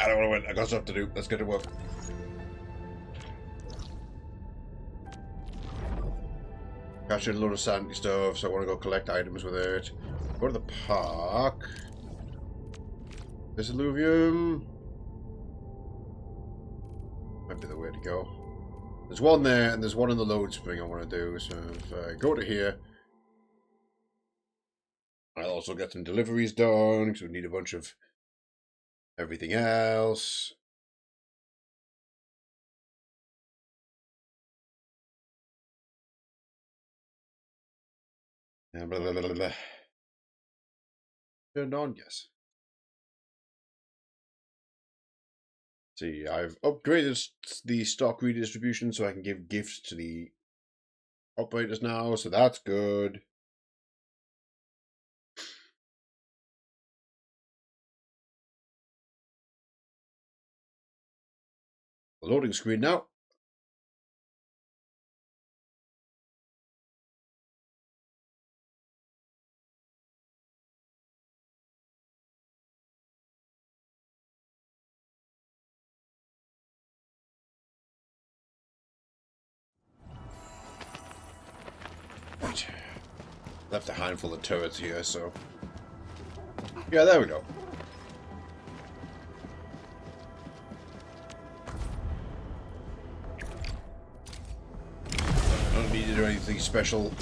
I don't want to win. I got stuff to do. Let's get to work. Captured a load of sandy stuff, so I want to go collect items with it. Go to the park. This alluvium might be the way to go. There's one there, and there's one in the load spring I want to do. So if I go to here, I'll also get some deliveries done because we need a bunch of everything else. And blah, blah, blah, blah, blah. Turned on, yes. See, I've upgraded the stock redistribution so I can give gifts to the operators now, so that's good. Loading screen now. Right. Left a handful of turrets here, so... Yeah, there we go. I don't need to do anything special.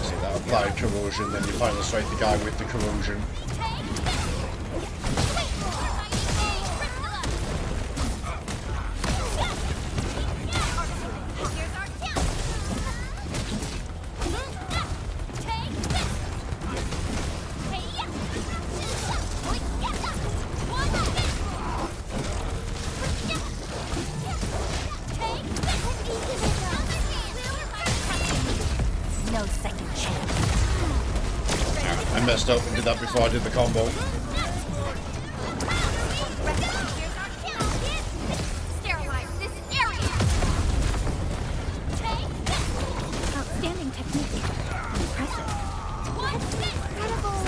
See that applied corrosion, then you finally strike the guy with the corrosion. I messed up and did that before I did the combo. Outstanding technique. Impressive. Incredible.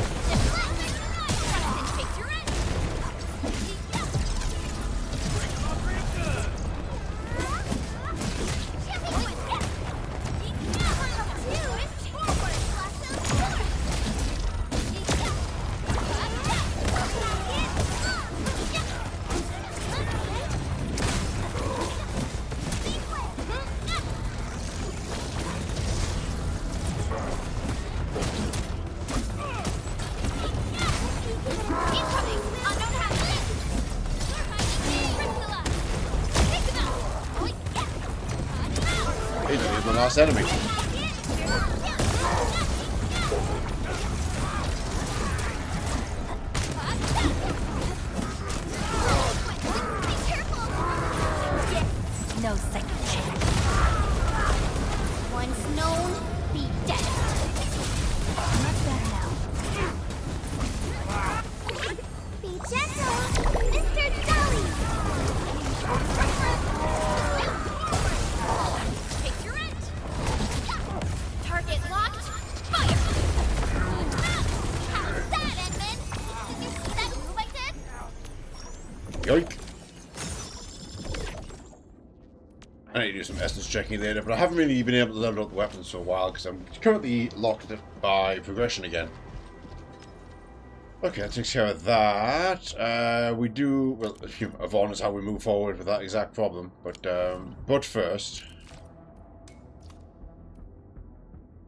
He's my last enemy. No second chance. Once known, be dead. Much better now. Be gentle, Mr. Dolly. Take your end. Target locked. Fire. How's that, Edmund? Did you see that move I did? Yoink. I need to do some essence checking later, but I haven't really been able to level up the weapons for a while because I'm currently locked by progression again. Okay, that takes care of that. We do, well, Avon is how we move forward with that exact problem, but first,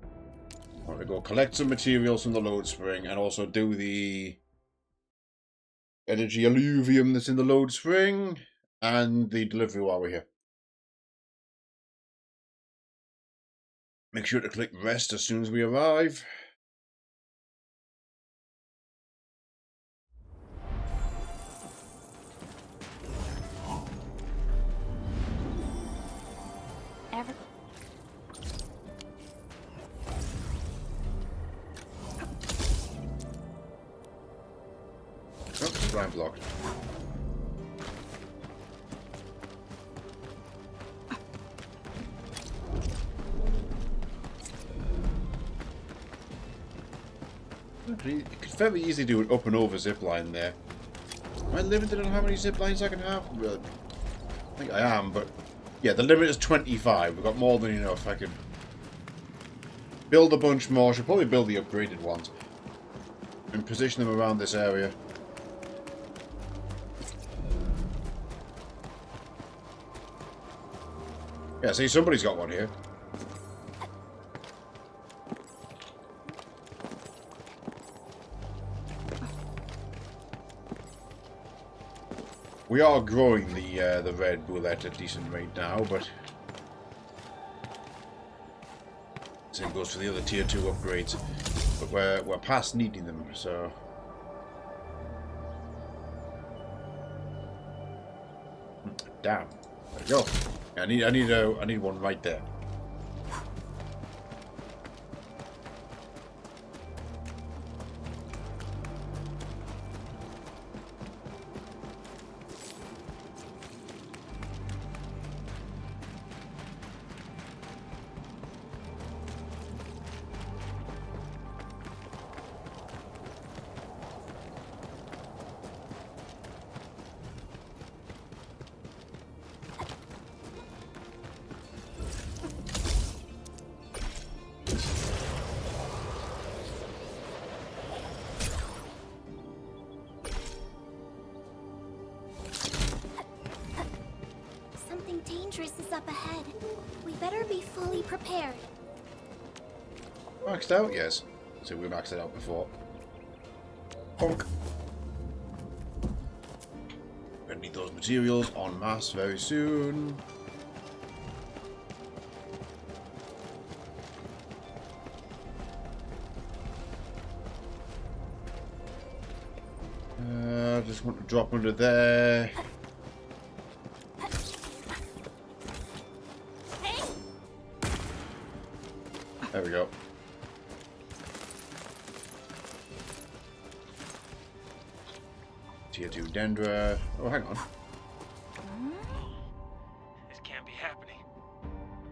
I want to go collect some materials from the load spring and also do the energy alluvium that's in the load spring and the delivery while we're here. Make sure to click rest as soon as we arrive. Blind block. You could fairly easily do an up and over zip line there. Am I limited on how many zip lines I can have? Well, I think I am, but yeah, the limit is 25. We've got more than enough. I could build a bunch more. Should probably build the upgraded ones and position them around this area. Yeah, see, somebody's got one here. We are growing the red bullet at a decent rate now, but same goes for the other tier 2 upgrades. But we're past needing them, so damn. There we go. I need one right there. Something dangerous is up ahead. We better be fully prepared. Maxed out? Yes. So we maxed it out before. Bonk. Gonna need those materials en masse very soon. Just want to drop under there. There we go. Tier 2 Dendra. Oh, hang on. This can't be happening.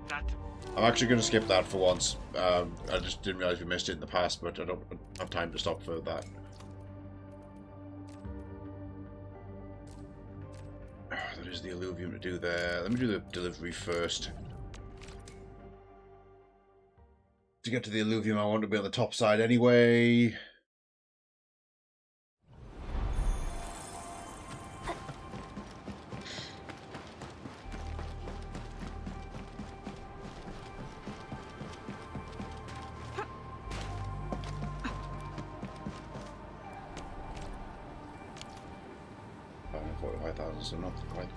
Not to... I'm actually going to skip that for once. I just didn't realize we missed it in the past, but I don't have time to stop for that. There is the alluvium to do there. Let me do the delivery first. To get to the alluvium, I want to be on the top side anyway. So I'm not quite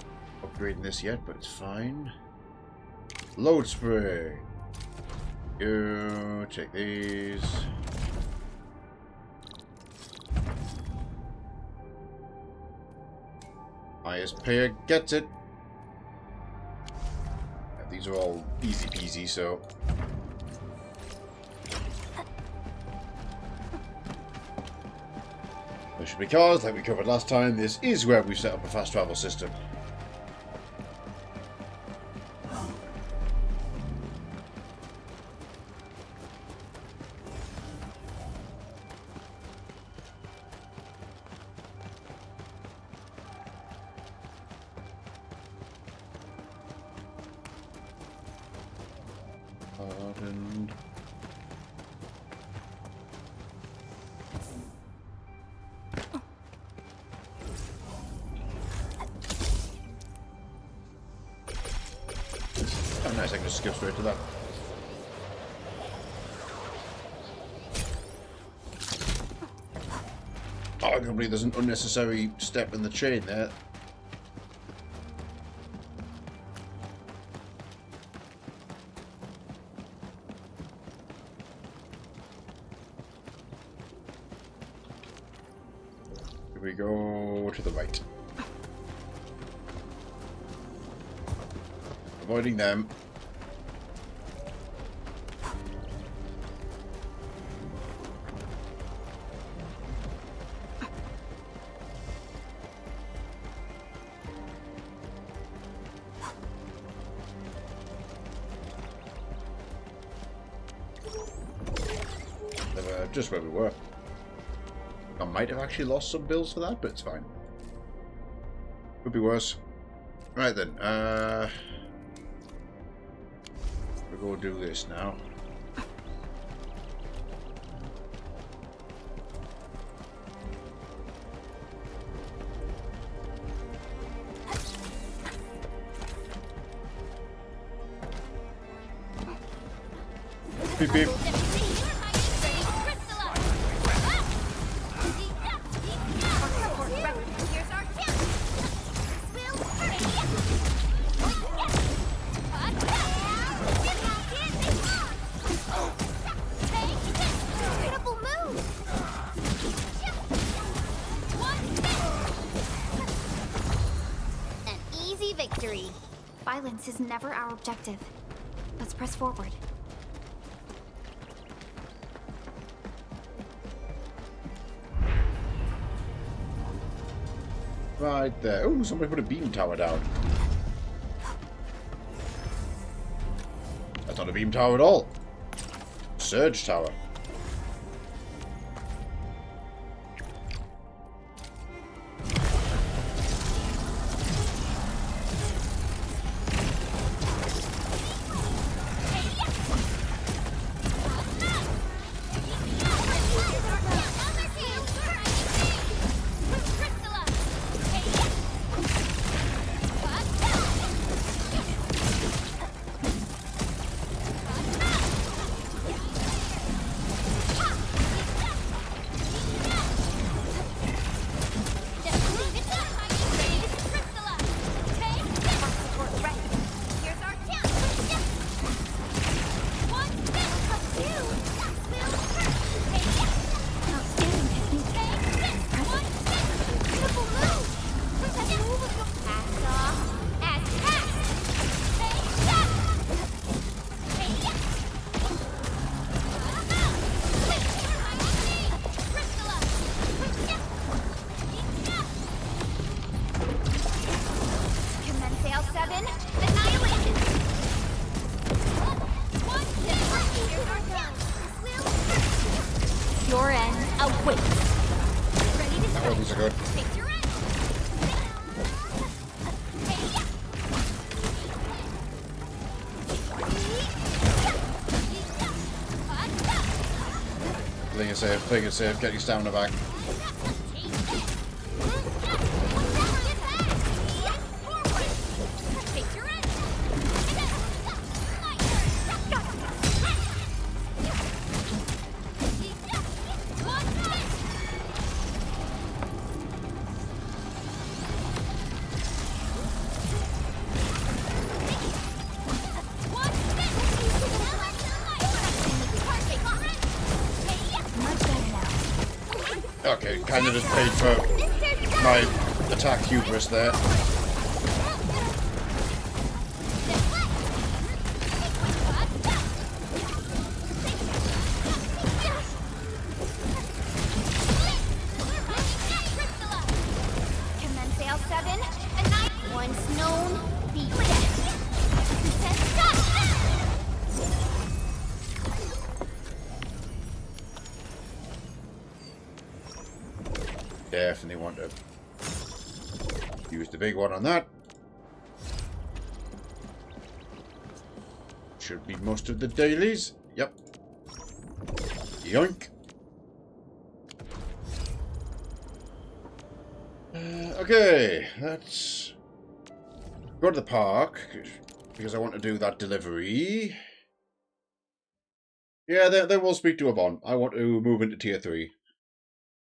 upgrading this yet, but it's fine. Load spray. You take these. Highest payer gets it. Yeah, these are all easy peasy, so. Especially because, like we covered last time, this is where we've set up a fast travel system. And oh, nice, I can just skip straight to that. Arguably, there's an unnecessary step in the chain there. Here we go to the right. Avoiding them. just where we were. I might have actually lost some bills for that, but it's fine. Could be worse. Right then, we'll go do this now. Beep beep. An easy victory. Violence is never our objective. Let's press forward. Right there. Oh, somebody put a beam tower down. That's not a beam tower at all. Surge tower. Your end awaits. Ready to Oh, these are good. take your end. Playing it safe, get your stamina back. Okay, kind of just paid for my attack hubris there. Commence L7 and 9. Once known, be Definitely want to use the big one on that. Should be most of the dailies. Yep. Yoink. Okay, let's go to the park because I want to do that delivery. Yeah, then we'll speak to Avon. I want to move into tier 3.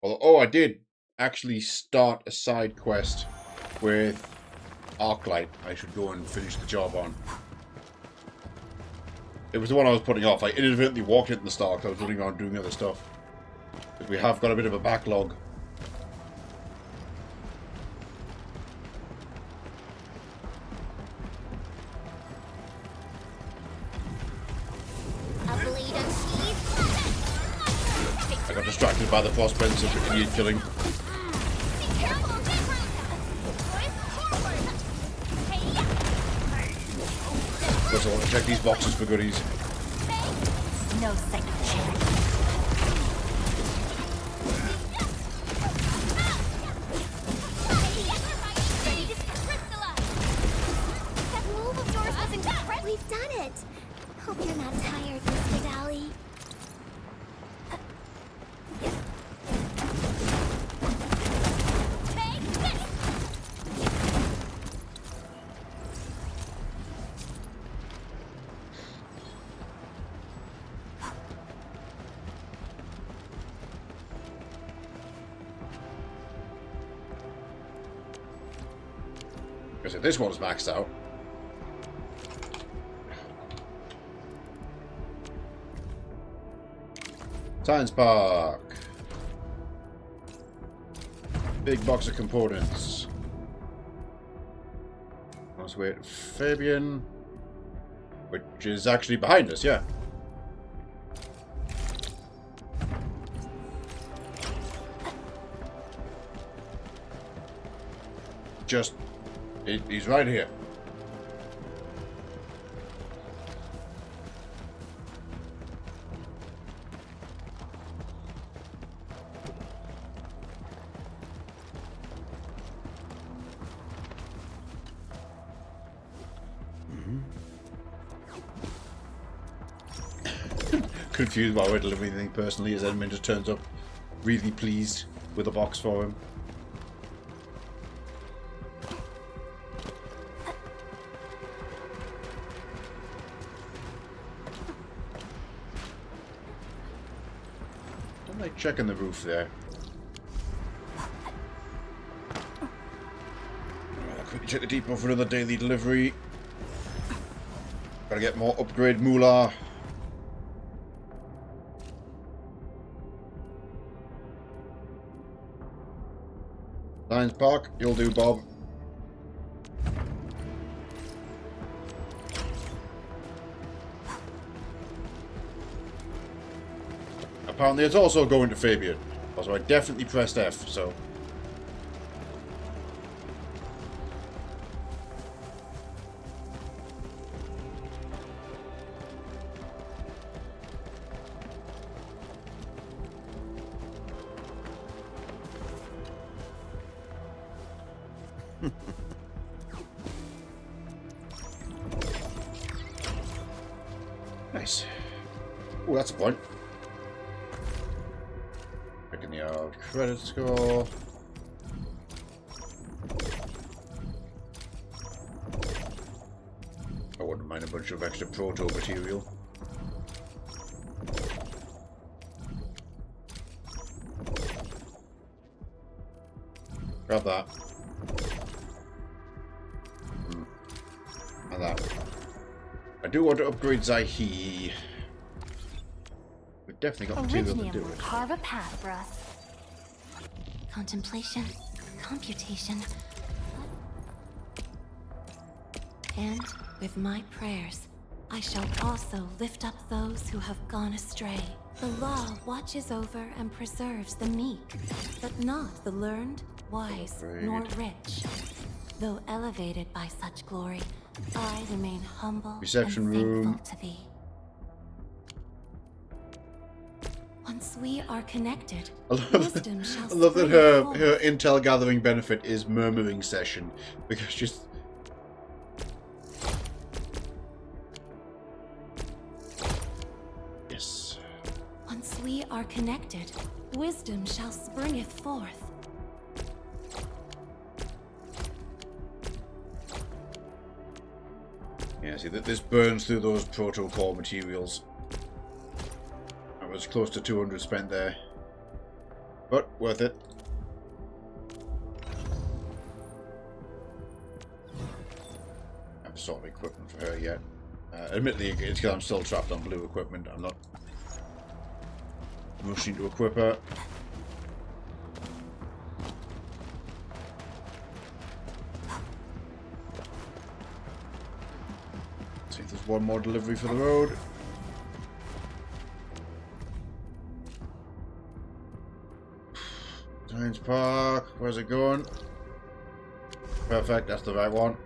Oh, I did actually start a side quest with Arknight. I should go and finish the job on. It was the one I was putting off. I inadvertently walked it in the start because I was running around doing other stuff. But we have got a bit of a backlog. I got distracted by the prospects of idiot killing. Because I want to check these boxes for goodies. no sight of charity. Because if this one's maxed out... Science Park. Big box of components. Let's wait. Fabian. Which is actually behind us, yeah. Just... he's right here. Confused by what everything personally as Edmund just turns up really pleased with a box for him. I'm like checking the roof there. Quickly check the depot for another daily delivery. Gotta get more upgrade moolah. Science Park, you'll do, Bob. Apparently it's also going to Fabian. Also, I definitely pressed F, so... Nice. Oh, that's a point. Checking the old credit score. I wouldn't mind a bunch of extra proto material. Grab that. And that. I do want to upgrade Zaihi. We've definitely got material to do Originium will it. carve a path for us. Contemplation, computation. And with my prayers, I shall also lift up those who have gone astray. The law watches over and preserves the meek, but not the learned, wise, nor rich. Though elevated by such glory, I remain humble Reception and thankful room. to thee. Once we are connected, wisdom shall I love that spring her forth. intel gathering benefit is murmuring session because she's yes. Once we are connected, wisdom shall springeth forth. Yeah, see that this burns through those protocol materials. That was close to 200 spent there, but worth it. I haven't sorted equipment for her yet. Admittedly, it's because I'm still trapped on blue equipment. I'm not rushing to equip her. See if there's one more delivery for the road. Science Park, where's it going? Perfect, that's the right one.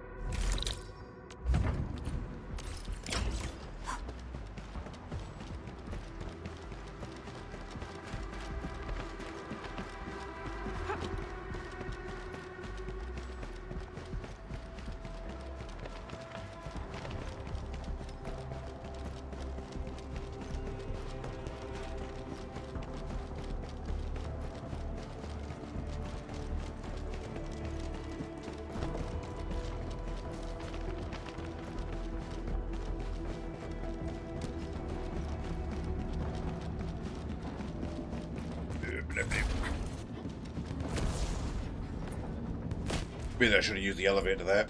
Maybe I should have used the elevator there.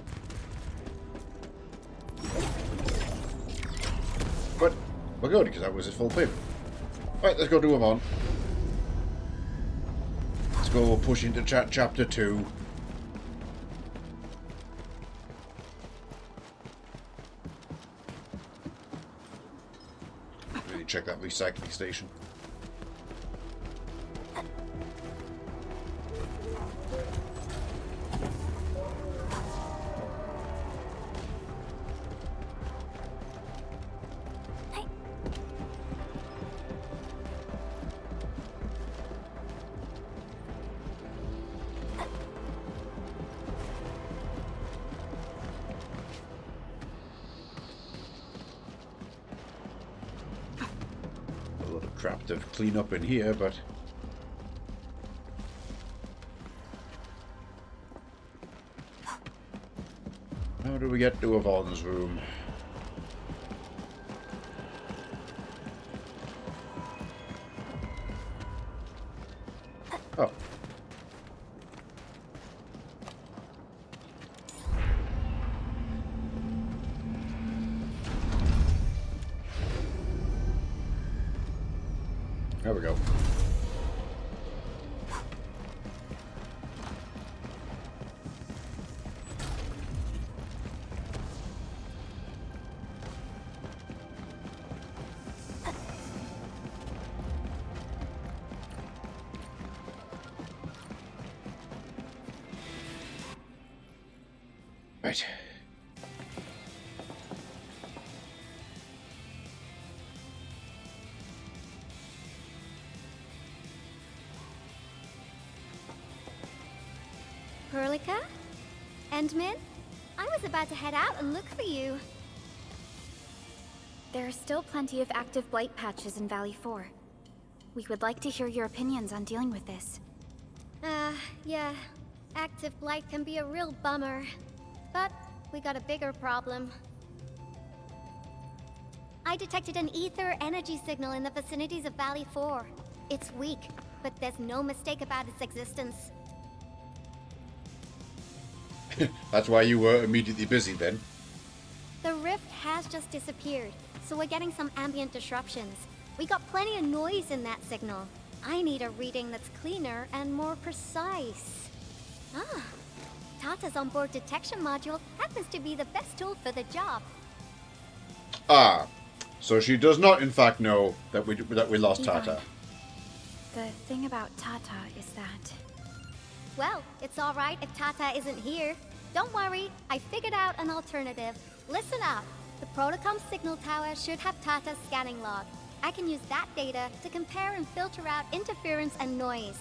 we're good, because that was his full payment. Right, let's go do Avon. Let's go push into chapter 2. Really check that recycling station. Crap to clean up in here, but how do we get to Avon's room? Oh. There we go. Right. Perlica? Endman? I was about to head out and look for you. There are still plenty of active blight patches in Valley 4. We would like to hear your opinions on dealing with this. Yeah. Active blight can be a real bummer. But we got a bigger problem. I detected an ether energy signal in the vicinities of Valley 4. It's weak, but there's no mistake about its existence. That's why you were immediately busy then. The rift has just disappeared, so we're getting some ambient disruptions. We got plenty of noise in that signal. I need a reading that's cleaner and more precise. Ah, Tata's onboard detection module happens to be the best tool for the job. Ah, so she does not in fact know that we lost Tata. The thing about Tata is that... Well, it's alright if Tata isn't here. Don't worry, I figured out an alternative. Listen up. The Protocom signal tower should have Tata's scanning log. I can use that data to compare and filter out interference and noise.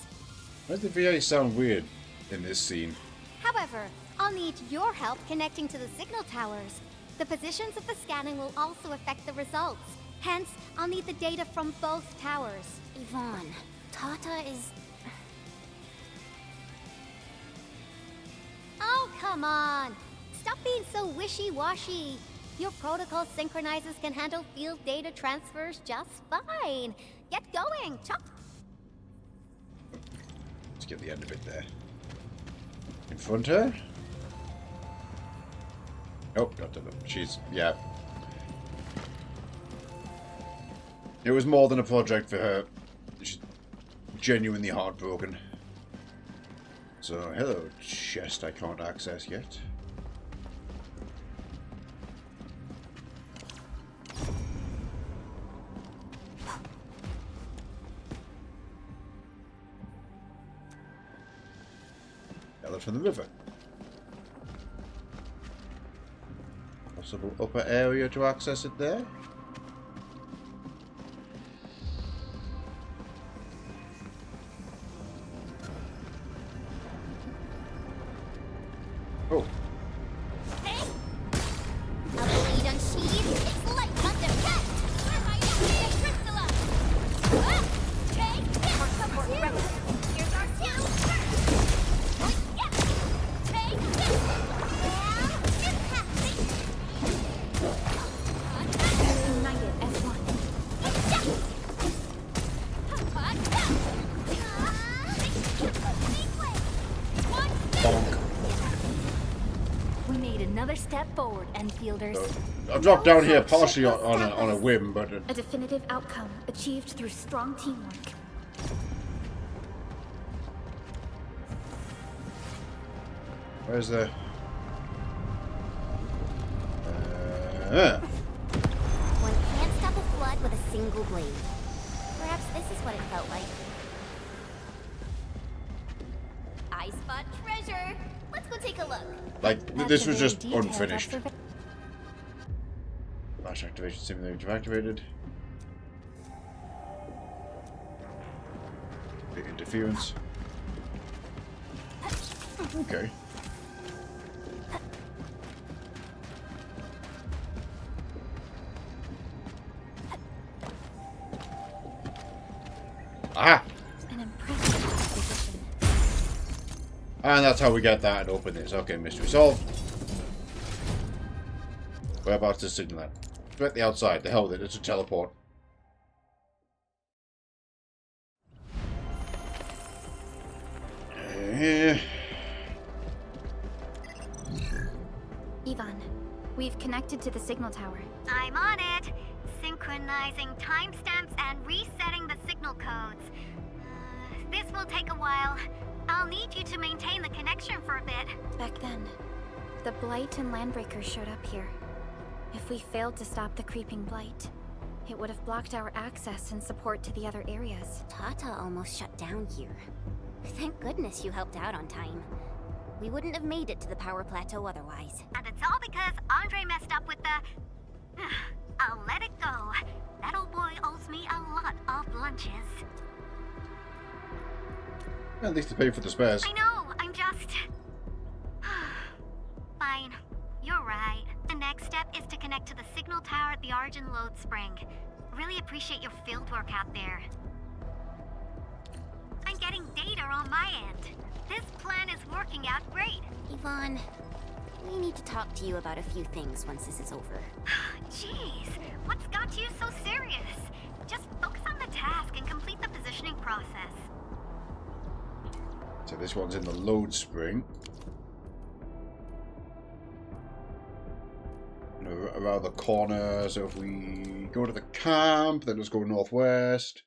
Why does the VA sound weird in this scene? However, I'll need your help connecting to the signal towers. The positions of the scanning will also affect the results. Hence, I'll need the data from both towers. Yvonne, Tata is... Oh, come on! Stop being so wishy-washy. Your protocol synchronizers can handle field data transfers just fine. Get going, Chop! Let's get the end of it there. Confront her? Nope, not to them. She's... yeah. It was more than a project for her. She's genuinely heartbroken. So, hello, chest I can't access yet. Gather from the river. Possible upper area to access it there? Oh. Hey! A blade unsheathed, it's light on defense! Where my everyday crystalline! Take this! Our support ready! Here's our two! Yeah! Take this! Well, impact United as one. Bonk. Another step forward, Enfielders. I dropped down here partially on a whim, but A definitive outcome achieved through strong teamwork. where's the? One can't stop a flood with a single blade. Perhaps this is what it felt like. I spot treasure. Let's go take a look. Like That's this a was very just detailed unfinished. observation. Flash activation simulator activated. Big interference. Okay. Ah! An impressive exposition. And that's how we get that and open this. Okay, mystery solved. Whereabouts is the signal at? It's at the outside. The hell with it. It's a teleport. Ivan, we've connected to the signal tower. I'm on it. Synchronizing timestamps and resetting the signal codes. This will take a while. I'll need you to maintain the connection for a bit. Back then, the Blight and Landbreakers showed up here. If we failed to stop the creeping Blight, it would have blocked our access and support to the other areas. Tata almost shut down here. Thank goodness you helped out on time. We wouldn't have made it to the power plateau otherwise. And it's all because Andre messed up with the... I'll let it go. That old boy owes me a lot of lunches. At least to pay for the spares. I know, I'm just... Fine. You're right. The next step is to connect to the signal tower at the Origin Load Spring. Really appreciate your fieldwork out there. I'm getting data on my end. This plan is working out great. Yvonne, we need to talk to you about a few things once this is over. Jeez, what's got you so serious? Just focus on the task and complete the positioning process. So this one's in the load spring. Around the corner, so if we go to the camp, then let's go northwest.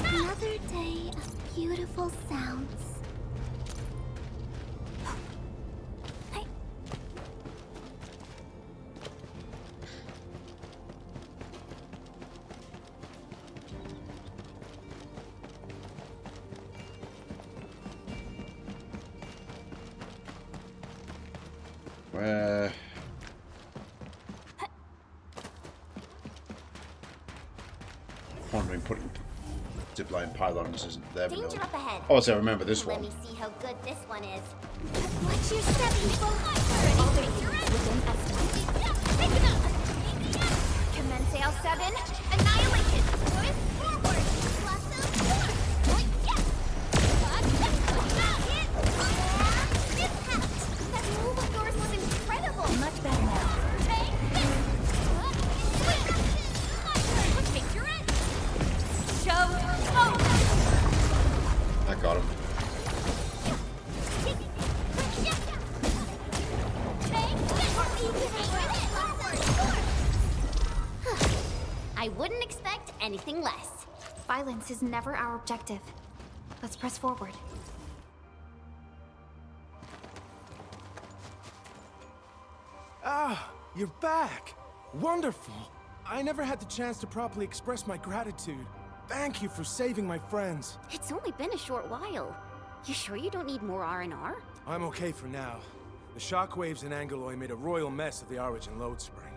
Another day of beautiful sounds. Where? Wondering putting zipline pylons isn't there, but no. Danger up ahead. Oh, so I remember this Let one. me see how good this one is. Watch your step, people! Within estimate. Commence L7. Annihilation! Push forward! That move of yours was incredible! Much better now. I got him. I wouldn't expect anything less. Violence is never our objective. Let's press forward. Ah, you're back! Wonderful! I never had the chance to properly express my gratitude. Thank you for saving my friends. It's only been a short while. You sure you don't need more R&R? I'm okay for now. The shockwaves in Angeloy made a royal mess of the Origin load spring.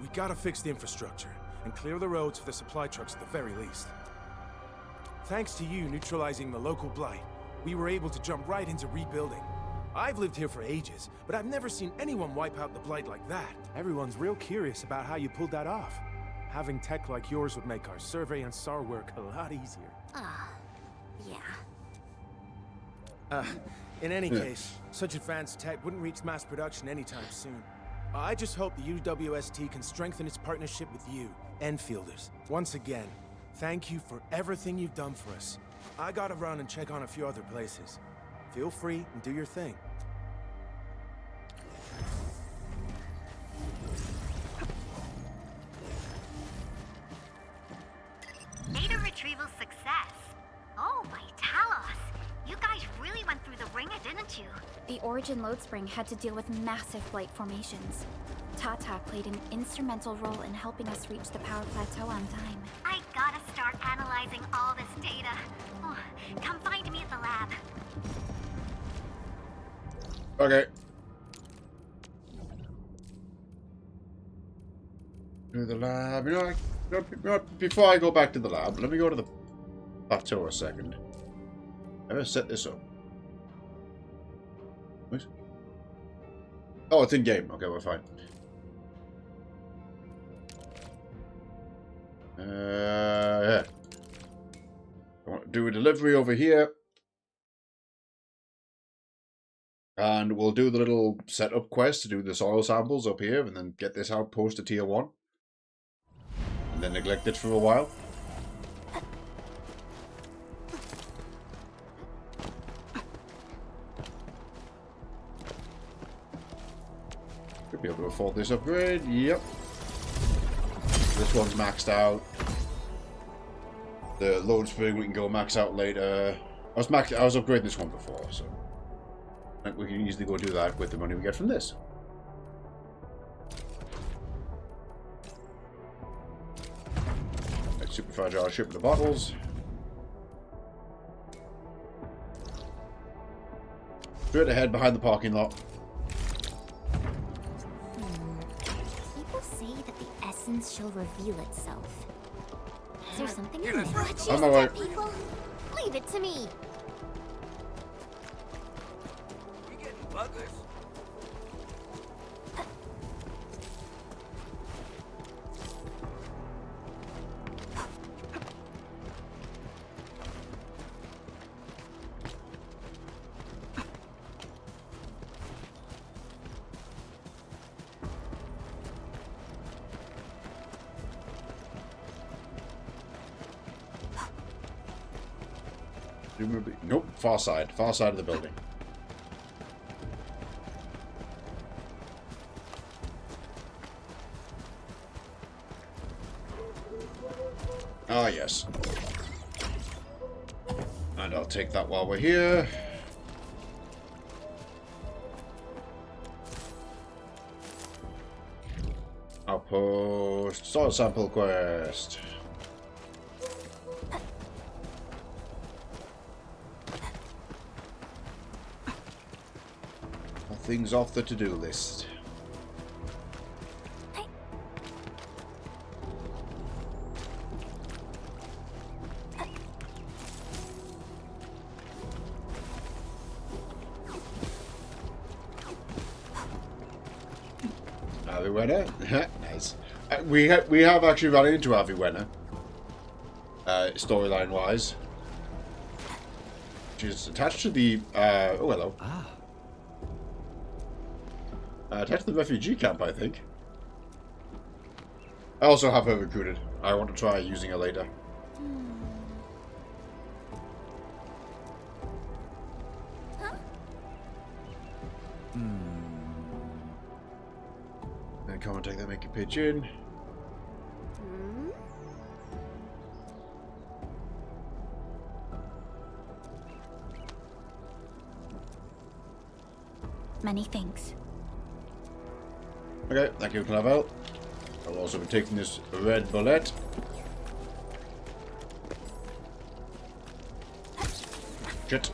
We gotta fix the infrastructure, and clear the roads for the supply trucks at the very least. Thanks to you neutralizing the local blight, we were able to jump right into rebuilding. I've lived here for ages, but I've never seen anyone wipe out the blight like that. Everyone's real curious about how you pulled that off. Having tech like yours would make our survey and SAR work a lot easier. Yeah. In any case, such advanced tech wouldn't reach mass production anytime soon. I just hope the UWST can strengthen its partnership with you, Enfielders. Once again, thank you for everything you've done for us. I gotta run and check on a few other places. Feel free and do your thing. Data retrieval success. Oh, my Talos. You guys really went through the ringer, didn't you? The Origin load spring had to deal with massive blight formations. Tata played an instrumental role in helping us reach the power plateau on time. I gotta start analyzing all this data. Oh, come find me at the lab. Okay. To the lab. You know, before I go back to the lab, let me go to the plateau a second. I'm gonna set this up. What? Oh, it's in game. Okay, we're fine. Yeah. I want to do a delivery over here. And we'll do the little setup quest to do the soil samples up here and then get this outpost to tier 1. And then neglect it for a while. Should be able to afford this upgrade. Yep. This one's maxed out. The load spring we can go max out later. I was upgrading this one before, so I think we can easily go do that with the money we get from this. Right, super fragile shipment of bottles. Straight ahead behind the parking lot. People say that the essence shall reveal itself. Is there something in there? What On my way. people? Leave it to me. You getting buggers? Nope, far side of the building. Ah, yes. And I'll take that while we're here. Outpost, soil sample quest. Things off the to-do list. Aviwenna? Nice. We have actually run into Aviwenna, storyline wise. She's attached to the oh hello. Attached to the refugee camp, I think. I also have her recruited. I want to try using her later. Huh? Then come and take that, make a pitch in. Many thanks. Okay, thank you, Clavel. I'll also be taking this red bullet. Shit.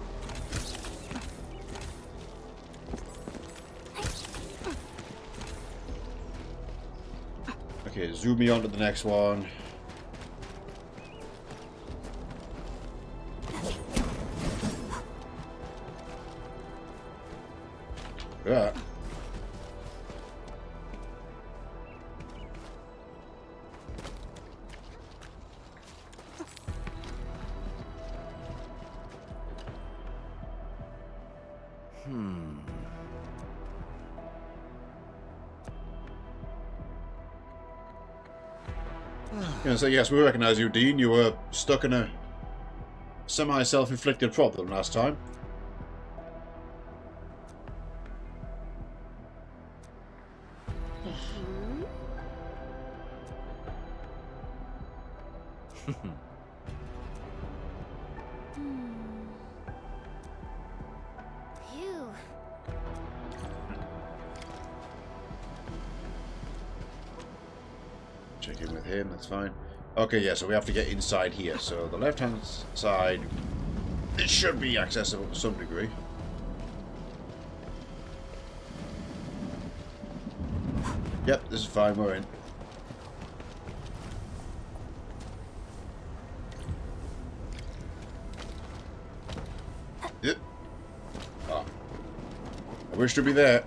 Okay, zoom me on to the next one. Yeah. Yeah, so yes, we recognise you, Dean. You were stuck in a semi-self-inflicted problem last time. Phew. Check in with him, that's fine. Okay, yeah, so we have to get inside here. So the left-hand side, it should be accessible to some degree. Yep, this is fine, we're in. Yep. Ah. I wish to be there.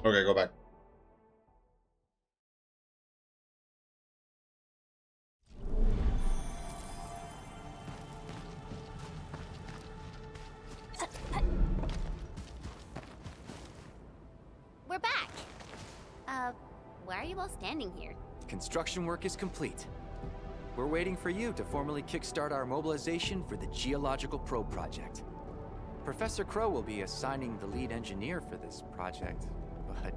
Okay, go back. We're back. Why are you all standing here? Construction work is complete. We're waiting for you to formally kickstart our mobilization for the Geological Probe Project. Professor Crow will be assigning the lead engineer for this project, but...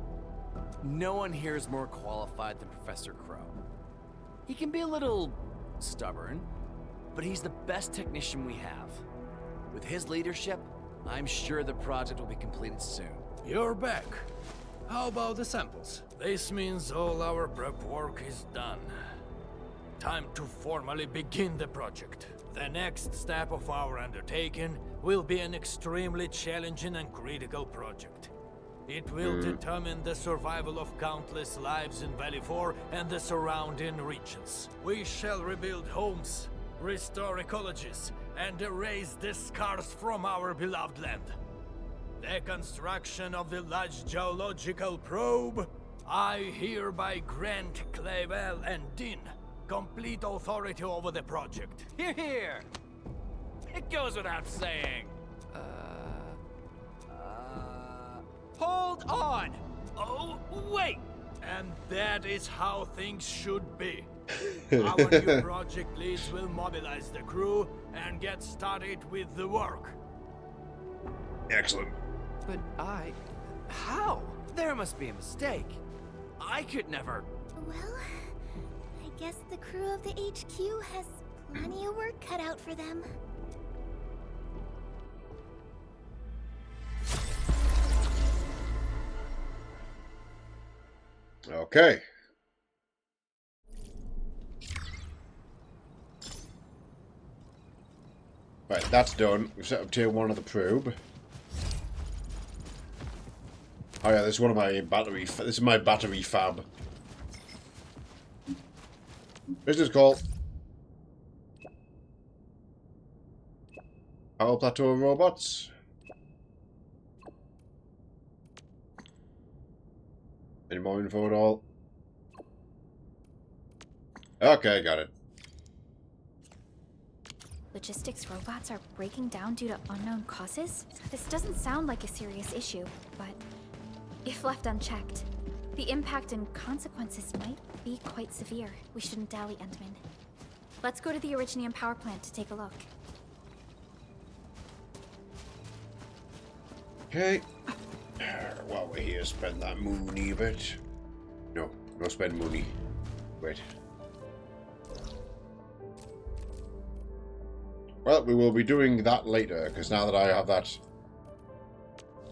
No one here is more qualified than Professor Crow. He can be a little stubborn, but he's the best technician we have. With his leadership, I'm sure the project will be completed soon. You're back. How about the samples? This means all our prep work is done. Time to formally begin the project. The next step of our undertaking will be an extremely challenging and critical project. It will determine the survival of countless lives in Valley 4 and the surrounding regions. We shall rebuild homes, restore ecologies, and erase the scars from our beloved land. The construction of the large geological probe, I hereby grant Clavel and Din complete authority over the project. Hear, hear! It goes without saying. Hold on! Oh, wait! And that is how things should be. Our new project leads will mobilize the crew and get started with the work. Excellent. But how? There must be a mistake. I could never... Well, I guess the crew of the HQ has plenty of work cut out for them. Okay. Right, that's done. We've set up tier 1 of the probe. Oh yeah, this is one of my battery. This is my battery fab. Business call. Power plateau robots. Any more info at all? Okay, got it. Logistics robots are breaking down due to unknown causes? This doesn't sound like a serious issue, but if left unchecked, the impact and consequences might be quite severe. We shouldn't dally, Endman. Let's go to the Originium power plant to take a look. Okay. While we're here, spend that moony a bit. No, no spend moony. Wait. Well, we will be doing that later, because now that I have that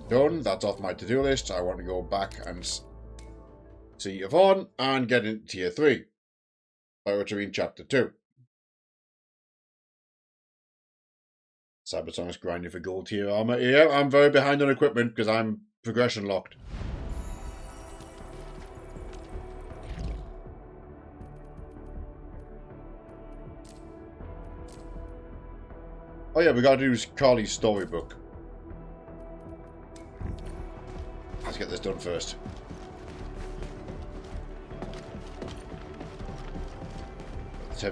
done, that's off my to-do list. I want to go back and see Yvonne and get into tier 3. By which I mean chapter 2. Sabotage grinding for gold tier armor. Yeah, I'm very behind on equipment because I'm progression locked. Oh yeah, we gotta do Carly's storybook. Let's get this done first. The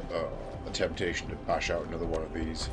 temptation to bash out another one of these.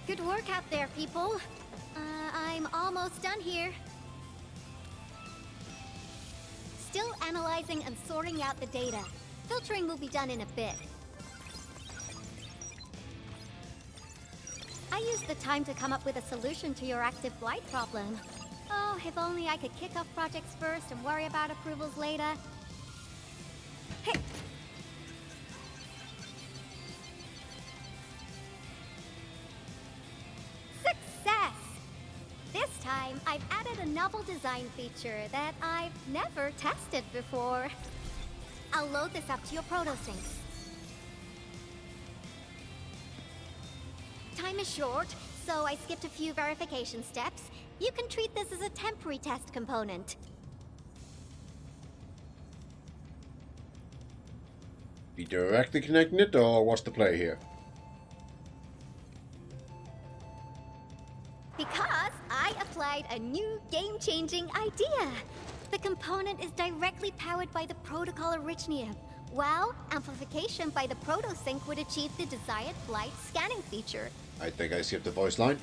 Good work out there, people. I'm almost done here. Still analyzing and sorting out the data. Filtering will be done in a bit. I used the time to come up with a solution to your active blight problem. Oh, if only I could kick off projects first and worry about approvals later. Hey! Success! This time, I've added a novel design feature that I've never tested before. I'll load this up to your protosyncs. Time is short, so I skipped a few verification steps. You can treat this as a temporary test component. Be directly connecting it, or what's the play here? Because I applied a new game-changing idea. The component is directly powered by the protocol Arknights, while amplification by the protosync would achieve the desired blight scanning feature. I think I skipped the voice line.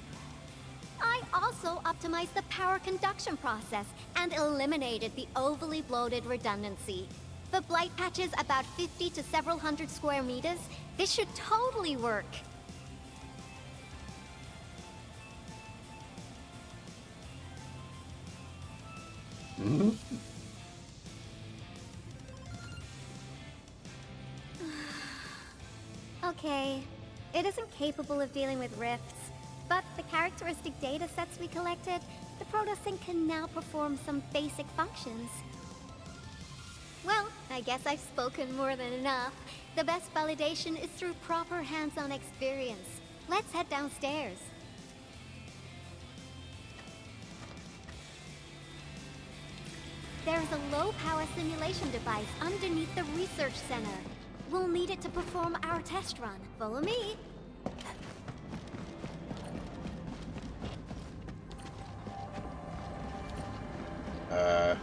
I also optimized the power conduction process and eliminated the overly bloated redundancy. For blight patches about 50 to several hundred square meters, this should totally work. Okay, it isn't capable of dealing with rifts, but the characteristic data sets we collected, the protosync can now perform some basic functions. Well, I guess I've spoken more than enough. The best validation is through proper hands-on experience. Let's head downstairs. There's a low-power simulation device underneath the research center. We'll need it to perform our test run. Follow me. As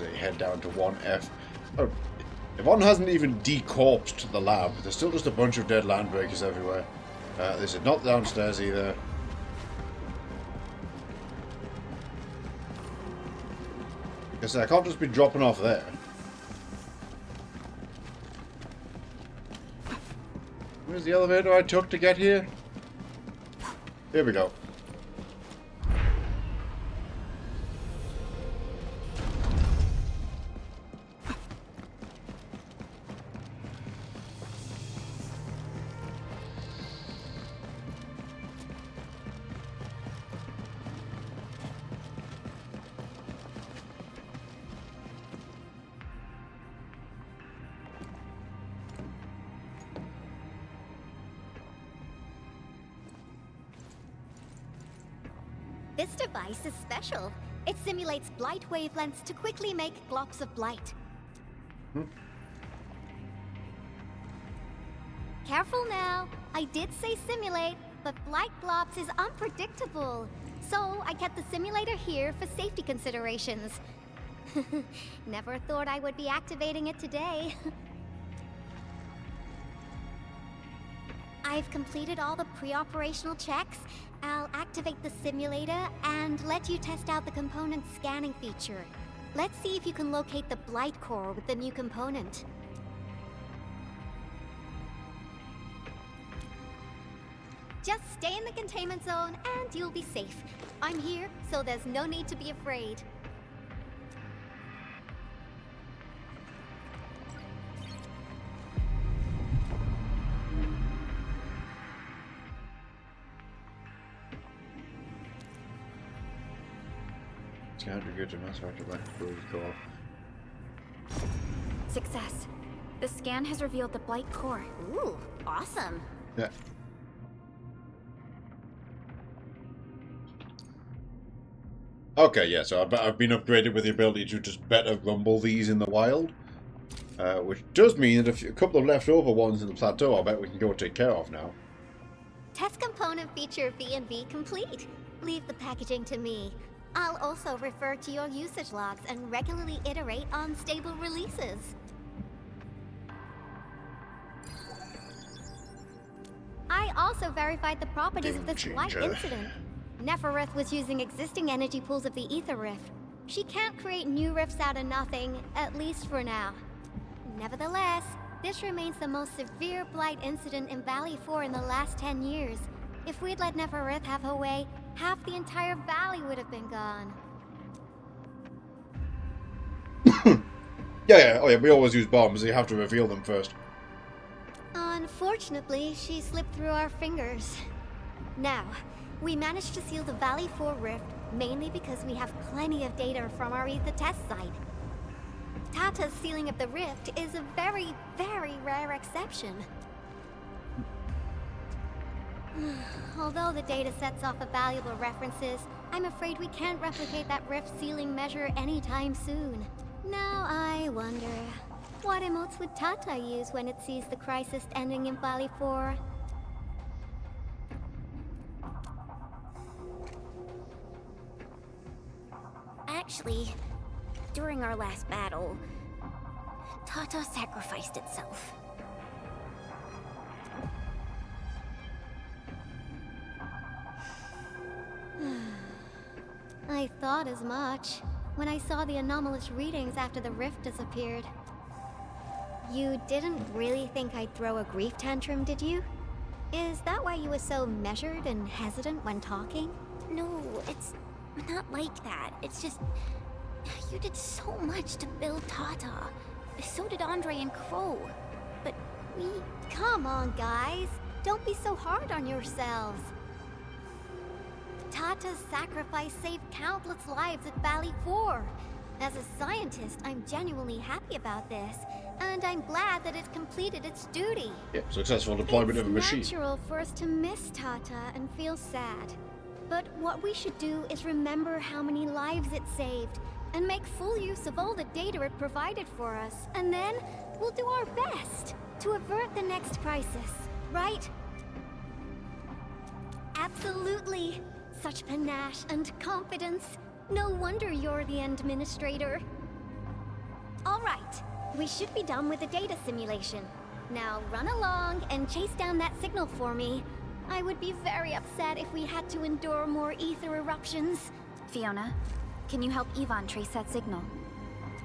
I head down to 1F. Oh, if one hasn't even decorpsed the lab, there's still just a bunch of dead landbreakers everywhere. This is not downstairs either. Because I can't just be dropping off there. Where's the elevator I took to get here? Here we go. This device is special. It simulates blight wavelengths to quickly make globs of blight. Careful now. I did say simulate, but blight globs is unpredictable. So I kept the simulator here for safety considerations. Never thought I would be activating it today. I've completed all the pre-operational checks. I'll activate the simulator and let you test out the component scanning feature. Let's see if you can locate the blight core with the new component. Just stay in the containment zone and you'll be safe. I'm here, so there's no need to be afraid. Can't be good to mass factor back to core. Success. The scan has revealed the Blight core. Ooh, awesome. Yeah. Okay, yeah, so I've been upgraded with the ability to just better rumble these in the wild. Which does mean that a couple of leftover ones in the plateau I bet we can go take care of now. Test component feature V&V complete. Leave the packaging to me. I'll also refer to your usage logs and regularly iterate on stable releases. I also verified the properties of this Blight incident. Neferith was using existing energy pools of the Ether Rift. She can't create new rifts out of nothing, at least for now. Nevertheless, this remains the most severe Blight incident in Valley 4 in the last 10 years. If we'd let Neferith have her way, half the entire valley would have been gone. Yeah, oh yeah, we always use bombs, you have to reveal them first. Unfortunately, she slipped through our fingers. Now, we managed to seal the Valley 4 rift, mainly because we have plenty of data from our Ether test site. Tata's sealing of the rift is a very, very rare exception. Although the data sets offer valuable references, I'm afraid we can't replicate that rift sealing measure anytime soon. Now I wonder, what emotes would Tata use when it sees the crisis ending in Valley 4? Actually, during our last battle, Tata sacrificed itself. I thought as much when I saw the anomalous readings after the rift disappeared. You didn't really think I'd throw a grief tantrum, did you? Is that why you were so measured and hesitant when talking? No, it's not like that. It's just... you did so much to build Tata. So did Andre and Crow. But we... Come on, guys. Don't be so hard on yourselves. Tata's sacrifice saved countless lives at Valley 4. As a scientist, I'm genuinely happy about this, and I'm glad that it completed its duty. Yeah, successful deployment of a machine. It's natural for us to miss Tata and feel sad. But what we should do is remember how many lives it saved, and make full use of all the data it provided for us. And then, we'll do our best to avert the next crisis, right? Absolutely. Such panache and confidence. No wonder you're the administrator. All right, we should be done with the data simulation. Now run along and chase down that signal for me. I would be very upset if we had to endure more ether eruptions. Fiona, can you help Yvonne trace that signal?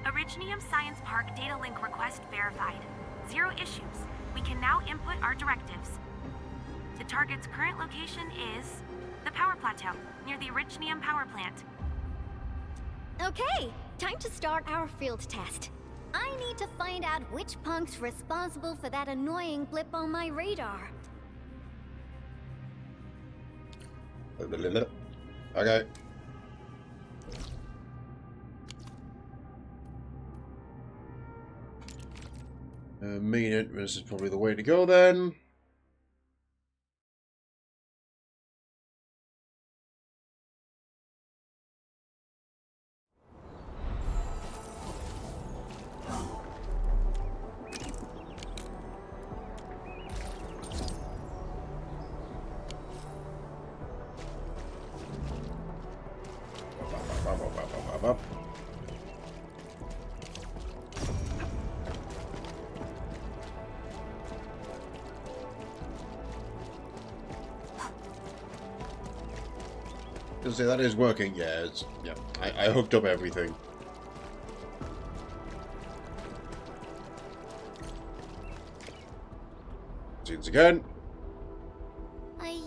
Originium Science Park data link request verified. 0 issues. We can now input our directives. The target's current location is the power plateau, near the Originium power plant. Okay, time to start our field test. I need to find out which punk's responsible for that annoying blip on my radar. Okay. Main entrance is probably the way to go then. Say that is working. Yeah, I hooked up everything. Scenes again. I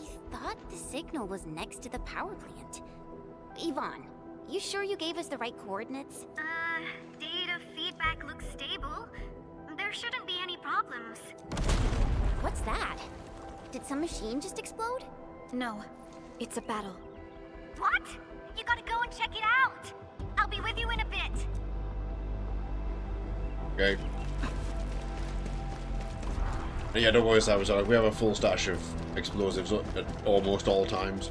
signal was next to the power plant. Yvonne, you sure you gave us the right coordinates? Data feedback looks stable. There shouldn't be any problems. What's that? Did some machine just explode? No, it's a battle. What? You gotta go and check it out. I'll be with you in a bit. Okay. But yeah, don't worry, Cyrus. We have a full stash of explosives at almost all times.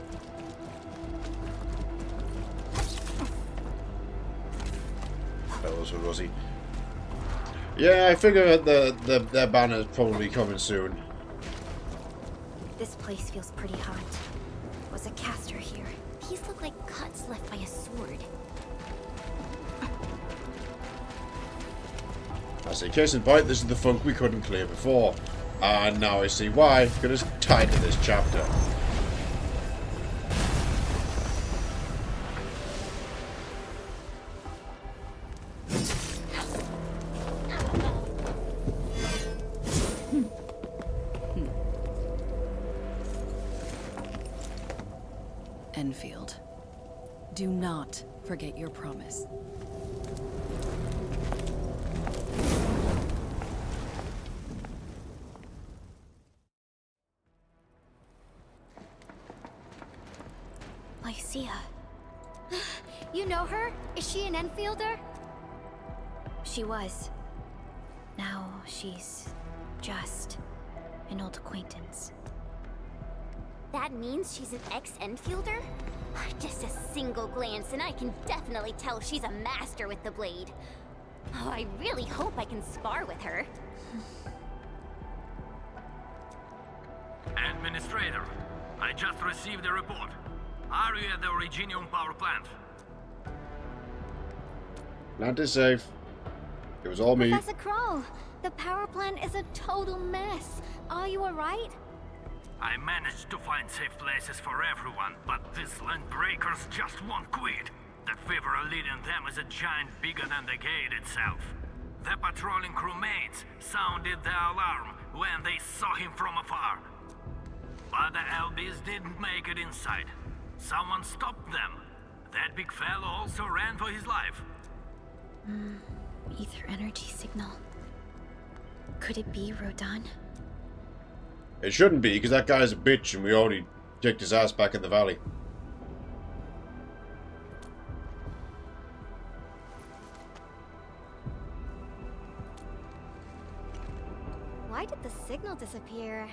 Fellows for Rosie. Yeah, I figure that their banner's probably coming soon. This place feels pretty hot. Was a caster here? These look like cuts left by a sword. I say, case in point, this is the funk we couldn't clear before. And now I see why, because it's tied to this chapter. Enfield, do not forget your promise. Lycia. You know her? Is she an Enfielder? She was. Now she's just an old acquaintance. That means she's an ex-Enfielder? Just a single glance and I can definitely tell she's a master with the blade. Oh, I really hope I can spar with her. Administrator, I just received a report. Are you at the Originium power plant? Plant is safe. It was all me. Professor Crow, the power plant is a total mess. Are you alright? I managed to find safe places for everyone, but these land breakers just won't quit. The fever leading them is a giant bigger than the gate itself. The patrolling crewmates sounded the alarm when they saw him from afar. But the LBs didn't make it inside. Someone stopped them. That big fellow also ran for his life. Ether energy signal. Could it be Rodan? It shouldn't be, because that guy's a bitch and we already kicked his ass back in the valley. Why did the signal disappear?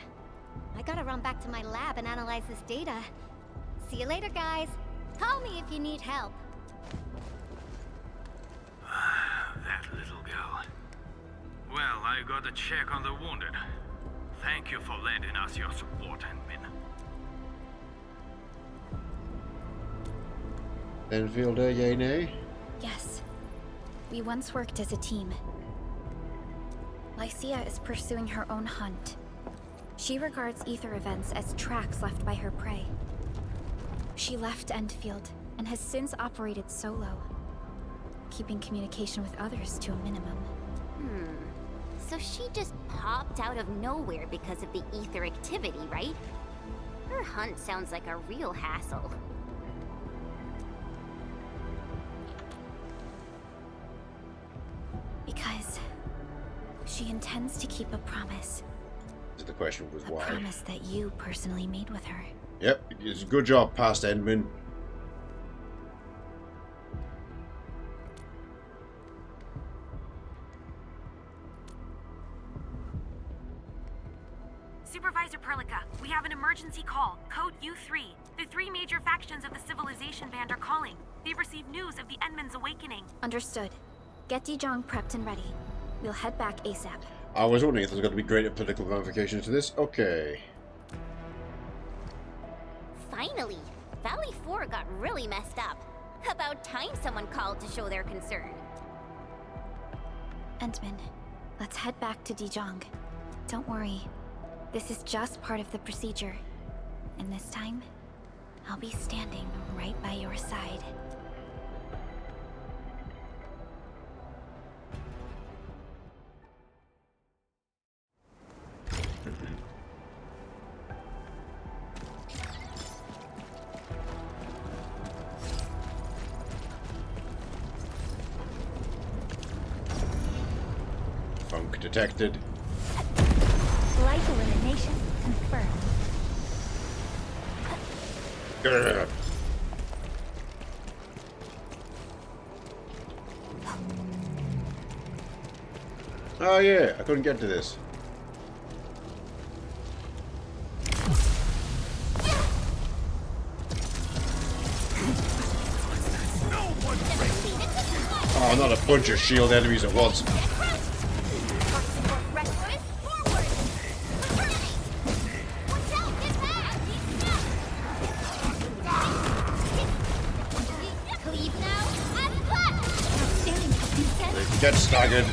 I gotta run back to my lab and analyze this data. See you later, guys. Call me if you need help. That little girl. Well, I got a check on the wounded. Thank you for lending us your support, Enmin. Enfielder, yay nay? Yes. We once worked as a team. Lycia is pursuing her own hunt. She regards ether events as tracks left by her prey. She left Endfield and has since operated solo, keeping communication with others to a minimum. So she just popped out of nowhere because of the ether activity, right? Her hunt sounds like a real hassle. Because she intends to keep a promise. The question was A why. promise that you personally made with her. Yep, it's a good job, past Endman. Supervisor Perlica, we have an emergency call. Code U3. The three major factions of the Civilization Band are calling. They've received news of the Endman's awakening. Understood. Get Dijong prepped and ready. We'll head back ASAP. I was wondering if there's going to be greater political ramifications to this. Okay. Finally! Valley 4 got really messed up. About time someone called to show their concern. Endman, let's head back to Dijong. Don't worry. This is just part of the procedure. And this time, I'll be standing right by your side. junk detected. Life elimination confirmed. Grr. Oh yeah, I couldn't get to this. Oh, not a bunch of shield enemies at once. They get staggered.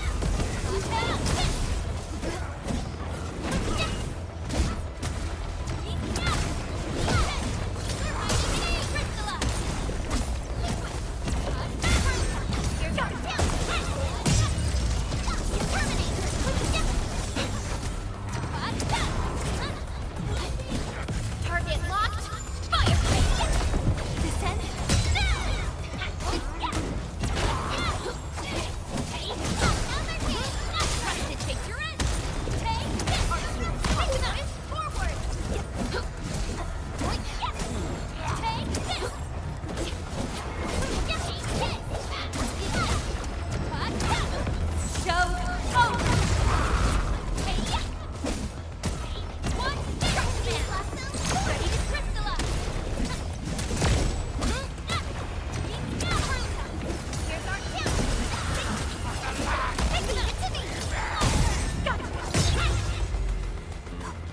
Target locked. Fire! Descend. Take your end. Forward.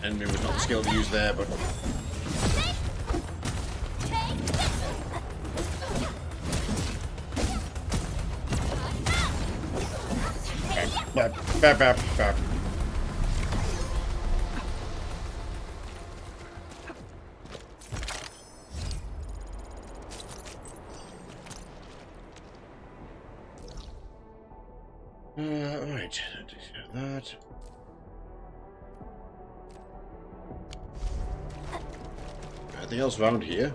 Enemy was not the skill to use there, but bap, bap, bap, bap. Right, that. Anything else around here?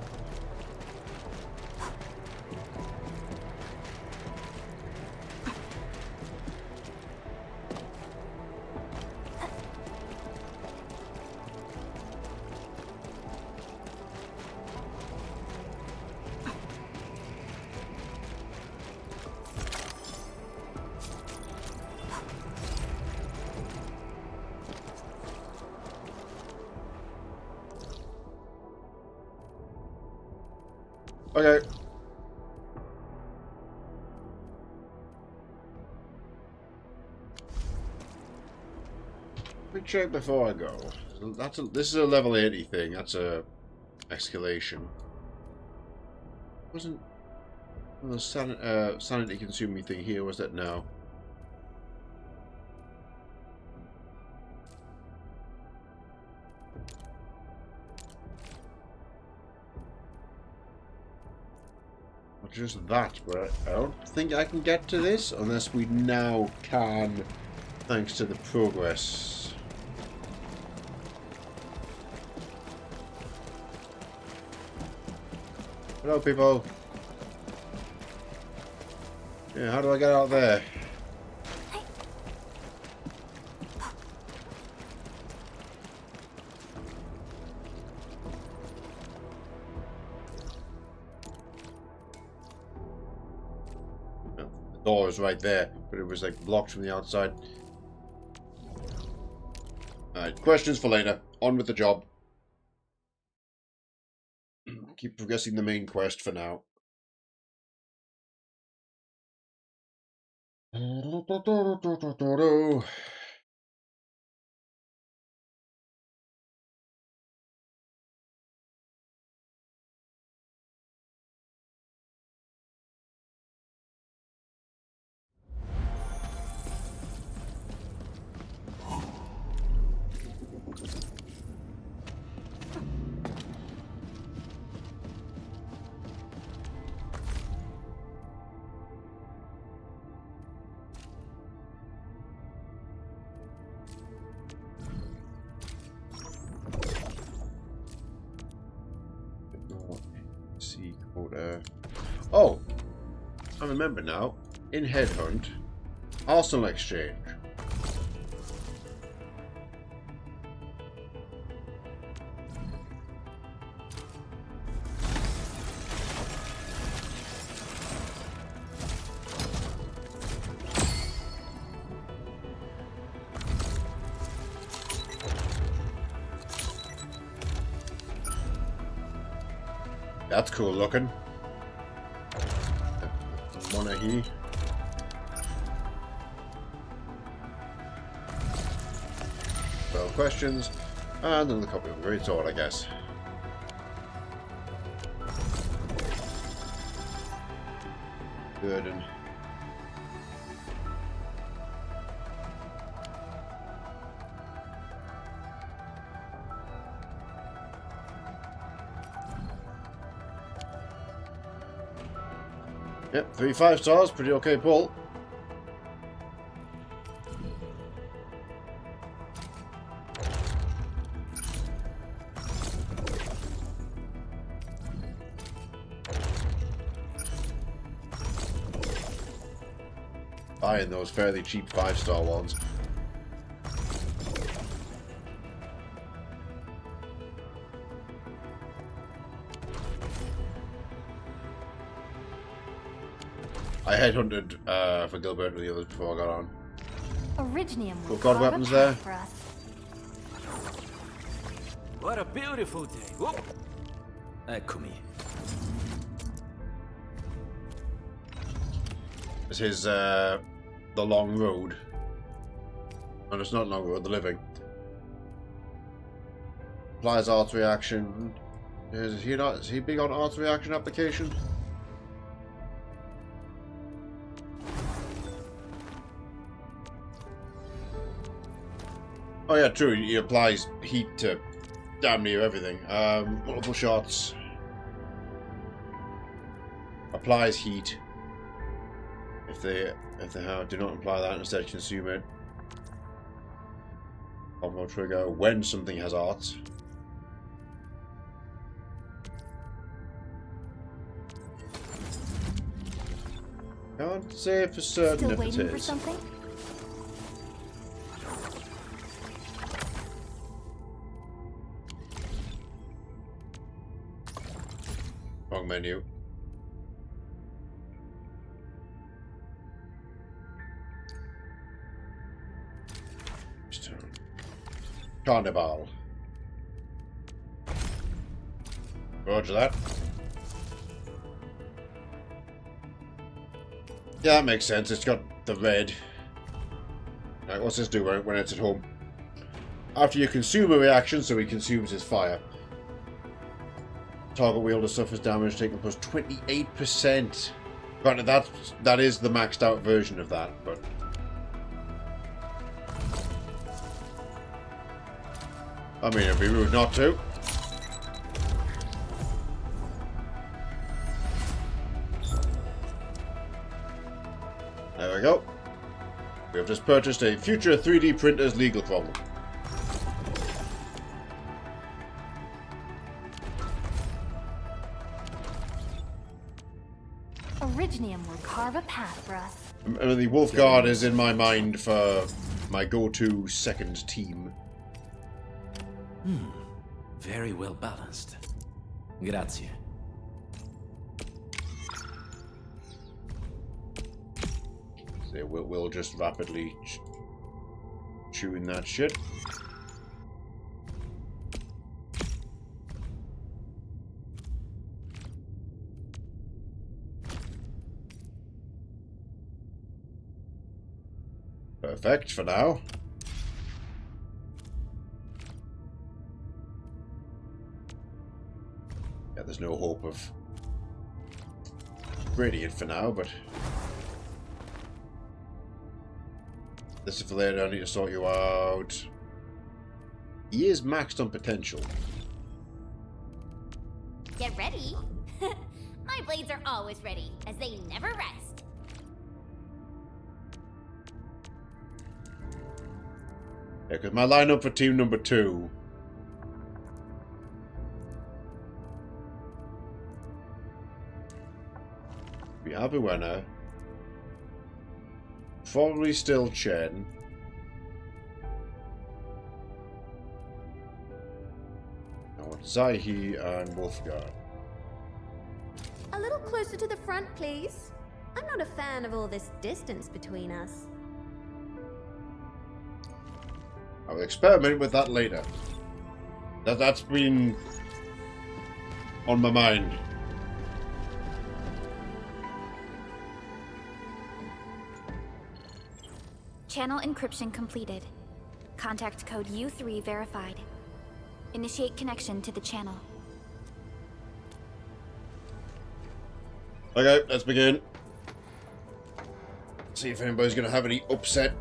Okay. Quick check before I go. This is a level 80 thing. That's a escalation. Wasn't the sanity consuming thing here? Was that no? Not just that, but I don't think I can get to this unless we now can, thanks to the progress. Hello, people. Yeah, how do I get out there? Door is right there, but it was like blocked from the outside. Alright, questions for later. On with the job. Keep progressing the main quest for now. C code. Oh, I remember now. In Headhunt, Arsenal Exchange. That's cool looking. Monarchy. Well, questions. And another copy of the Great Sword, I guess. Good. And yep, 3 5 stars, pretty okay pull. Buying those fairly cheap 5-star ones. I headhunted for Gilbert with the others before I got on. Orignium Cool god weapons there. for us. What a beautiful day. Whoop. Eccomi. This is the long road. And it's not long road, the living. Applies arts reaction. Is he big on arts reaction application? Oh yeah, true. He applies heat to damn near everything. Multiple shots. Applies heat. If they do not apply that, instead consume it. Combo trigger when something has arts. Can't say for certain Still if waiting it for is. something? Wrong menu. Carnival. Roger that. Yeah, that makes sense. It's got the red. Right, what's this do when it's at home? After you consume a reaction, so he consumes his fire. Target wielder suffers damage taken plus 28%. Granted, that is the maxed out version of that, but I mean, it'd be rude not to. There we go. We have just purchased a future 3D printer's legal problem. Orignium will carve a path for us. And the Wolf Guard is in my mind for my go-to second team. Very well balanced. Grazie. So we'll just rapidly chewing that shit. Perfect for now. Yeah, there's no hope of Radiant for now, but this is for later. I need to sort you out. He is maxed on potential. Get ready. My blades are always ready, as they never rest. Yeah, because my lineup for team number 2. We have a winner. Probably still Chen. I want Zaihi and Wolfgar. A little closer to the front, please. I'm not a fan of all this distance between us. I will experiment with that later. That's been on my mind Channel encryption completed. Contact code U3 verified. Initiate connection to the channel. Okay, let's begin. See if anybody's going to have any upset.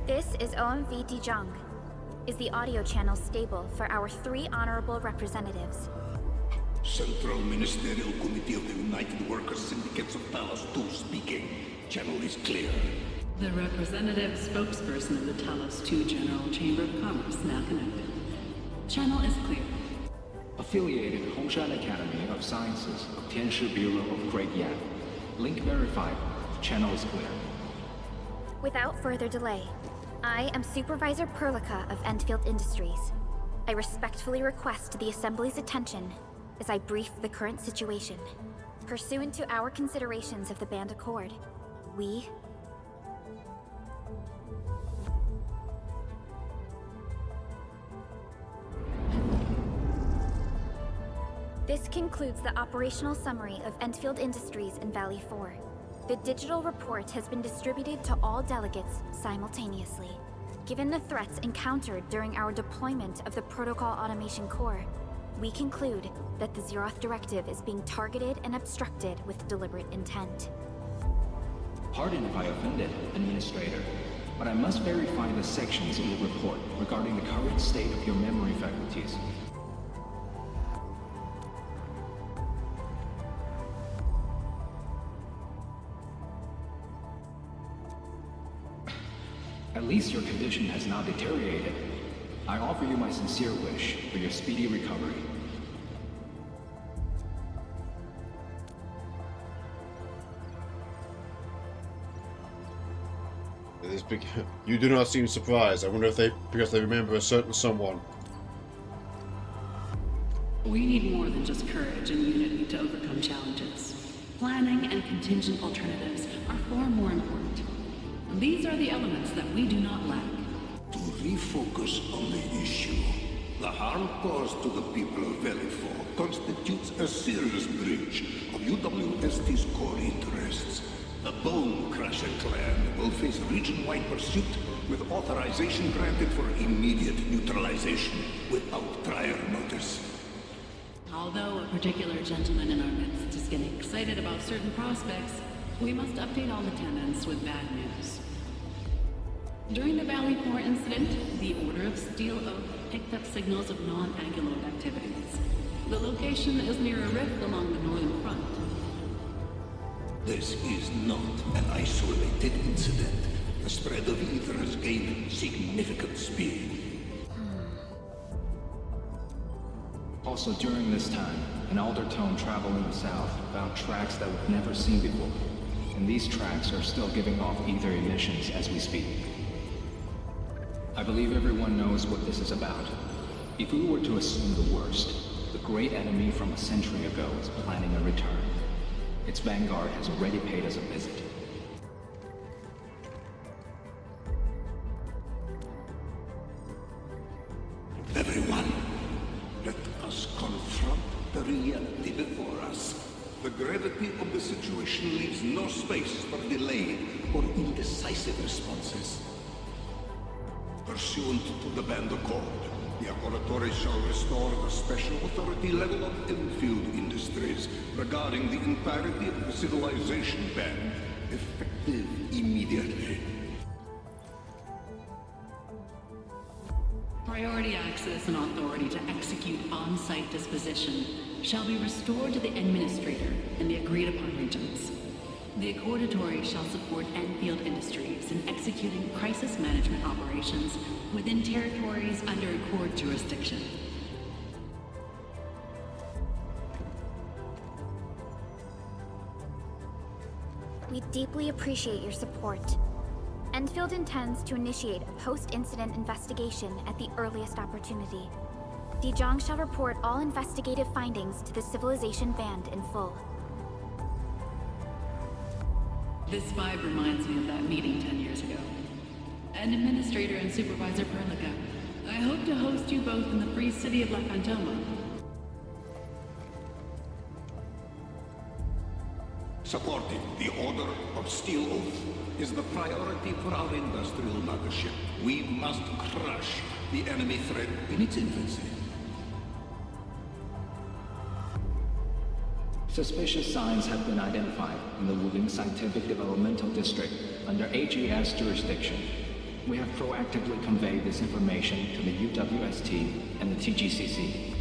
This is OMV Dijong. Is the audio channel stable for our 3 honorable representatives? Central Ministerial Committee of the United Workers Syndicates of Talos 2 speaking. Channel is clear. The representative spokesperson of the Talos 2 General Chamber of Commerce now connected. Channel is clear. Affiliated Hongshan Academy of Sciences, Tianshi Bureau of Great Yan. Link verified. Channel is clear. Without further delay, I am Supervisor Perlica of Endfield Industries. I respectfully request the Assembly's attention as I brief the current situation. Pursuant to our considerations of the Band Accord, we... This concludes the operational summary of Endfield Industries in Valley 4. The digital report has been distributed to all delegates simultaneously. Given the threats encountered during our deployment of the Protocol Automation Core, we conclude that the Zeroth Directive is being targeted and obstructed with deliberate intent. Pardon if I offended, Administrator, but I must verify the sections in the report regarding the current state of your memory faculties. At least your condition has not deteriorated. I offer you my sincere wish for your speedy recovery. You do not seem surprised. I wonder if because they remember a certain someone. We need more than just courage and unity to overcome challenges. Planning and contingent alternatives are far more important. These are the elements that we do not lack. To refocus on the issue, the harm caused to the people of Valley 4 constitutes a serious breach of UWST's core interests. The Bone Crusher clan will face region-wide pursuit with authorization granted for immediate neutralization without prior notice. Although a particular gentleman in our midst is getting excited about certain prospects, we must update all attendants with bad news. During the Valley 4 incident, the Order of Steel Oak picked up signals of non-Anguloid activities. The location is near a rift along the northern front. This is not an isolated incident. The spread of ether has gained significant speed. Also during this time, an Aldertone traveling south found tracks that we've never seen before. And these tracks are still giving off ether emissions as we speak. I believe everyone knows what this is about. If we were to assume the worst, the great enemy from a century ago is planning a return. Its vanguard has already paid us a visit. Everyone, let us confront the reality before us. The gravity of the situation leaves no space for delay or indecisive responses. Pursuant to the Band Accord, the Laboratory shall restore the special authority level of Enfield Industries regarding the entirety of the civilization band, effective immediately. Priority access and authority to execute on-site disposition shall be restored to the Administrator in the agreed-upon regions. The Accordatory shall support Enfield Industries in executing crisis management operations within territories under Accord jurisdiction. We deeply appreciate your support. Enfield intends to initiate a post-incident investigation at the earliest opportunity. Dijong shall report all investigative findings to the Civilization Band in full. This vibe reminds me of that meeting 10 years ago. And Administrator and Supervisor Perlica, I hope to host you both in the free city of La Fantoma. Supporting the Order of Steel Oath is the priority for our industrial mothership. We must crush the enemy threat in its infancy. Suspicious signs have been identified in the Wuling Scientific Developmental District under AGS jurisdiction. We have proactively conveyed this information to the UWST and the TGCC.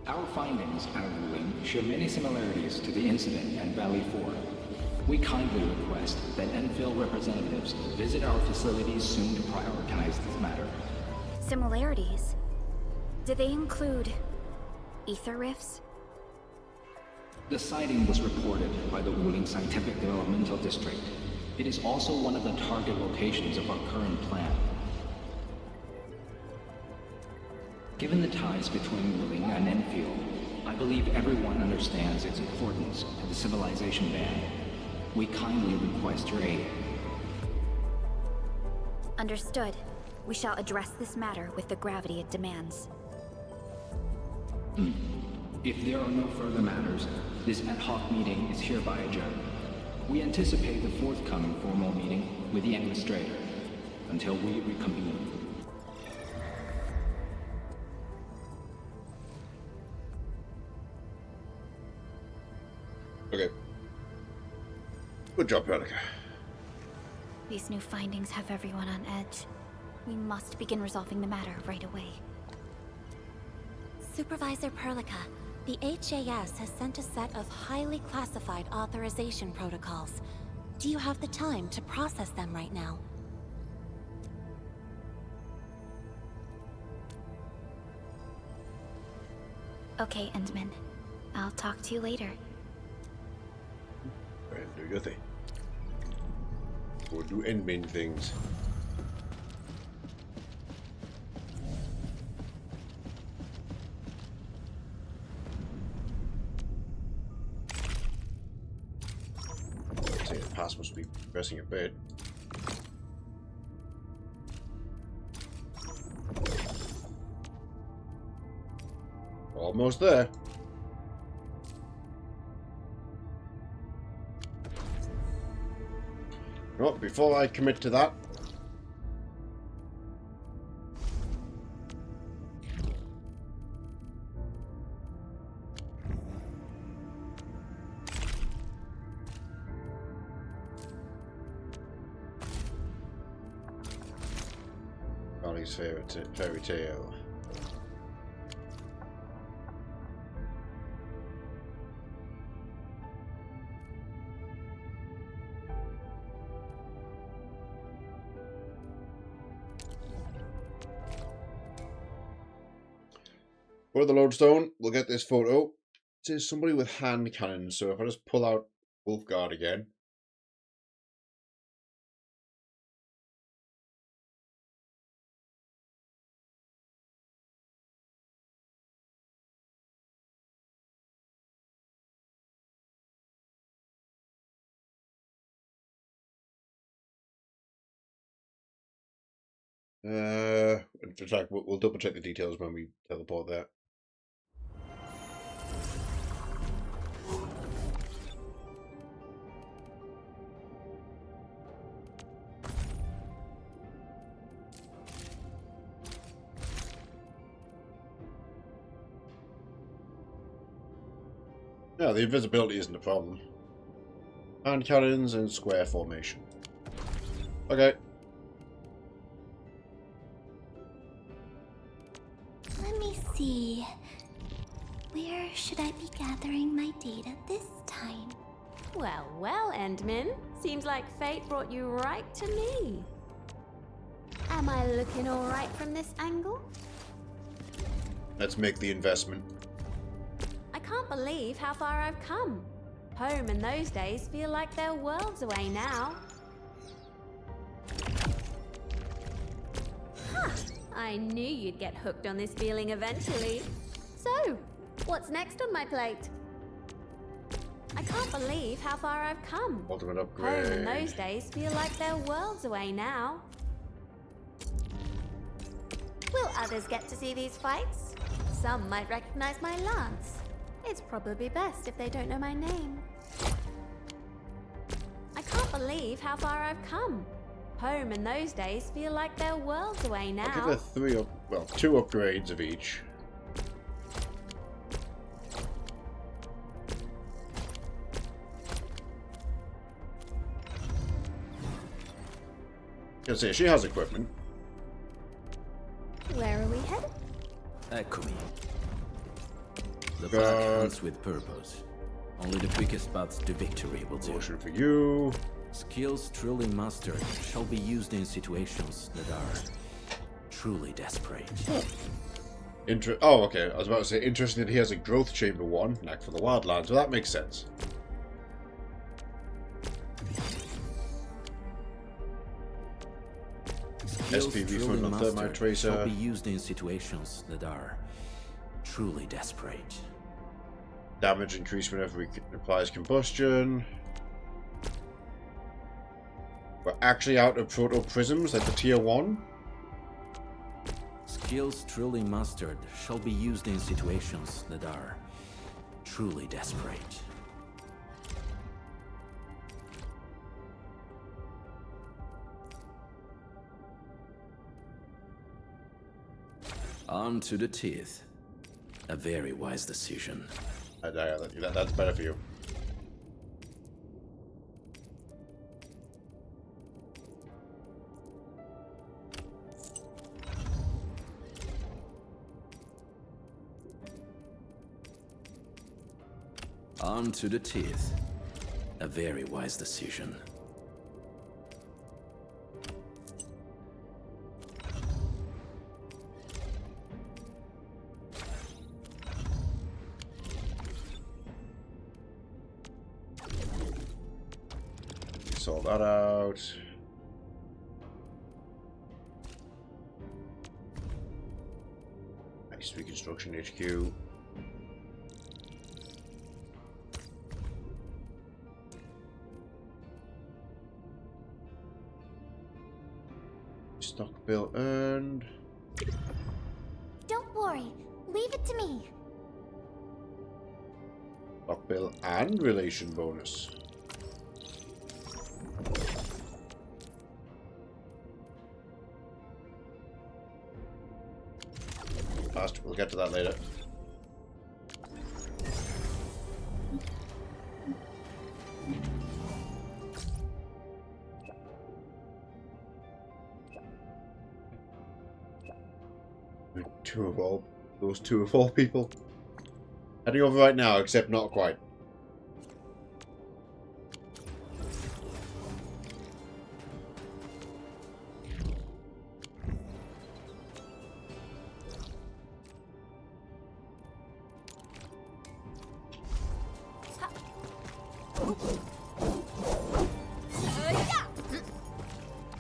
Our findings at Wuling share many similarities to the incident at Valley 4. We kindly request that Enfield representatives visit our facilities soon to prioritize this matter. Similarities? Did they include ether rifts? The sighting was reported by the Wuling Scientific Developmental District. It is also one of the target locations of our current plan. Given the ties between Wuling and Enfield, I believe everyone understands its importance to the civilization band. We kindly request your aid. Understood. We shall address this matter with the gravity it demands. If there are no further matters, this ad hoc meeting is hereby adjourned. We anticipate the forthcoming formal meeting with the administrator until we reconvene. Okay. Good job, Veronica. These new findings have everyone on edge. We must begin resolving the matter right away. Supervisor Perlica, the HAS has sent a set of highly classified authorization protocols. Do you have the time to process them right now? Okay, Endman. I'll talk to you later. And do your thing. Or do Endman things. The pass must be progressing a bit. Almost there. Well, before I commit to that, Charlie's fairy tale. For the lodestone, we'll get this photo. It says somebody with hand cannons, so if I just pull out Wolfguard again. In fact, we'll double check the details when we teleport there. No, the invisibility isn't a problem. Hand cannons in square formation. Okay. Let me see. Where should I be gathering my data this time? Well, well, Endman. Seems like fate brought you right to me. Am I looking all right from this angle? Let's make the investment. I can't believe how far I've come. Home in those days feel like they're worlds away now. Huh. I knew you'd get hooked on this feeling eventually. So, what's next on my plate? I can't believe how far I've come. Ultimate upgrade. Home in those days feel like they're worlds away now. Will others get to see these fights? Some might recognize my lance. It's probably best if they don't know my name. I can't believe how far I've come. Home in those days feel like they're worlds away now. I'll give her 2 upgrades of each. I say she has equipment. Where are we headed? Eccomi. The pack hunts with purpose. Only the quickest paths to victory will do. Motion for you. Skills truly mastered shall be used in situations that are truly desperate. Oh, okay. I was about to say, interesting that he has a growth chamber 1, like for the wildlands, so that makes sense. SPV fund on thermite tracer. Shall be used in situations that are truly desperate. Damage increase whenever it applies combustion. We're actually out of proto prisms, like the tier 1. Skills truly mastered shall be used in situations that are truly desperate. Armed to the teeth. A very wise decision. That's better for you. Armed to the teeth. A very wise decision. Sort that out. Nice reconstruction HQ. Stock bill earned. Don't worry. Leave it to me. Stock bill and relation bonus. We'll get to that later. Those two of all people. Heading over right now, except not quite.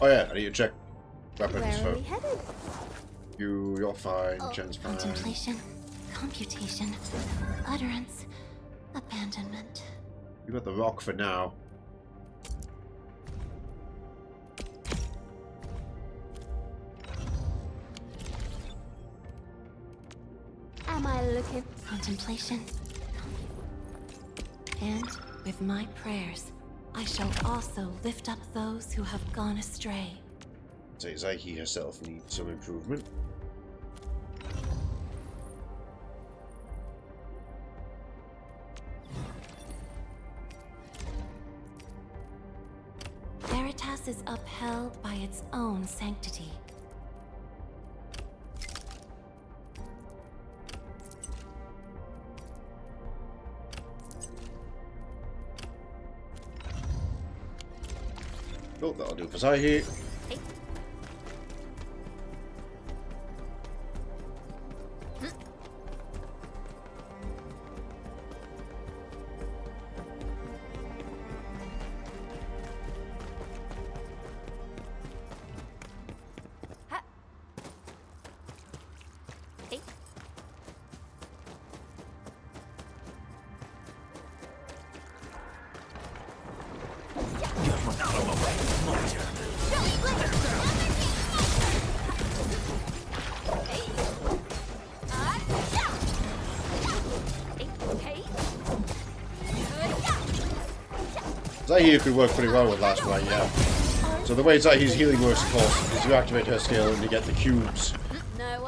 Oh yeah, I need to check weapons. Where are we headed? You're fine. Jen's fine. Contemplation, computation, utterance, abandonment. You got the rock for now. Am I looking? Contemplation. And with my prayers, I shall also lift up those who have gone astray. Say Zyke herself needs some improvement. Veritas is upheld by its own sanctity. Oh, that'll do for Zyke. Zahir could work pretty well with last fight, yeah. So the way Zahir's healing works, of course, is you activate her skill and you get the cubes,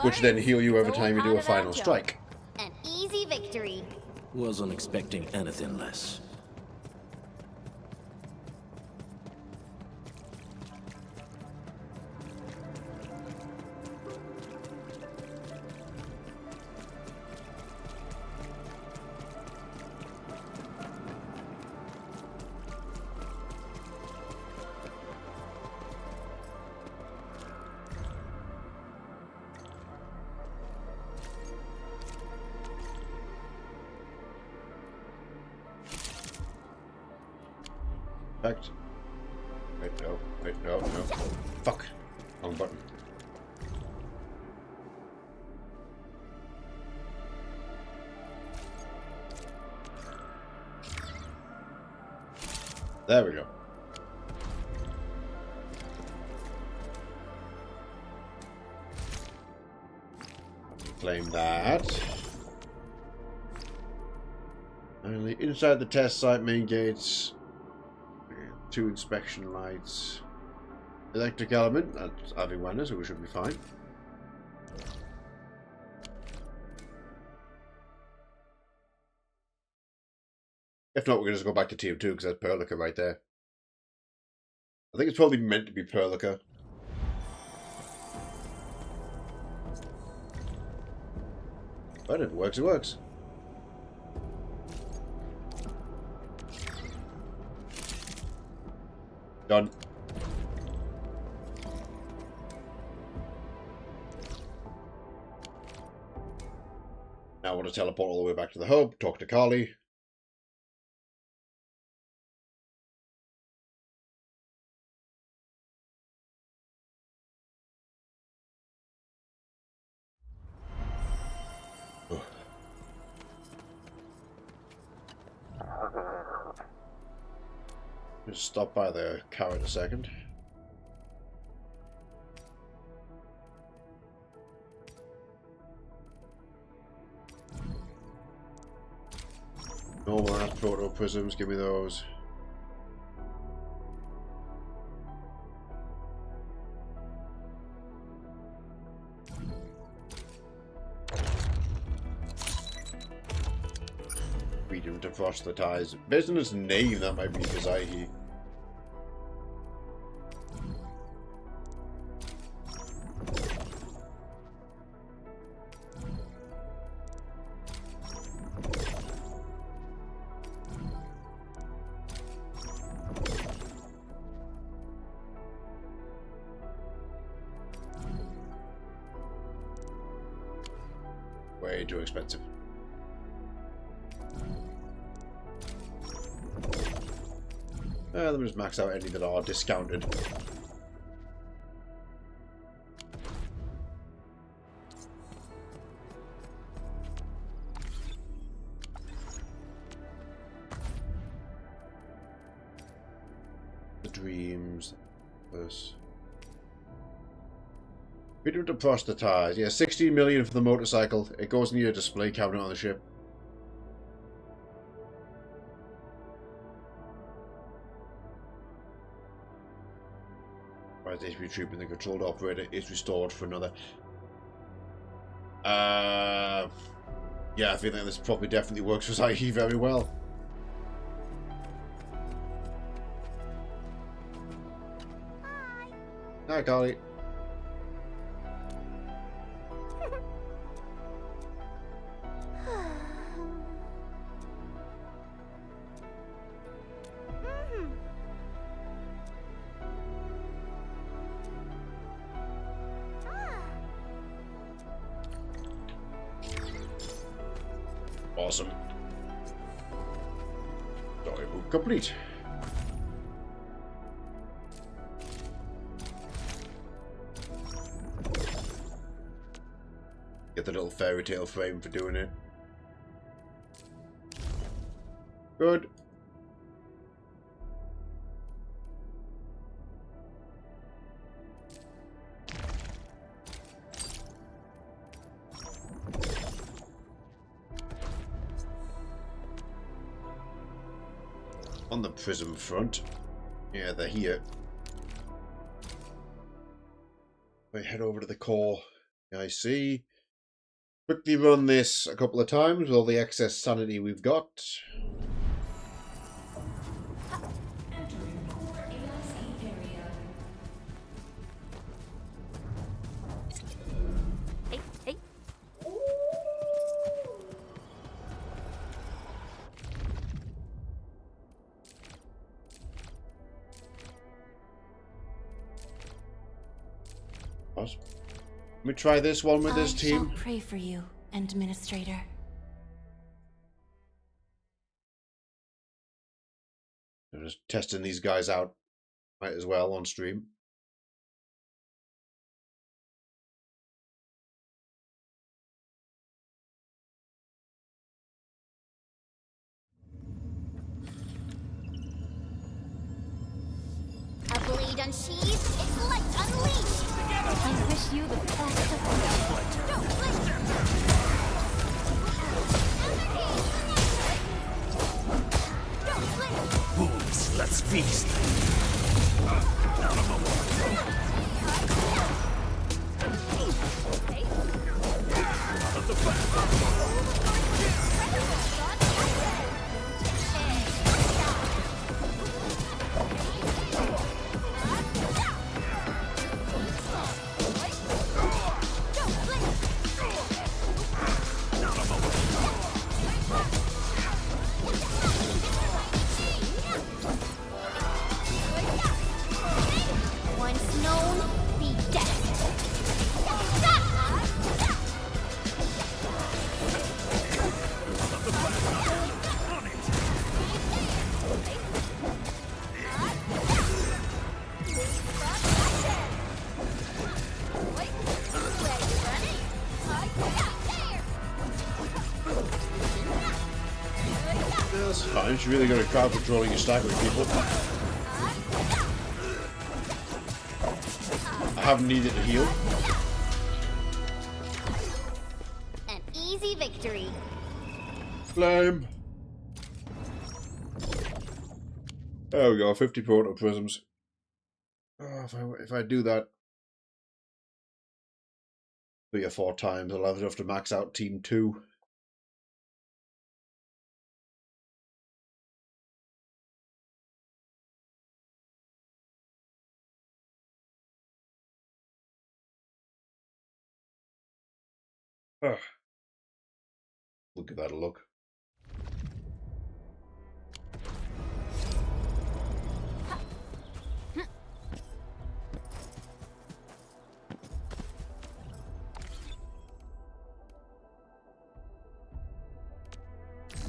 which then heal you every time you do a final strike. An easy victory. Wasn't expecting anything less. Fact. Wait, no. Fuck. Wrong button. There we go. Claim that. Finally, inside the test site main gates. 2 inspection lights. Electric element, that's having awareness, so we should be fine. If not, we're going to just go back to Tier 2 because that's Perlica right there. I think it's probably meant to be Perlica. But if it works, it works. Done. Now I want to teleport all the way back to the hub, talk to Carly. Just stop by the car in a second. Normal ass proto prisms, give me those. Freedom to frost the ties. Based on his name, that might be Kazaihi. Way too expensive. Let me just max out any that are discounted. The dreams. This. Freedom to proselytize. Yeah, 16 million for the motorcycle. It goes in your display cabinet on the ship. Right, HP troop and the controlled operator is restored for another. Yeah, I feel like this probably definitely works for Zaihi very well. Hi, Carly. Awesome. Storybook complete. Get the little fairy tale frame for doing it. Good. on the prism front. Yeah, they're here. We head over to the core. I see. Quickly run this a couple of times with all the excess sanity we've got. Entering core AIC area. Hey, hey. What? Let me try this one with this I team. shall pray for you, Administrator. I'm just testing these guys out. Might as well on stream. A blade unsheathed, its light unleashed! I wish you the best of luck. Don't blink! Fools, let's feast. Once known, be dead. That's fine. She's really good at crowd controlling your stack with people. I haven't needed to heal. An easy victory. Flame. There we go. 50 proto prisms. Oh, if I do that 3 or 4 times, I'll have enough to max out Team 2. We'll give that a look.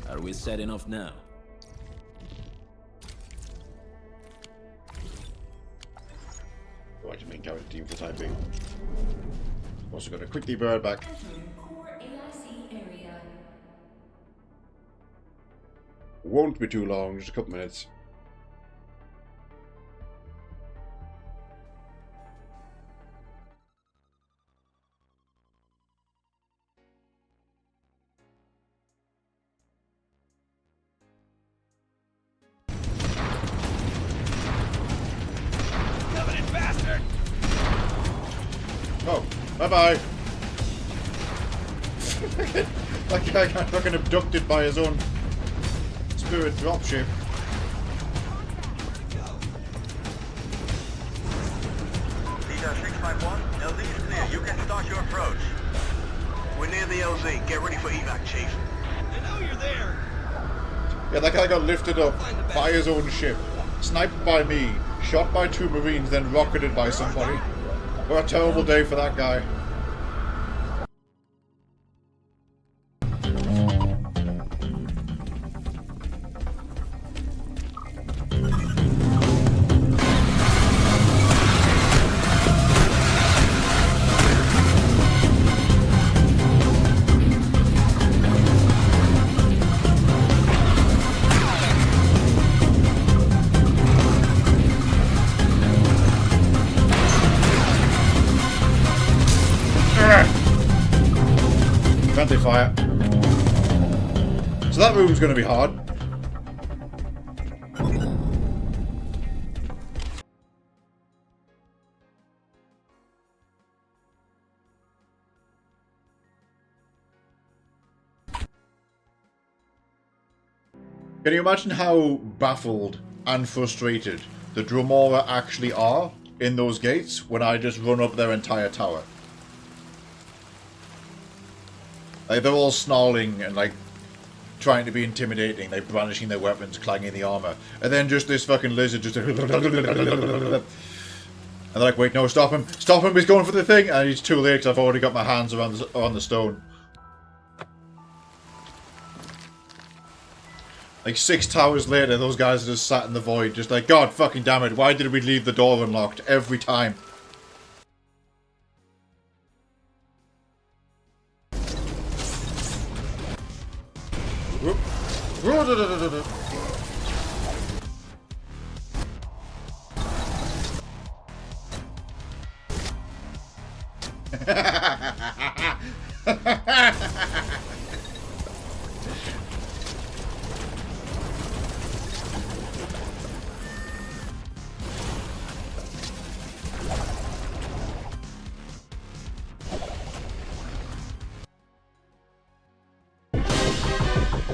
Are we setting off now? Go back to main character team for the time being. Also got to quickly bird back. Entering core AIC area. Won't be too long, just a couple minutes. Covenant bastard! Oh, bye-bye. That guy got fucking abducted by his own spirit dropship. Peter 651, LZ is clear. You can start your approach. We're near the LZ. Get ready for evac, Chief. I know you're there. Yeah, that guy got lifted up by his own ship, sniped by me, shot by 2 Marines, then rocketed by somebody. What a terrible day for that guy. Friendly fire. So that room's going to be hard. Can you imagine how baffled and frustrated the Dromora actually are in those gates when I just run up their entire tower? Like, they're all snarling and, like, trying to be intimidating, like, brandishing their weapons, clanging the armor. And then just this fucking lizard just... And they're like, wait, no, stop him! Stop him, he's going for the thing! And it's too late because I've already got my hands around the stone. Like 6 towers later, those guys are just sat in the void, just like, God fucking damn it, why did we leave the door unlocked every time? Whoop.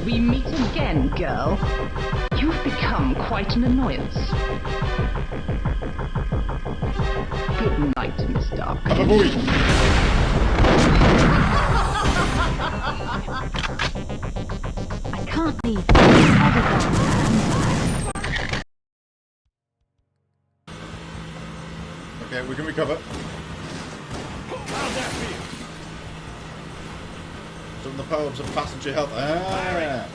We meet again, girl. You've become quite an annoyance. Good night, Miss Dark. I can't leave. Okay, we can recover. Some of the poems of passenger health. Ah.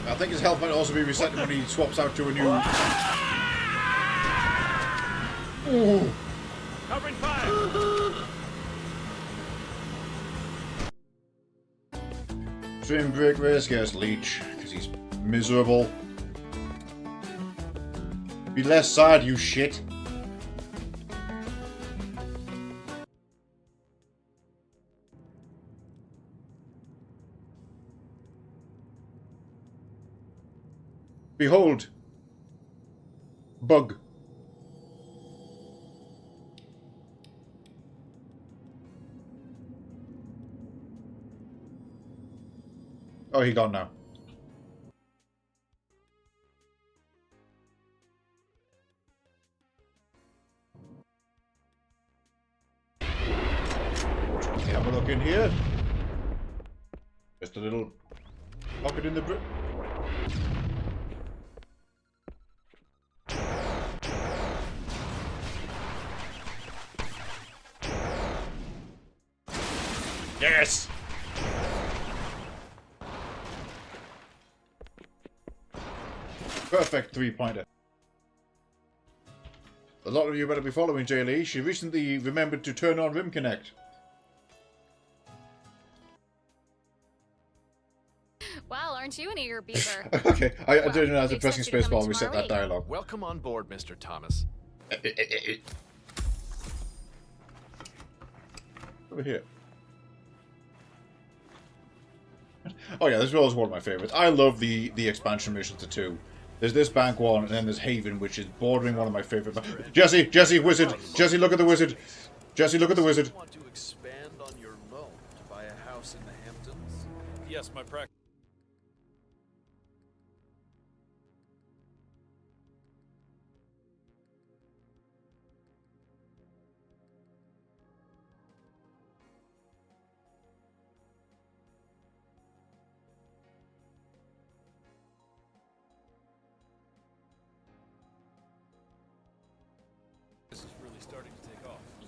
I think his health might also be reset when he swaps out to a new. Ooh. Covering fire. Swim break race against Leech because he's miserable. Be less sad, you shit. Behold! Bug. Oh, he gone now. Have a look in here. Just a little pocket in the brick. Yes! Perfect 3-pointer. A lot of you better be following JLE. She recently remembered to turn on Rim Connect. Well, aren't you an eager beaver? Okay, I didn't realize that pressing spacebar will reset that dialogue. Welcome on board, Mr. Thomas. Over here. Oh yeah, this was one of my favorites. I love the expansion missions to 2. There's this bank one, and then there's Haven, which is bordering one of my favorite. Jesse, wizard! Jesse, look at the wizard! Jesse, look at the wizard! Want to expand on your loan to buy a house in the Hamptons? Yes, my practice.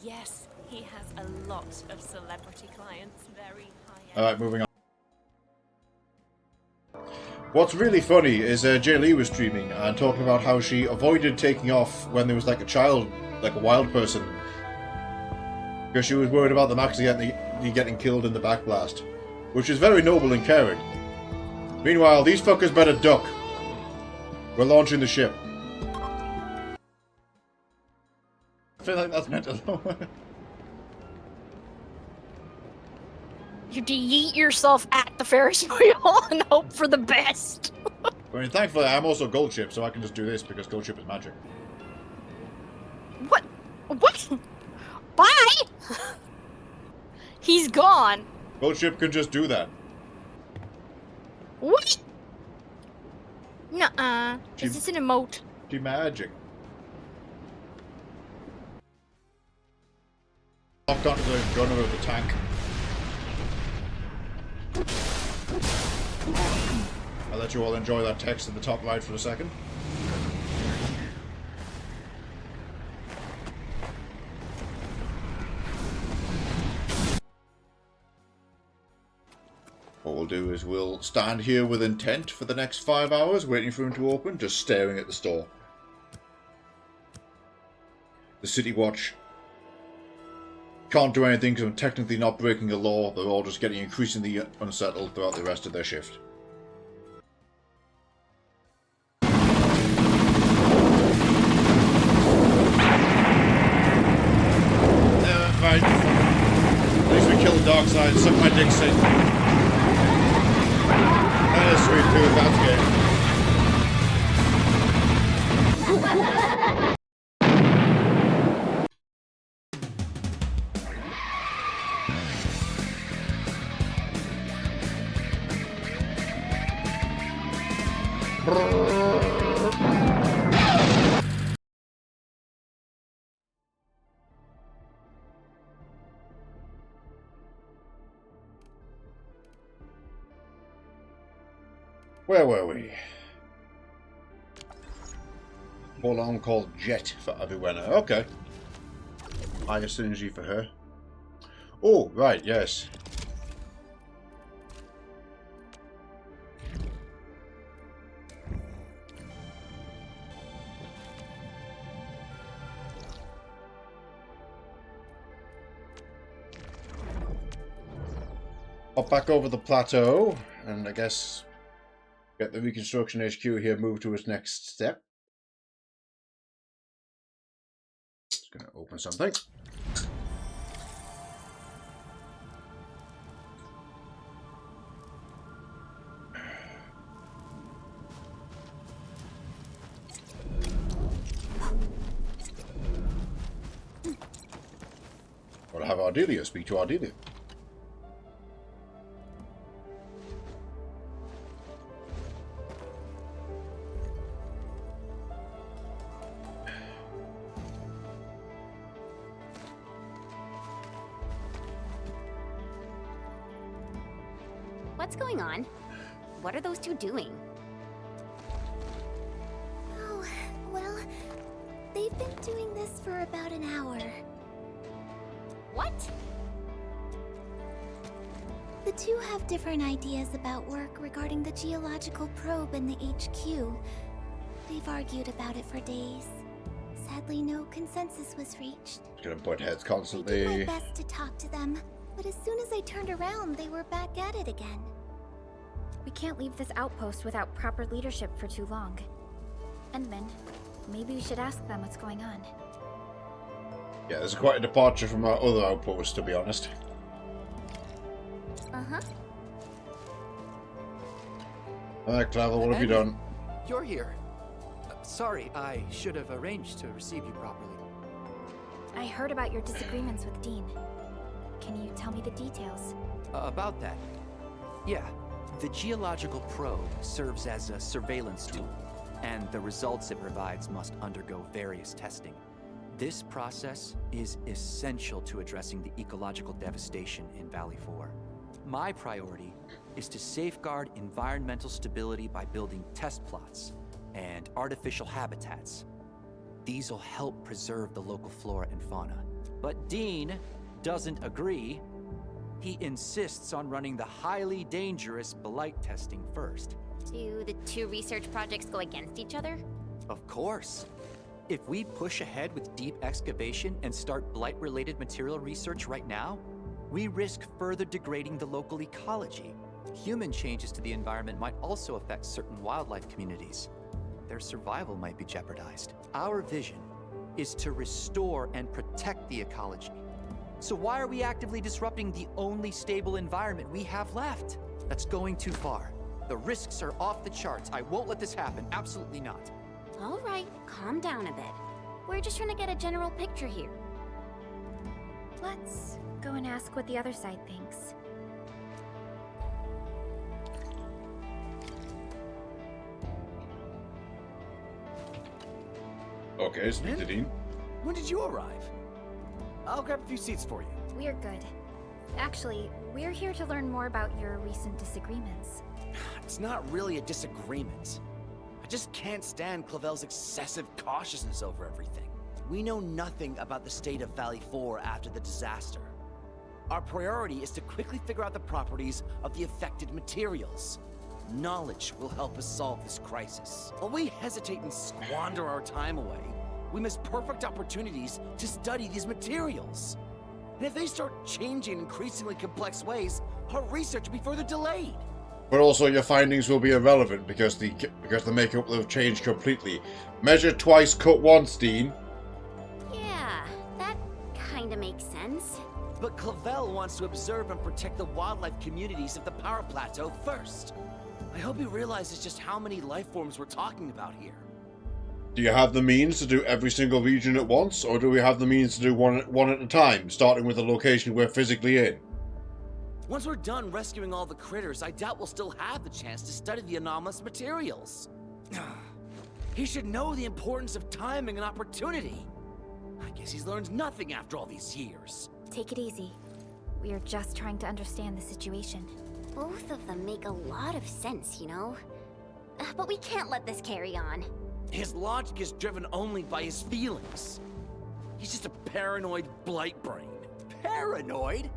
Yes, he has a lot of celebrity clients, very high-end. Alright, moving on. What's really funny is Jay Lee was streaming and talking about how she avoided taking off when there was like a child, like a wild person, because she was worried about them actually getting killed in the backblast, which is very noble and caring. Meanwhile, these fuckers better duck. We're launching the ship. I feel like that's meant to. You yeet yourself at the Ferris wheel and hope for the best. I mean, thankfully, I'm also Gold Ship, so I can just do this because Gold Ship is magic. What? Bye? He's gone. Boat ship can just do that. What? Nuh-uh. She- Is this an emote? She magic. Locked onto the gunner of the tank. I'll let you all enjoy that text in the top right for a second. What we'll do is we'll stand here with intent for the next 5 hours, waiting for him to open, just staring at the store. The City Watch can't do anything because I'm technically not breaking a law. They're all just getting increasingly unsettled throughout the rest of their shift. Right. At least we killed Darkseid. Suck my dick, Satan. That is sweet too. That's good. Where were we? Whole arm called Jet for everywhere now. Okay. Higher synergy for her. Oh, right, yes. Hop back over the plateau, and I guess get the reconstruction HQ here moved to its next step. Just gonna open something. We'll have Ardelia speak to Ardelia. What's going on? What are those two doing? Oh, well, they've been doing this for about an hour. What? The two have different ideas about work regarding the geological probe in the HQ. They've argued about it for days. Sadly, no consensus was reached. Gonna butt heads I constantly. did my best to talk to them, but as soon as I turned around, they were back at it again. We can't leave this outpost without proper leadership for too long. Endman, maybe we should ask them what's going on. Yeah, there's quite a departure from our other outpost, to be honest. Uh-huh. Alright, Clavel, what have you done? You're here. Sorry, I should have arranged to receive you properly. I heard about your disagreements with Dean. Can you tell me the details? About that. Yeah, the geological probe serves as a surveillance tool, and the results it provides must undergo various testing. This process is essential to addressing the ecological devastation in Valley 4. My priority is to safeguard environmental stability by building test plots and artificial habitats. These will help preserve the local flora and fauna. But Dean doesn't agree. He insists on running the highly dangerous blight testing first. Do the two research projects go against each other? Of course. If we push ahead with deep excavation and start blight-related material research right now, we risk further degrading the local ecology. Human changes to the environment might also affect certain wildlife communities. Their survival might be jeopardized. Our vision is to restore and protect the ecology. So why are we actively disrupting the only stable environment we have left? That's going too far. The risks are off the charts. I won't let this happen. Absolutely not. All right, calm down a bit. We're just trying to get a general picture here. Let's go and ask what the other side thinks. Okay, speak to Dean. When did you arrive? I'll grab a few seats for you. We're good. Actually, we're here to learn more about your recent disagreements. It's not really a disagreement. I just can't stand Clavel's excessive cautiousness over everything. We know nothing about the state of Valley 4 after the disaster. Our priority is to quickly figure out the properties of the affected materials. Knowledge will help us solve this crisis. While we hesitate and squander our time away, we miss perfect opportunities to study these materials. And if they start changing in increasingly complex ways, our research will be further delayed. But also your findings will be irrelevant because the makeup will have changed completely. Measure twice, cut once, Dean. Yeah, that kinda makes sense. But Clavel wants to observe and protect the wildlife communities of the Power Plateau first. I hope he realizes just how many life forms we're talking about here. Do you have the means to do every single region at once, or do we have the means to do one at a time, starting with the location we're physically in? Once we're done rescuing all the critters, I doubt we'll still have the chance to study the anomalous materials. He should know the importance of timing and opportunity. I guess he's learned nothing after all these years. Take it easy. We are just trying to understand the situation. Both of them make a lot of sense, you know? But we can't let this carry on. His logic is driven only by his feelings. He's just a paranoid blight brain. Paranoid?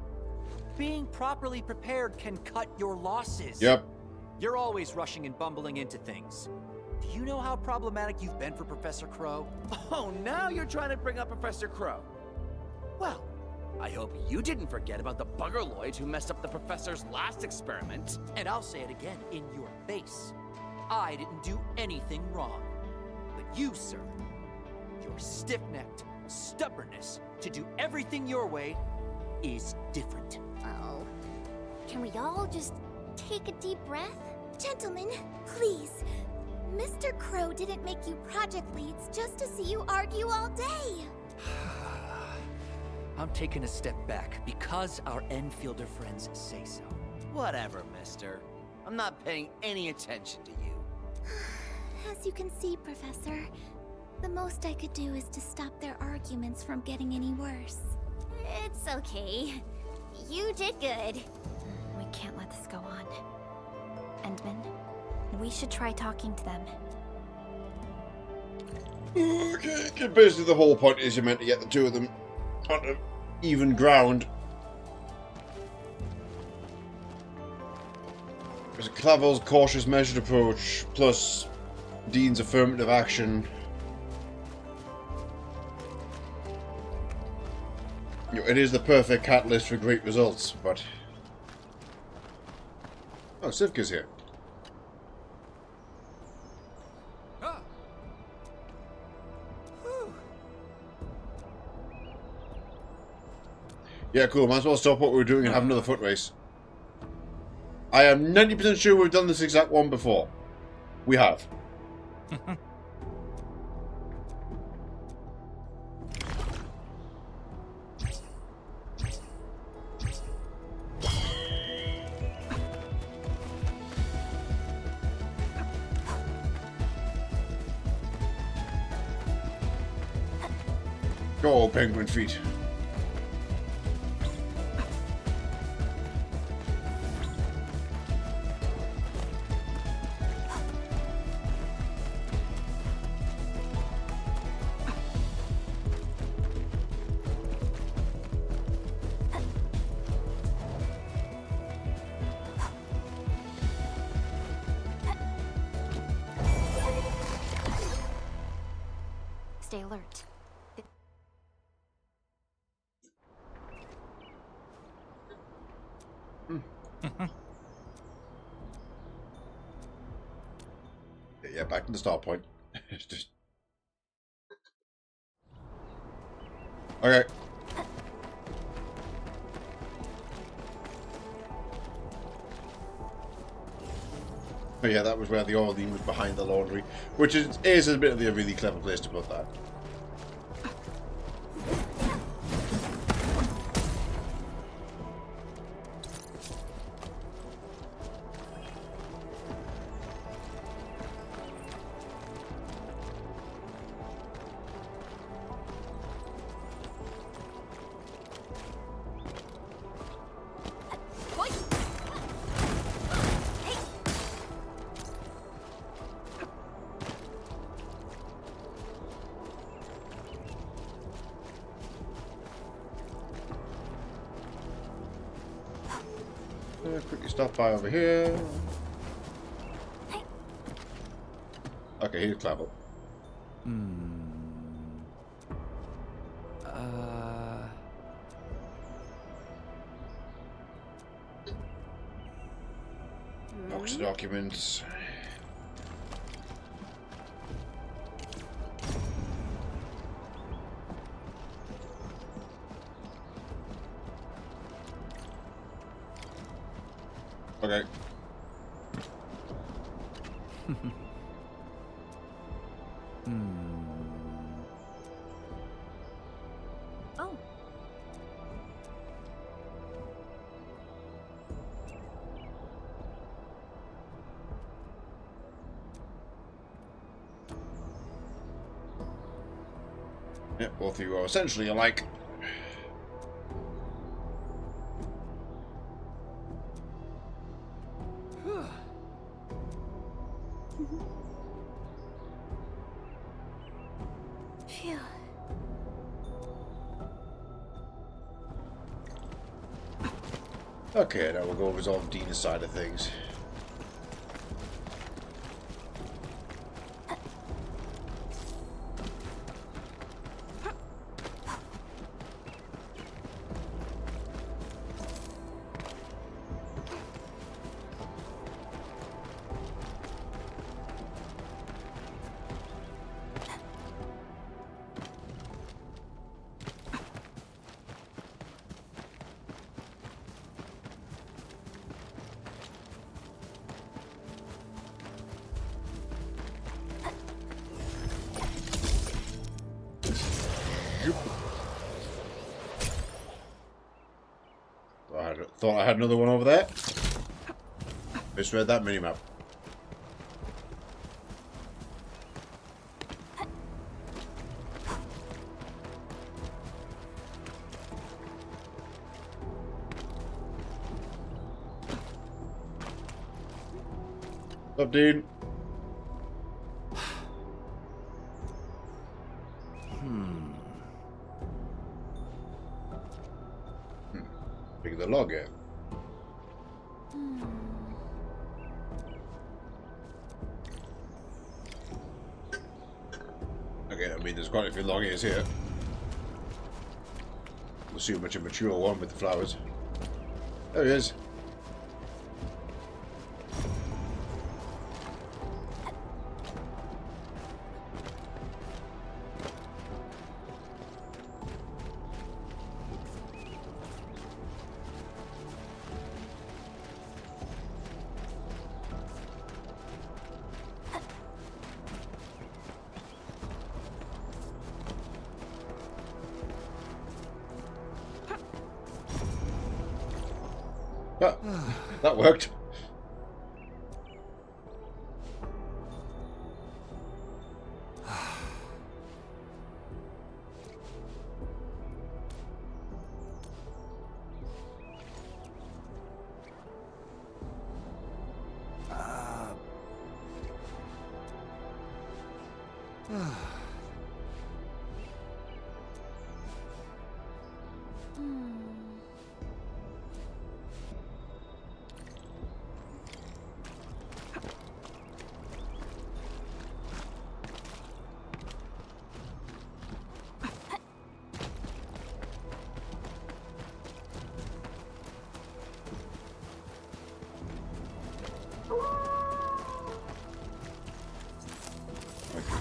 Being properly prepared can cut your losses. Yep. You're always rushing and bumbling into things. Do you know how problematic you've been for Professor Crow? Oh, now you're trying to bring up Professor Crow. Well, I hope you didn't forget about the buggerloid who messed up the professor's last experiment. And I'll say it again in your face. I didn't do anything wrong. But you, sir, your stiff-necked stubbornness to do everything your way is different. Uh-oh. Can we all just take a deep breath? Gentlemen, please. Mr. Crow didn't make you project leads just to see you argue all day. I'm taking a step back because our Enfielder friends say so. Whatever, mister. I'm not paying any attention to you. As you can see, Professor, the most I could do is to stop their arguments from getting any worse. It's okay. You did good. We can't let this go on. Endman, we should try talking to them. Okay, basically the whole point is you're meant to get the two of them on even ground. There's Clavel's cautious, measured approach, plus Dean's affirmative action. You know, it is the perfect catalyst for great results, but... Oh, Sivka's here. Yeah, cool. Might as well stop what we're doing and have another foot race. I am 90% sure we've done this exact one before. We have. Go, penguin feet. Stay alert. Yeah, back to the start point. It's just... Okay. But yeah, that was where the Orlean was behind the laundry, which is a bit of a really clever place to put that. quickly stop by over here. Okay, here's Clavel. Box of documents. Okay. Oh. Yeah, both of you are essentially alike. Phew. Okay, now we'll go resolve Dina's side of things. Thought I had another one over there. Misread that minimap. What's up, Dean? Pick the log out. Okay, I mean, there's quite a few log ears here. We'll see how much a mature one with the flowers. There he is. Ah, that worked.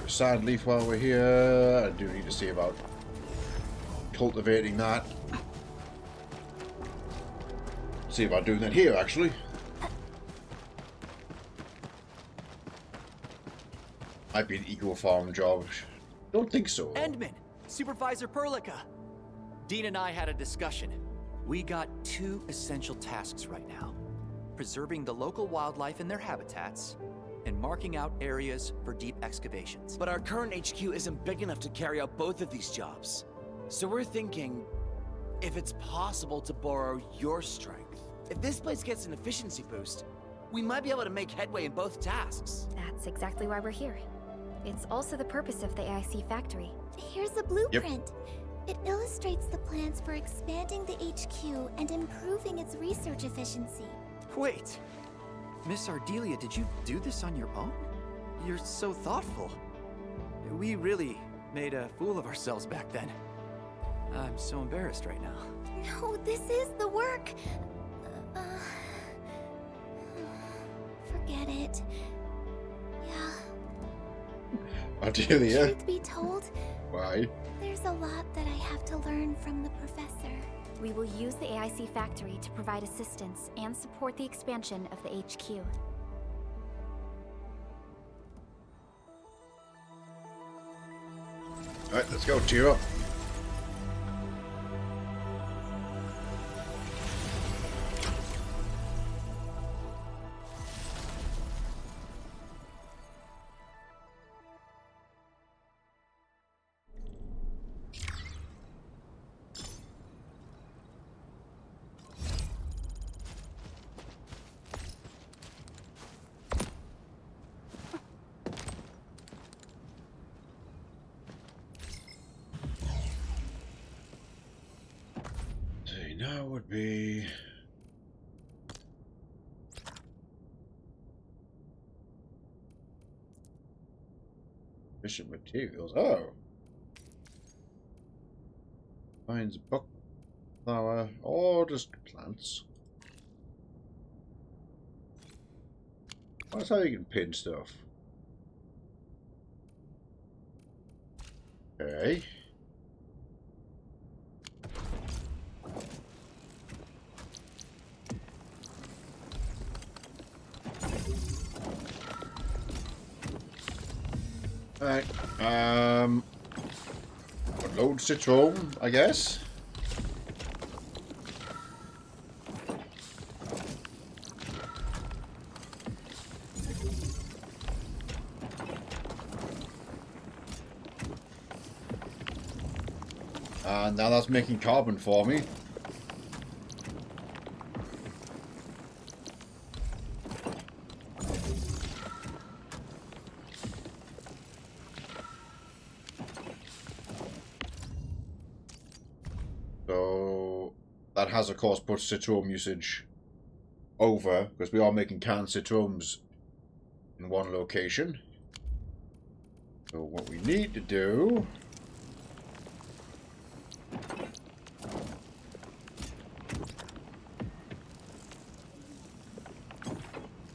Side leaf while we're here. I do need to see about cultivating that. See about doing that here, actually. Might be an eco farm job. Don't think so. Endman, Supervisor Perlica. Dean and I had a discussion. We got two essential tasks right now: preserving the local wildlife in their habitats, and marking out areas for deep excavations. But our current HQ isn't big enough to carry out both of these jobs. So we're thinking, if it's possible to borrow your strength. If this place gets an efficiency boost, we might be able to make headway in both tasks. That's exactly why we're here. It's also the purpose of the AIC factory. Here's the blueprint. It illustrates the plans for expanding the HQ and improving its research efficiency. Wait. Miss Ardelia, did you do this on your own? You're so thoughtful. We really made a fool of ourselves back then. I'm so embarrassed right now. No, this is the work. Forget it. Yeah. Ardelia? Truth be told, Why? there's a lot that I have to learn from the professor. We will use the AIC factory to provide assistance and support the expansion of the HQ. Alright, let's go. Cheer up. Now would be efficient materials. Oh, finds buck flower or just plants. That's how you can pin stuff. Okay. Alright, load Citron, I guess. And now that's making carbon for me. So that has, of course, put Citron usage over, because we are making canned Citrons in one location. So what we need to do...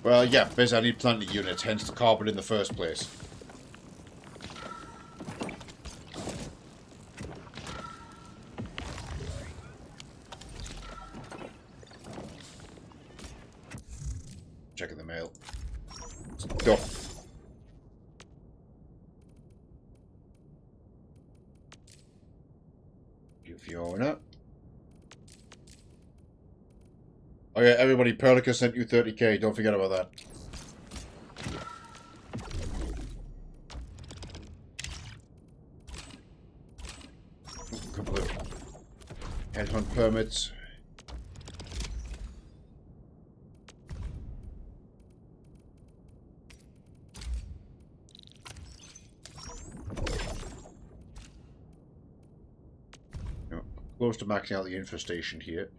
Well, yeah, basically I need plenty of units, hence the carbon in the first place. Checking the mail. Stuff. You Fiona. Oh yeah, everybody, Perlica sent you 30k, don't forget about that. A couple of headhunt permits. Close to maxing out the infestation here.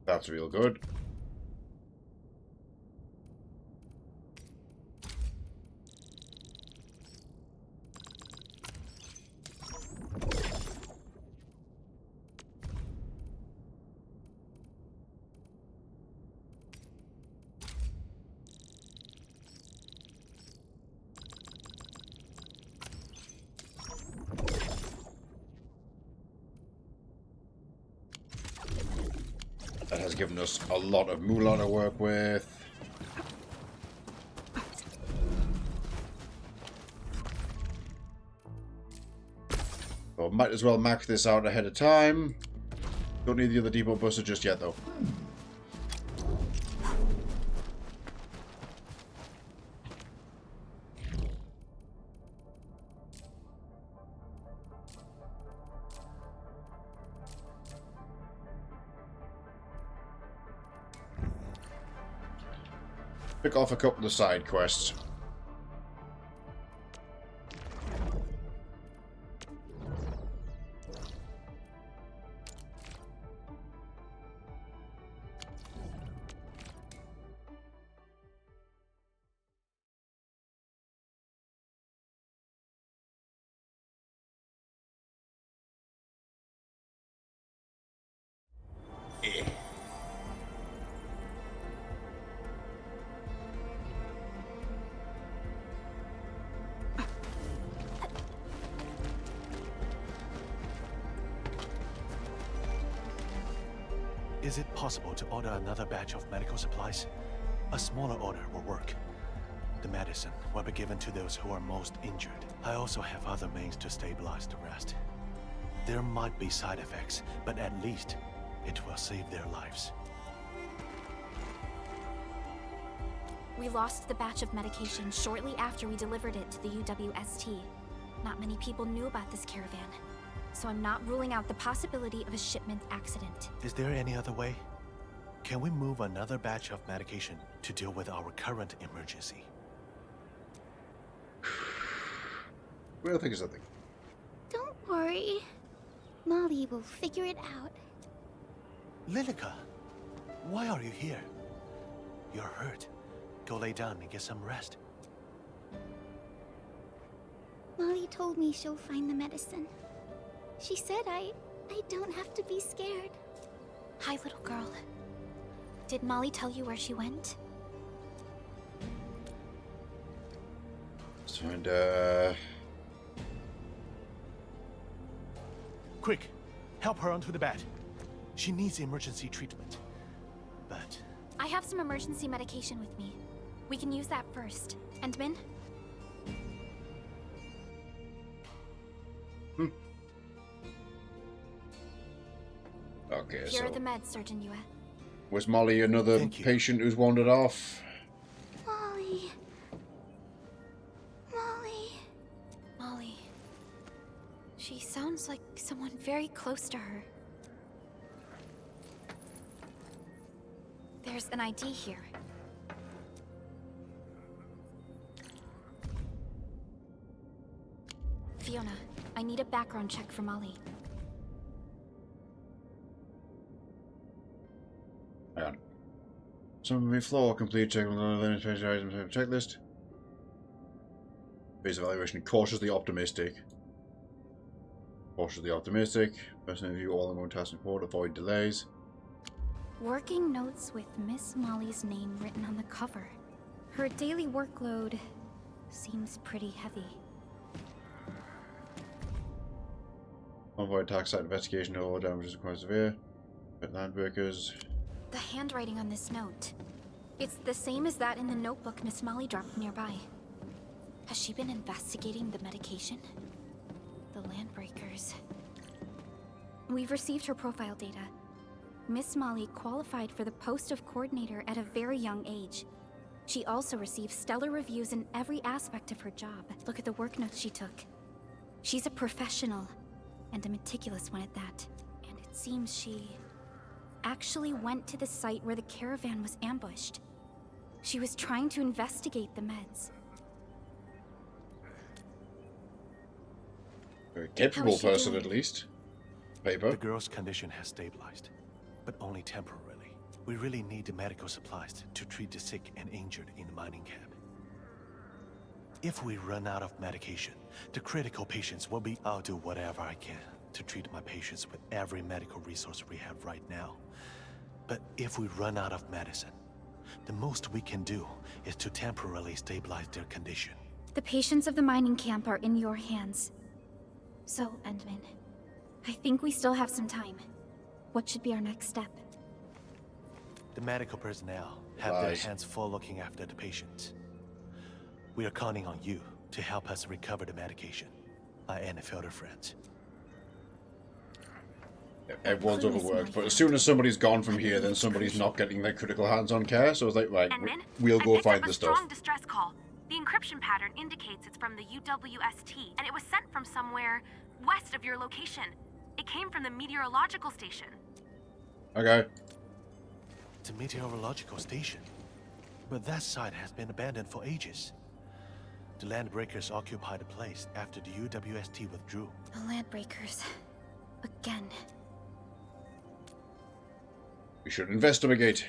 That's real good. That has given us a lot of moolah to work with. So might as well max this out ahead of time. Don't need the other depot buster just yet though. Pick off a couple of side quests. Is it possible to order another batch of medical supplies? A smaller order will work. The medicine will be given to those who are most injured. I also have other means to stabilize the rest. There might be side effects, but at least it will save their lives. We lost the batch of medication shortly after we delivered it to the UWST. Not many people knew about this caravan, so I'm not ruling out the possibility of a shipment accident. Is there any other way? Can we move another batch of medication to deal with our current emergency? We'll think of something. Don't worry. Molly will figure it out. Lilica, why are you here? You're hurt. Go lay down and get some rest. Molly told me she'll find the medicine. She said I don't have to be scared. Hi, little girl. Did Molly tell you where she went? And Quick, help her onto the bed. She needs emergency treatment. But I have some emergency medication with me. We can use that first. Endman? Okay, Here so are the meds, Surgeon Yue. was Molly another patient who's wandered off? Molly. Molly. Molly. She sounds like someone very close to her. There's an ID here. Fiona, I need a background check for Molly. Hang on. Summary floor, complete check with another checklist. Base evaluation, cautiously optimistic. Cautiously optimistic. Best review all in one task report, avoid delays. Working notes with Miss Molly's name written on the cover. Her daily workload seems pretty heavy. Avoid attack site investigation, all damages are quite severe. Land breakers. The handwriting on this note. It's the same as that in the notebook Miss Molly dropped nearby. Has she been investigating the medication? The Landbreakers. We've received her profile data. Miss Molly qualified for the post of coordinator at a very young age. She also received stellar reviews in every aspect of her job. Look at the work notes she took. She's a professional, and a meticulous one at that. And it seems she actually went to the site where the caravan was ambushed. She was trying to investigate the meds. Very capable person, at least. Paper. The girl's condition has stabilized, but only temporarily. We really need the medical supplies to treat the sick and injured in the mining camp. If we run out of medication, the critical patients will be... I'll do whatever I can to treat my patients with every medical resource we have right now. But if we run out of medicine, the most we can do is to temporarily stabilize their condition. The patients of the mining camp are in your hands. So, Endman, I think we still have some time. What should be our next step? The medical personnel have their hands full looking after the patients. We are counting on you to help us recover the medication. My Endfielder friends. Everyone's overworked, but as soon as somebody's gone from here, then somebody's not getting their critical hands-on care, so it's like, right, we'll go find the stuff. Strong distress call. The encryption pattern indicates it's from the UWST, and it was sent from somewhere west of your location. It came from the meteorological station. Okay. It's a meteorological station. But that site has been abandoned for ages. The Landbreakers occupied the place after the UWST withdrew. The Landbreakers. Again. We should investigate.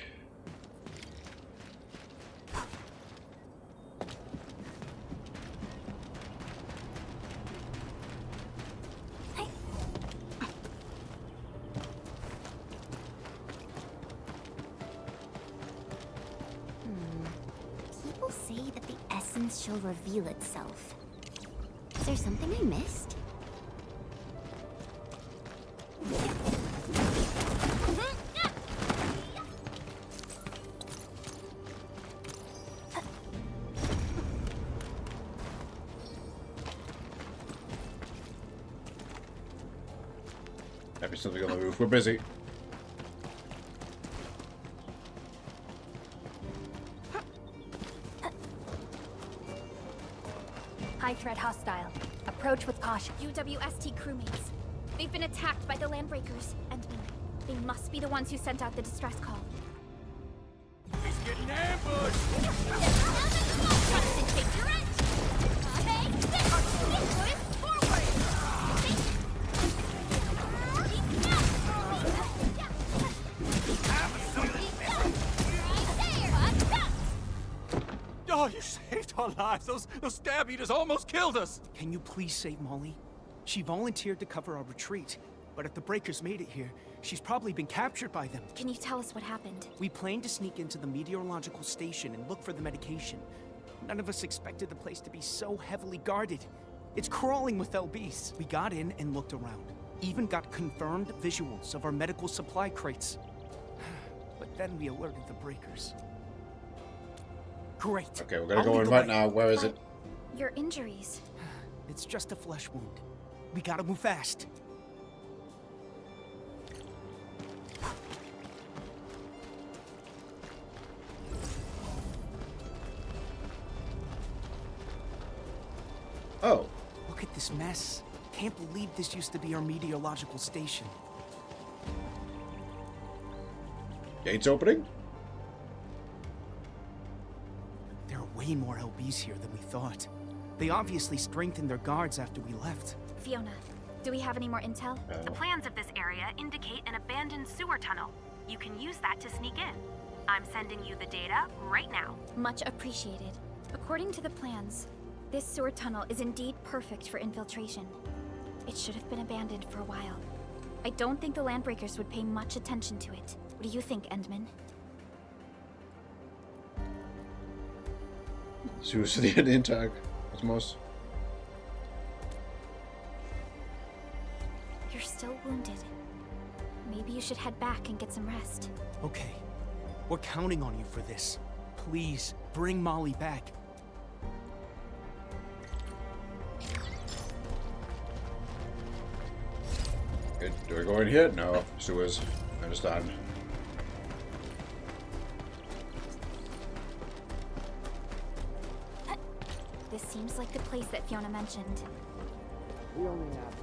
People say that the essence shall reveal itself. Is there something I missed? Might be something on the roof. We're busy. High threat hostile. Approach with caution. UWST crewmates. They've been attacked by the Landbreakers, and they must be the ones who sent out the distress call. He's getting ambushed! Oh, you saved our lives. Those stab eaters almost killed us. Can you please save Molly? She volunteered to cover our retreat, but if the Breakers made it here, she's probably been captured by them. Can you tell us what happened? We planned to sneak into the meteorological station and look for the medication. None of us expected the place to be so heavily guarded. It's crawling with LBs. We got in and looked around. Even got confirmed visuals of our medical supply crates. But then we alerted the Breakers. Great. Okay, we're gonna go in right now. Where is it? Your injuries. It's just a flesh wound. We gotta move fast. Oh. Look at this mess. Can't believe this used to be our meteorological station. Gates opening? There are way more LBs here than we thought. They obviously strengthened their guards after we left. Fiona, do we have any more intel? The plans of this area indicate an abandoned sewer tunnel. You can use that to sneak in. I'm sending you the data right now. Much appreciated. According to the plans, this sewer tunnel is indeed perfect for infiltration. It should have been abandoned for a while. I don't think the Landbreakers would pay much attention to it. What do you think, Endman? Suicide intake, Osmos. You're still wounded. Maybe you should head back and get some rest. Okay. We're counting on you for this. Please, bring Molly back. Good. Do we go in here? No. Sewers. I understand. This seems like the place that Fiona mentioned. We only have her.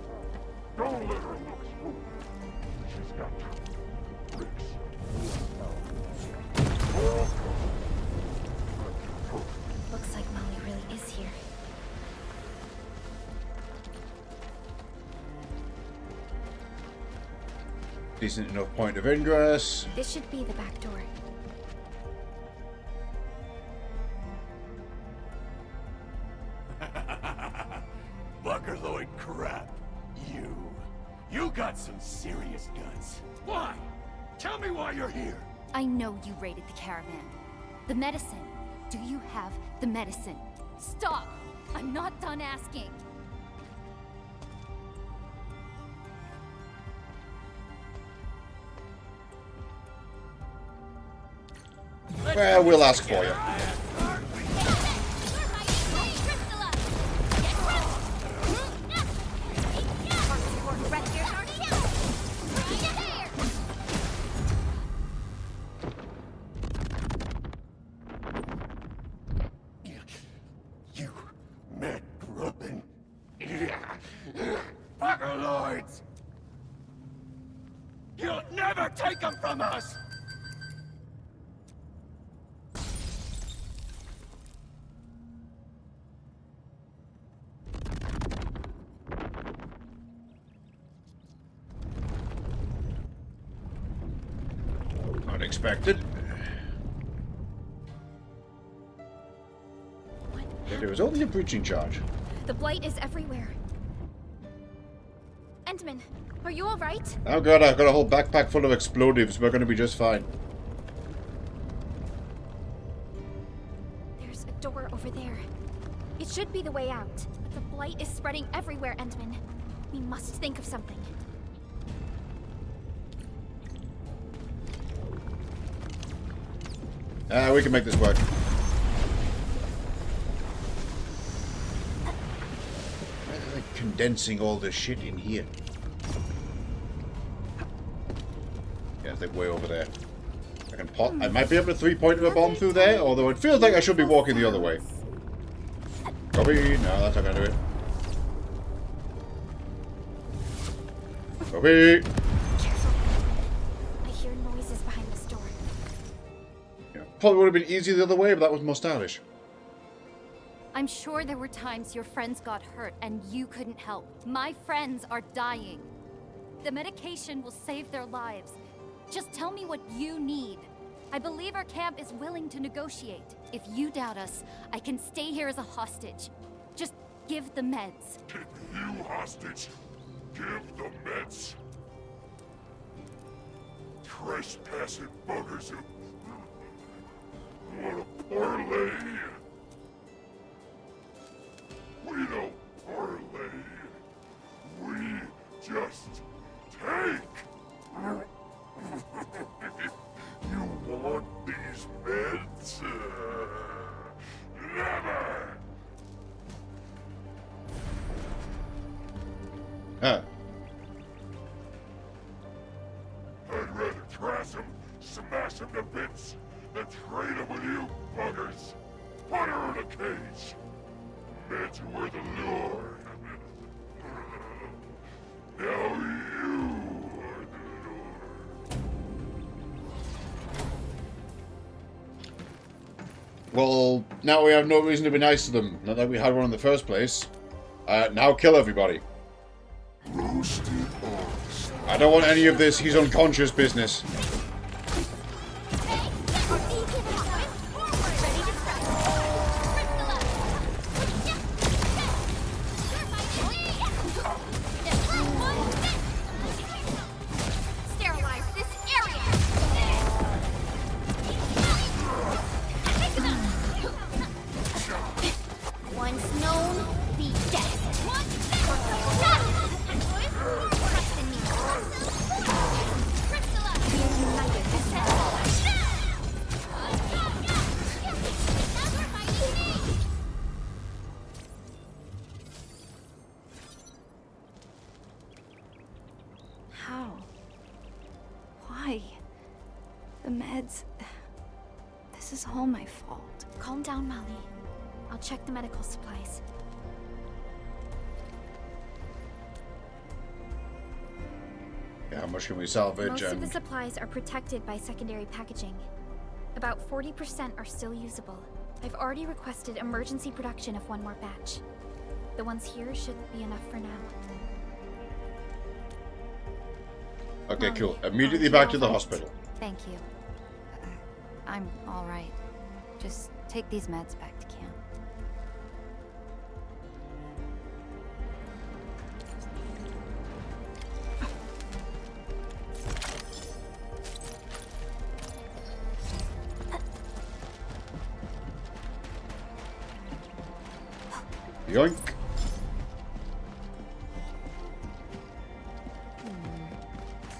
Don't let her look fool. She's got bricks. Looks like Molly really is here. Decent enough point of ingress. This should be the back door. Buckerloid crap. You got some serious guts. Why? Tell me why you're here. I know you raided the caravan. The medicine. Do you have the medicine? Stop! I'm not done asking. Well, we'll ask for you. You mad grubbin. Buckerloids! You'll never take them from us! Unexpected. It was only a breaching charge. The blight is everywhere. Endman, are you all right? Oh god, I've got a whole backpack full of explosives. We're going to be just fine. There's a door over there. It should be the way out. But the blight is spreading everywhere, Endman. We must think of something. We can make this work. Why are they condensing all this shit in here? like way over there. I can pop. I might be able to 3-point a bomb through there, although it feels like I should be walking the other way. Copy. No, that's not gonna do it. Copy. Careful. I hear noises behind this door. Yeah, probably would have been easier the other way, but that was more stylish. I'm sure there were times your friends got hurt and you couldn't help. My friends are dying. The medication will save their lives. Just tell me what you need. I believe our camp is willing to negotiate. If you doubt us, I can stay here as a hostage. Just give the meds. Take you hostage. Give the meds. Trespassing buggers who... What a parlay. We don't parlay. We just take. You want these meds? Never! Huh. I'd rather trash him, smash him to bits, than trade him with you buggers. Put her in a cage. Meds were the lure. Now you are the lure. Well, now we have no reason to be nice to them. Not that we had one in the first place. Now kill everybody. I don't want any of this he's unconscious business. Sterilize this area! Once known, be dead. Trust in me. How? Why? The meds... This is all my fault. Calm down, Molly. I'll check the medical supplies. Yeah, how much can we salvage? Most of the supplies are protected by secondary packaging. About 40% are still usable. I've already requested emergency production of one more batch. The ones here should be enough for now. Okay, Molly, cool. Immediately are back you to the all right? hospital. Thank you. I'm all right. Just take these meds back to camp. Yoink.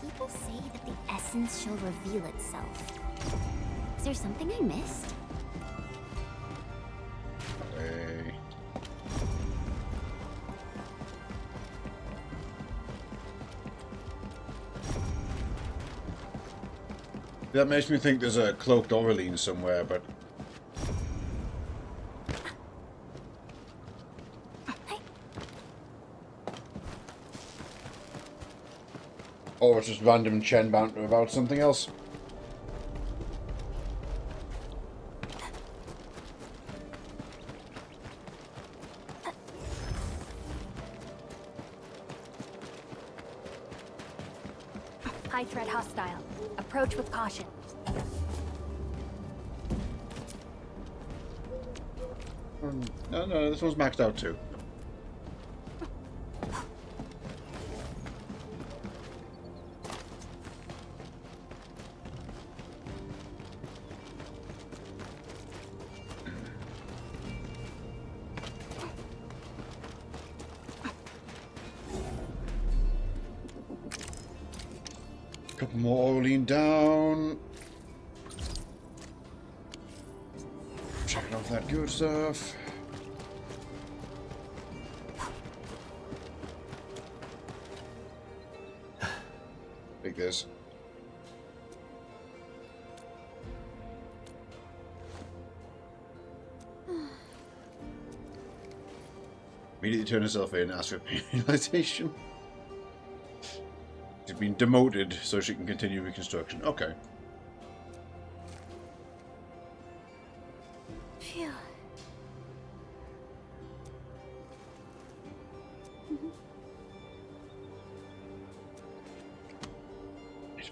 People say that the essence shall reveal itself. Is there something I missed? Hey. That makes me think there's a cloaked Aureline somewhere, but... Or it's just random Chen banter about something else. High threat hostile. Approach with caution. No, this one's maxed out too. Couple more Aureline down. Checking off that good stuff. Take this. Immediately turn herself in and ask for penalization. She's been demoted so she can continue reconstruction. Okay. Phew.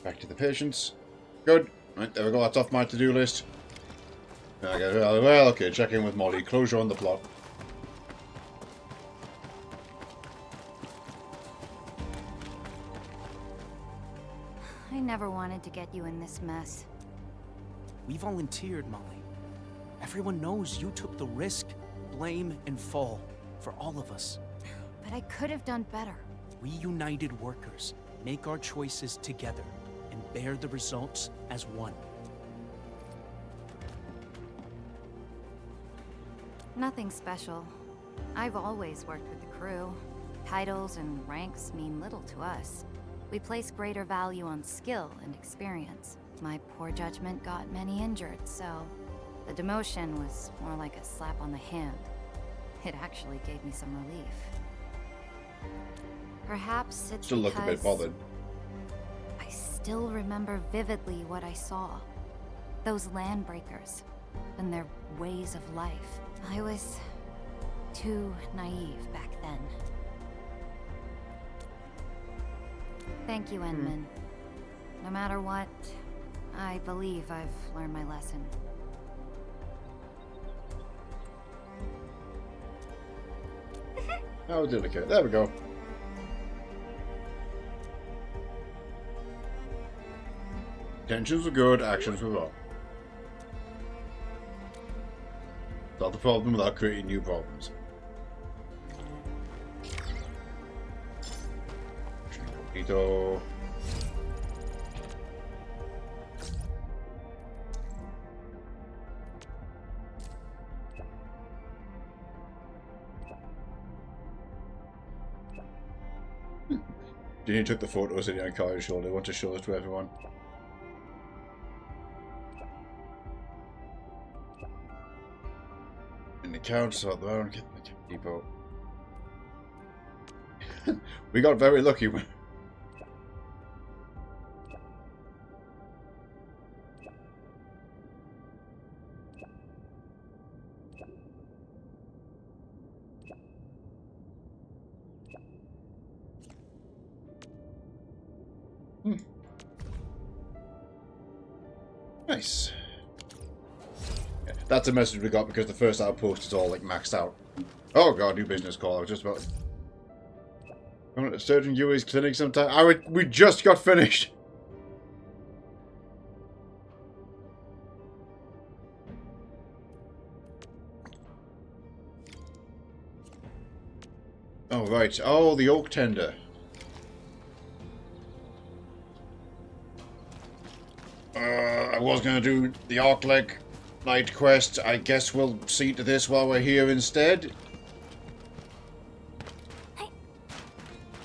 Back to the patients. Good. Right, there we go. That's off my to-do list. Okay, well, okay. Check in with Molly. Closure on the plot. I never wanted to get you in this mess. We volunteered, Molly. Everyone knows you took the risk, blame, and fall for all of us. But I could have done better. We united workers make our choices together and bear the results as one. Nothing special. I've always worked with the crew. Titles and ranks mean little to us. We place greater value on skill and experience. My poor judgment got many injured, so the demotion was more like a slap on the hand. It actually gave me some relief. Perhaps it's Still look a bit bothered. I still remember vividly what I saw. Those landbreakers and their ways of life. I was too naive back then. Thank you, Enman. No matter what, I believe I've learned my lesson. How delicate. There we go. Intentions were good, actions were wrong. Solve the problem without creating new problems. Ito. Jenny took the photos of the Arknights shoulder. I want to show this to everyone. In the council, the round depot. We got very lucky. Nice. Yeah, that's a message we got because the first outpost is all like maxed out. Oh god, new business call. I was just about. I'm at Surgeon Yui's clinic sometime. We just got finished. Oh right. Oh, the oak tender. I was going to do the Arknight quest. I guess we'll see to this while we're here instead.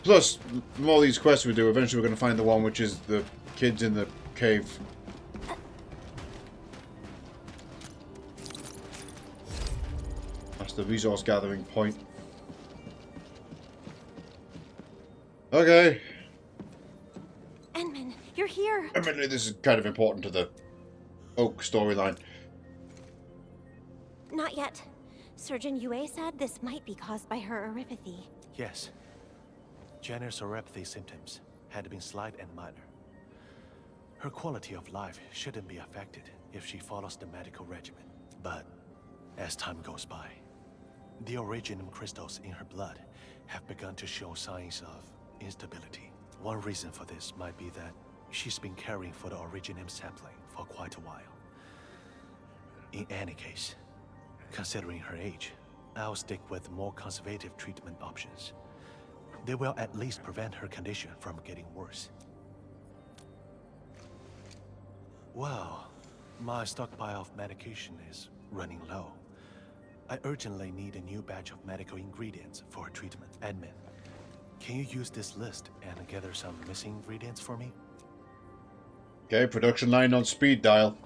Plus, from all these quests we do, eventually we're going to find the one which is the kids in the cave. That's the resource gathering point. Okay. Enman, you're here. Admittedly, this is kind of important to the Oak storyline. Not yet. Surgeon Yue said this might be caused by her oropathy. Yes. Jenner's oropathy symptoms had been slight and minor. Her quality of life shouldn't be affected if she follows the medical regimen. But as time goes by, the originum crystals in her blood have begun to show signs of instability. One reason for this might be that she's been caring for the originum sampling for quite a while. In any case, considering her age, I'll stick with more conservative treatment options. They will at least prevent her condition from getting worse. Well, my stockpile of medication is running low. I urgently need a new batch of medical ingredients for her treatment. Admin, can you use this list and gather some missing ingredients for me? Okay, production line on speed dial.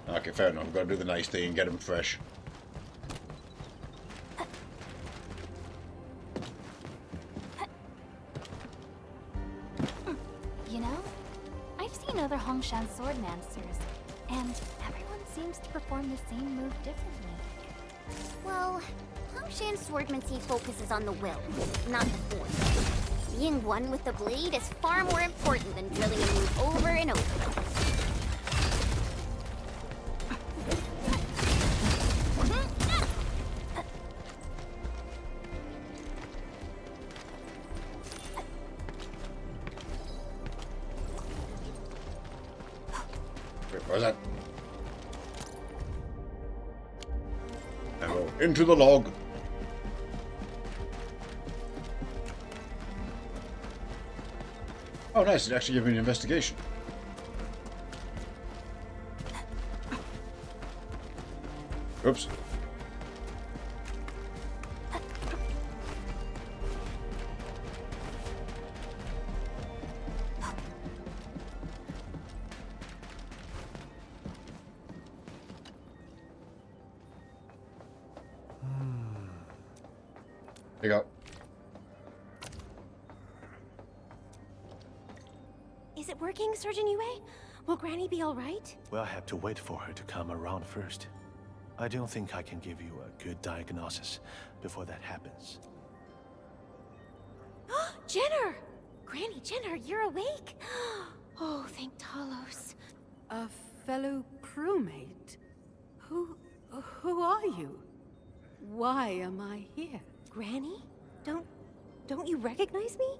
Okay, fair enough. I've got to do the nice thing and get them fresh. You know, I've seen other Hongshan sword masters, and everyone seems to perform the same move differently. Well, Hongshan swordmancy focuses on the will, not the force. Being one with the blade is far more important than drilling a move over and over. Where's that? Arrow into the log. Oh, nice. It actually gave me an investigation. Oops. There you go. Is it working, Surgeon Yue? Will Granny be all right? We'll have to wait for her to come around first. I don't think I can give you a good diagnosis before that happens. Jenner! Granny Jenner, you're awake? Oh, thank Talos. A fellow crewmate? Who are you? Why am I here? Granny? Don't you recognize me?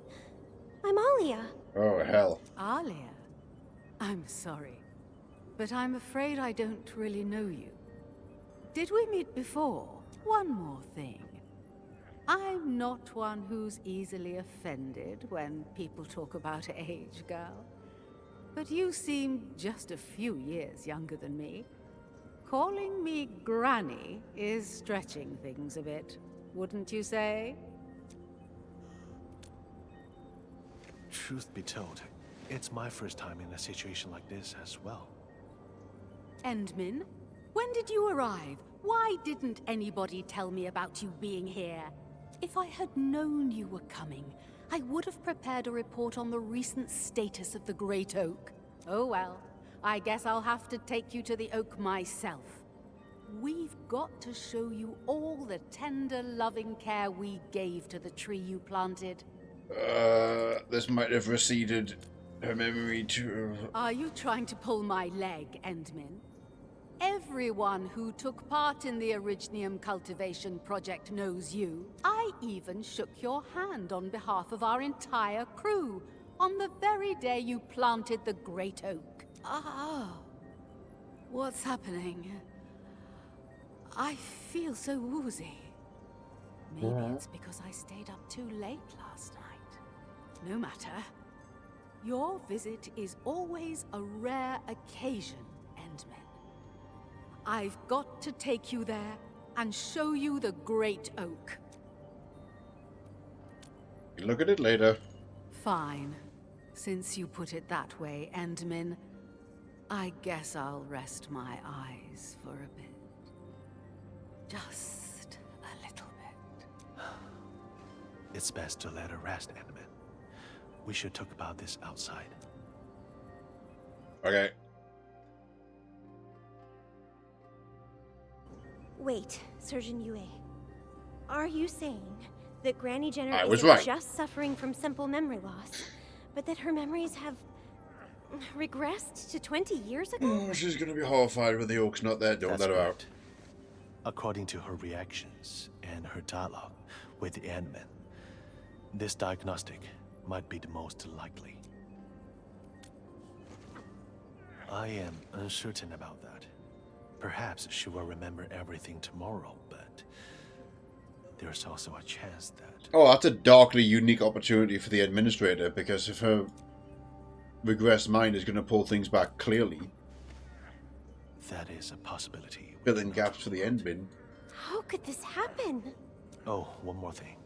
I'm Alia. Oh, hell. Alia? I'm sorry, but I'm afraid I don't really know you. Did we meet before? One more thing. I'm not one who's easily offended when people talk about age, girl. But you seem just a few years younger than me. Calling me Granny is stretching things a bit, wouldn't you say? Truth be told, it's my first time in a situation like this as well. Endmin, when did you arrive? Why didn't anybody tell me about you being here? If I had known you were coming, I would have prepared a report on the recent status of the Great Oak. Oh well, I guess I'll have to take you to the oak myself. We've got to show you all the tender, loving care we gave to the tree you planted. This might have receded her memory to... Are you trying to pull my leg, Endmin? Everyone who took part in the Orignium cultivation project knows you. I even shook your hand on behalf of our entire crew on the very day you planted the Great Oak. Oh, what's happening? I feel so woozy. Maybe it's because I stayed up too late last night. No matter. Your visit is always a rare occasion, Endmen. I've got to take you there and show you the Great Oak. Look at it later. Fine. Since you put it that way, Endmin, I guess I'll rest my eyes for a bit. Just a little bit. It's best to let her rest, Endman. We should talk about this outside. Okay. Wait, Surgeon Yue. Are you saying that Granny Jenner I was isn't right. just suffering from simple memory loss, but that her memories have regressed to 20 years ago? Oh, she's gonna be horrified with the oaks not there. Don't let her out. According to her reactions and her dialogue with the Endmen, this diagnostic might be the most likely. I am uncertain about that. Perhaps she will remember everything tomorrow, but there's also a chance that... Oh, that's a darkly unique opportunity for the administrator, because if her regressed mind is going to pull things back clearly... That is a possibility. Fill in gaps for the Endmin. How could this happen? Oh, one more thing.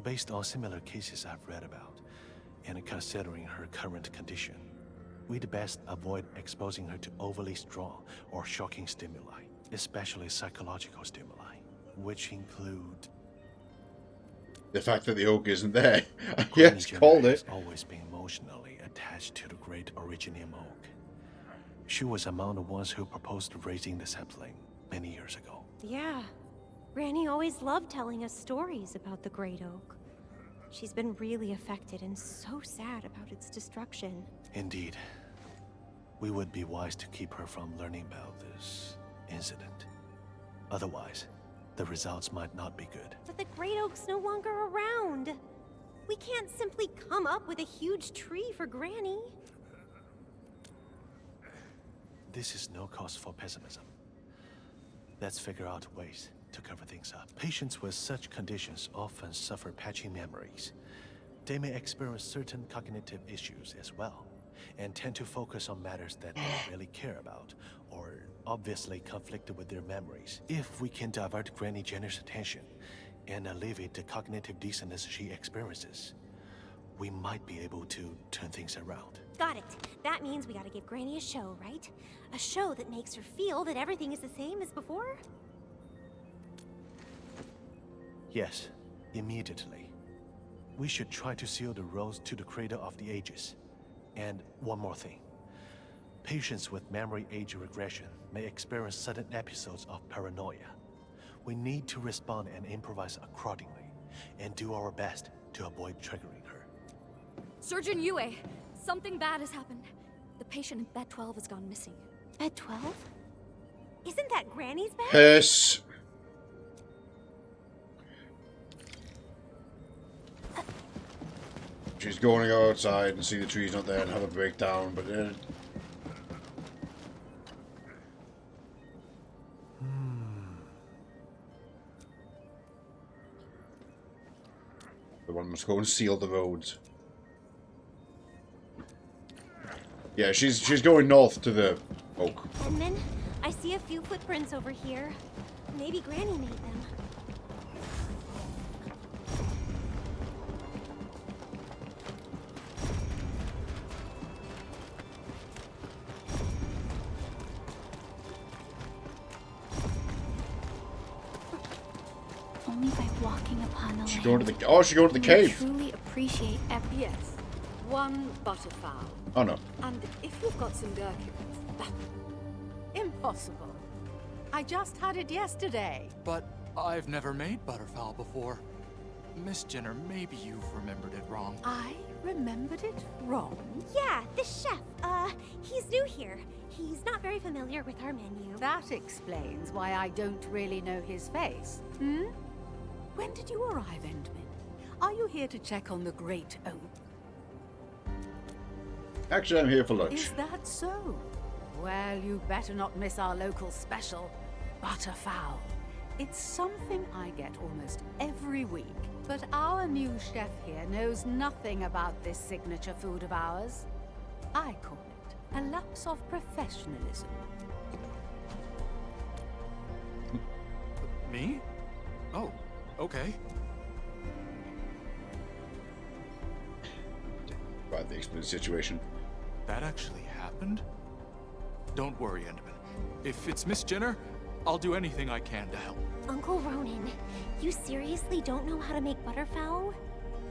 Based on similar cases I've read about, and considering her current condition, we'd best avoid exposing her to overly strong or shocking stimuli, especially psychological stimuli, which include... The fact that the oak isn't there. Granny Yes, Jenner called has it. always been emotionally attached to the great Originium oak. She was among the ones who proposed raising the sapling many years ago. Yeah. Granny always loved telling us stories about the Great Oak. She's been really affected and so sad about its destruction. Indeed. We would be wise to keep her from learning about this incident. Otherwise, the results might not be good. But the Great Oak's no longer around. We can't simply come up with a huge tree for Granny. This is no cause for pessimism. Let's figure out ways to cover things up. Patients with such conditions often suffer patchy memories. They may experience certain cognitive issues as well, and tend to focus on matters that they don't really care about, or obviously conflicted with their memories. If we can divert Granny Jenner's attention and alleviate the cognitive dissonance she experiences, we might be able to turn things around. Got it. That means we gotta give Granny a show, right? A show that makes her feel that everything is the same as before? Yes, immediately. We should try to seal the roads to the Cradle of the Ages. And one more thing. Patients with memory age regression may experience sudden episodes of paranoia. We need to respond and improvise accordingly, and do our best to avoid triggering her. Surgeon Yue, something bad has happened. The patient in bed 12 has gone missing. Bed 12? Isn't that Granny's bed? Piss. She's going to go outside and see the tree's not there and have a breakdown, but the one must go and seal the roads. Yeah, she's going north to the oak. Edmund, I see a few footprints over here. Maybe Granny made them. Only by walking upon the She's land. going to the she's going to the we cave. Truly appreciate every. Yes. One butterfowl. Oh no. And if you've got some gherkins. Impossible. I just had it yesterday. But I've never made butterfowl before. Miss Jenner, maybe you've remembered it wrong. I remembered it wrong? Yeah, the chef. He's new here. He's not very familiar with our menu. That explains why I don't really know his face. When did you arrive, Endman? Are you here to check on the Great Oak? Actually, I'm here for lunch. Is that so? Well, you better not miss our local special, butterfowl. It's something I get almost every week. But our new chef here knows nothing about this signature food of ours. I call it a lapse of professionalism. Me? Oh, okay. Right, the explain the situation. That actually happened? Don't worry, Endman. If it's Miss Jenner, I'll do anything I can to help. Uncle Ronan, you seriously don't know how to make butterfowl?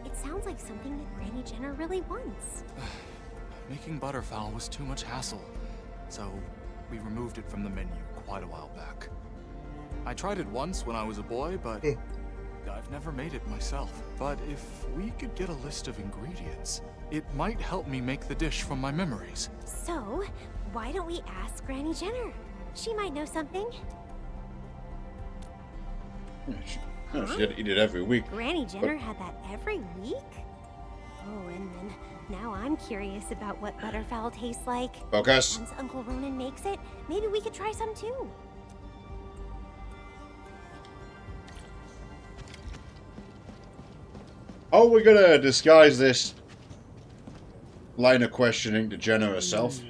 It sounds like something that Granny Jenner really wants. Making butterfowl was too much hassle, so we removed it from the menu quite a while back. I tried it once when I was a boy, but I've never made it myself. But if we could get a list of ingredients, it might help me make the dish from my memories. So, why don't we ask Granny Jenner? She might know something. She eat it every week. Granny Jenner had that every week? Oh, and then now I'm curious about what butterfowl tastes like. Focus. Once Uncle Ronan makes it, maybe we could try some too. Oh, we're gonna disguise this line of questioning to Jenna herself.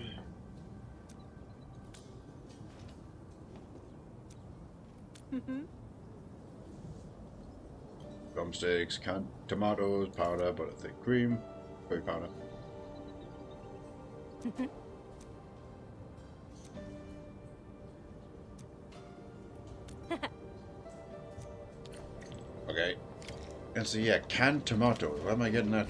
Drumsticks, canned tomatoes, powder, butter, thick cream, curry powder. Okay. And so yeah, canned tomatoes. Where am I getting that?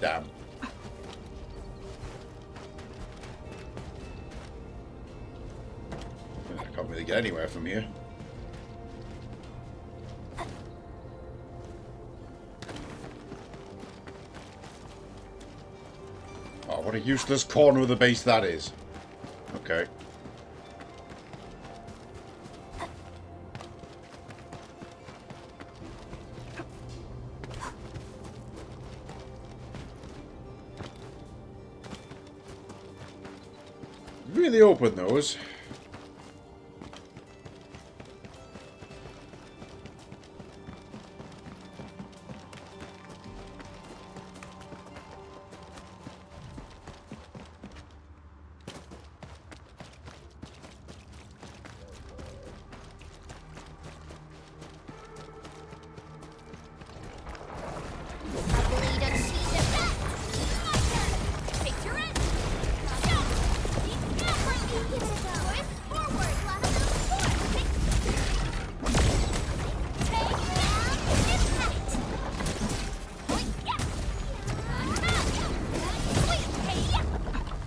Damn. I can't really get anywhere from here. Oh, what a useless corner of the base that is. Okay. Really open those.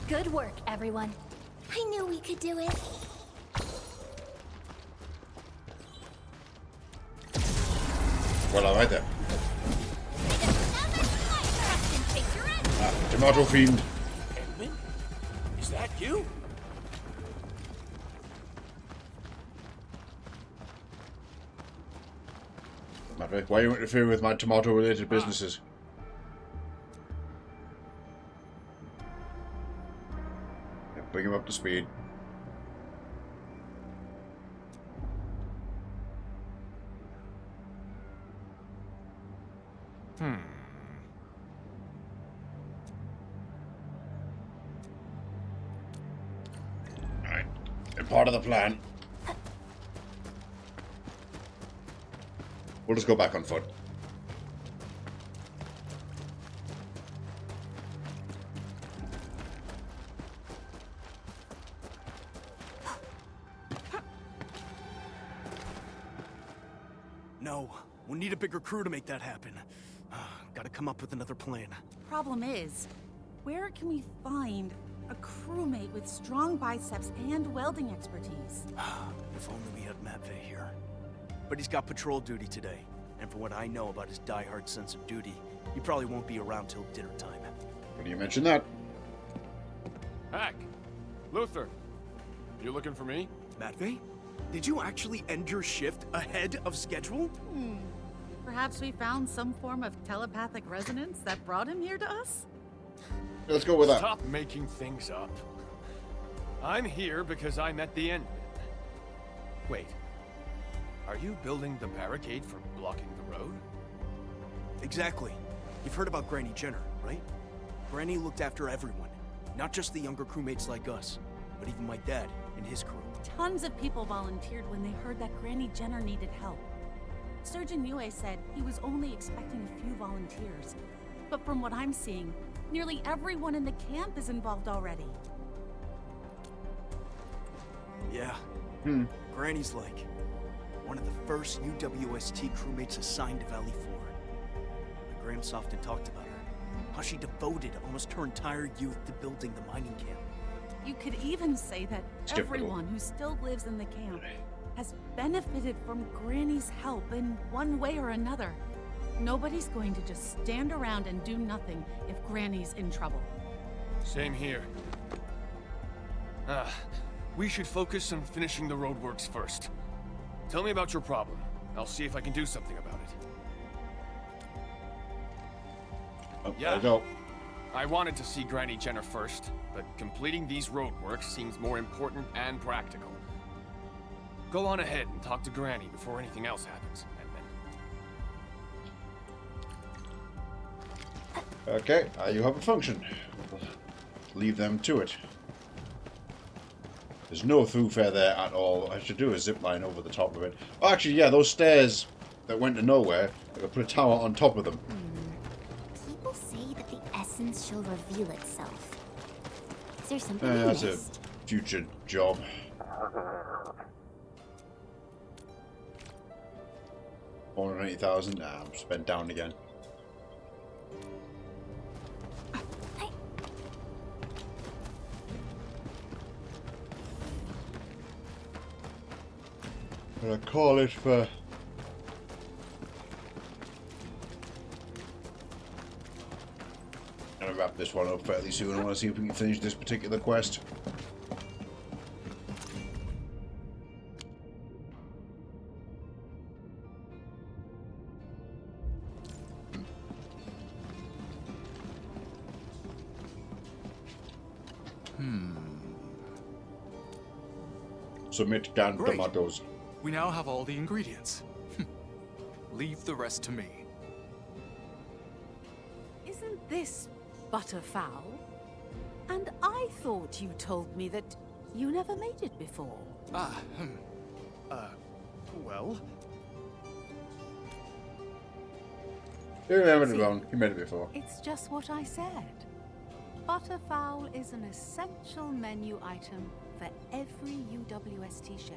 Good work, everyone. I knew we could do it. Well, alright then. Tomato fiend. Edmund? Is that you? Maverick, why are you interfering with my tomato-related businesses? Yeah, bring him up to speed. Alright. They're part of the plan. We'll just go back on foot. No, we'll need a bigger crew to make that happen. Gotta come up with another plan. Problem is, where can we find a crewmate with strong biceps and welding expertise? If only we had Matvey here. But he's got patrol duty today, and from what I know about his die-hard sense of duty, he probably won't be around till dinner time. When do you mention that? Hack! Luther! You looking for me? Matvey? Did you actually end your shift ahead of schedule? Perhaps we found some form of telepathic resonance that brought him here to us? Let's go with that. Stop making things up. I'm here because I'm at the end. Wait. Are you building the barricade for blocking the road? Exactly. You've heard about Granny Jenner, right? Granny looked after everyone. Not just the younger crewmates like us, but even my dad and his crew. Tons of people volunteered when they heard that Granny Jenner needed help. Surgeon Yue said he was only expecting a few volunteers. But from what I'm seeing, nearly everyone in the camp is involved already. Yeah. Granny's like one of the first UWST crewmates assigned to Valley 4. My Gramps often talked about her. How she devoted almost her entire youth to building the mining camp. You could even say that everyone who still lives in the camp has benefited from Granny's help in one way or another. Nobody's going to just stand around and do nothing if Granny's in trouble. Same here. We should focus on finishing the roadworks first. Tell me about your problem. I'll see if I can do something about it. Oh, Yeah. there we go. I wanted to see Granny Jenner first, but completing these roadworks seems more important and practical. Go on ahead and talk to Granny before anything else happens, Edmund. Okay, you have a function. Leave them to it. There's no thoroughfare there at all. I should do a zip line over the top of it. Oh, actually, yeah, those stairs that went to nowhere, I could put a tower on top of them. People say that the essence shall reveal itself. Is there something I That's a missed? future job. $480,000. Nah, I'm spent down again. I'm gonna call it for... I'm gonna wrap this one up fairly soon. I want to see if we can finish this particular quest. Submit canned Great. tomatoes. We now have all the ingredients. Leave the rest to me. Isn't this butterfowl? And I thought you told me that you never made it before. Well... You remembered it wrong. You made it before. It's just what I said. Butterfowl is an essential menu item for every UWST chef.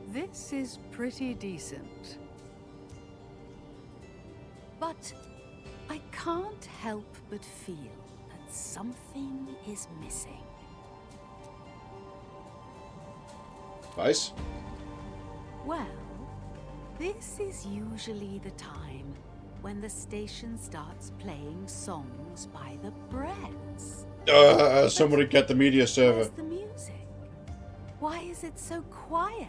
This is pretty decent. But I can't help but feel that something is missing. Nice. Well, this is usually the time when the station starts playing songs by the Bretts. Somebody get the media server. Where's the music? Why is it so quiet?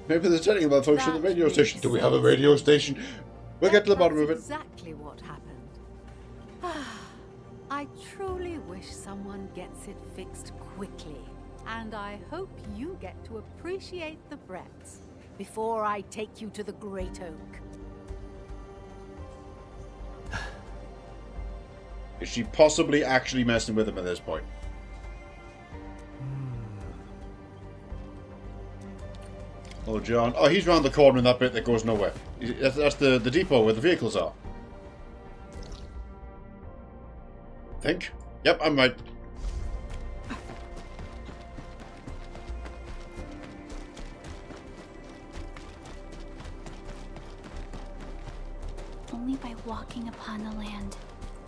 Maybe they're telling about function of the radio station. Do we have a radio station? We'll get to the bottom of it. Exactly what happened. I truly wish someone gets it fixed quickly. And I hope you get to appreciate the Bretts before I take you to the Great Oak. Is she possibly actually messing with him at this point? Oh, John. Oh, he's round the corner in that bit that goes nowhere. That's the depot where the vehicles are. Think? Yep, I'm right. Only by walking upon the land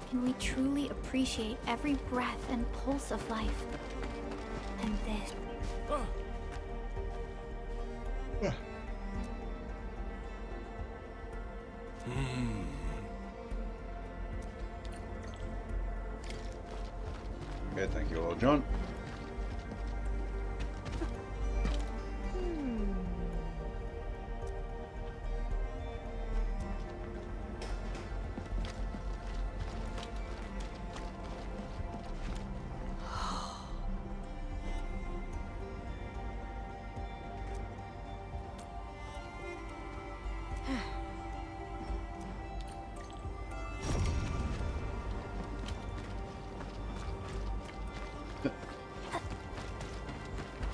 can we truly appreciate every breath and pulse of life. And this... Okay, thank you, old John.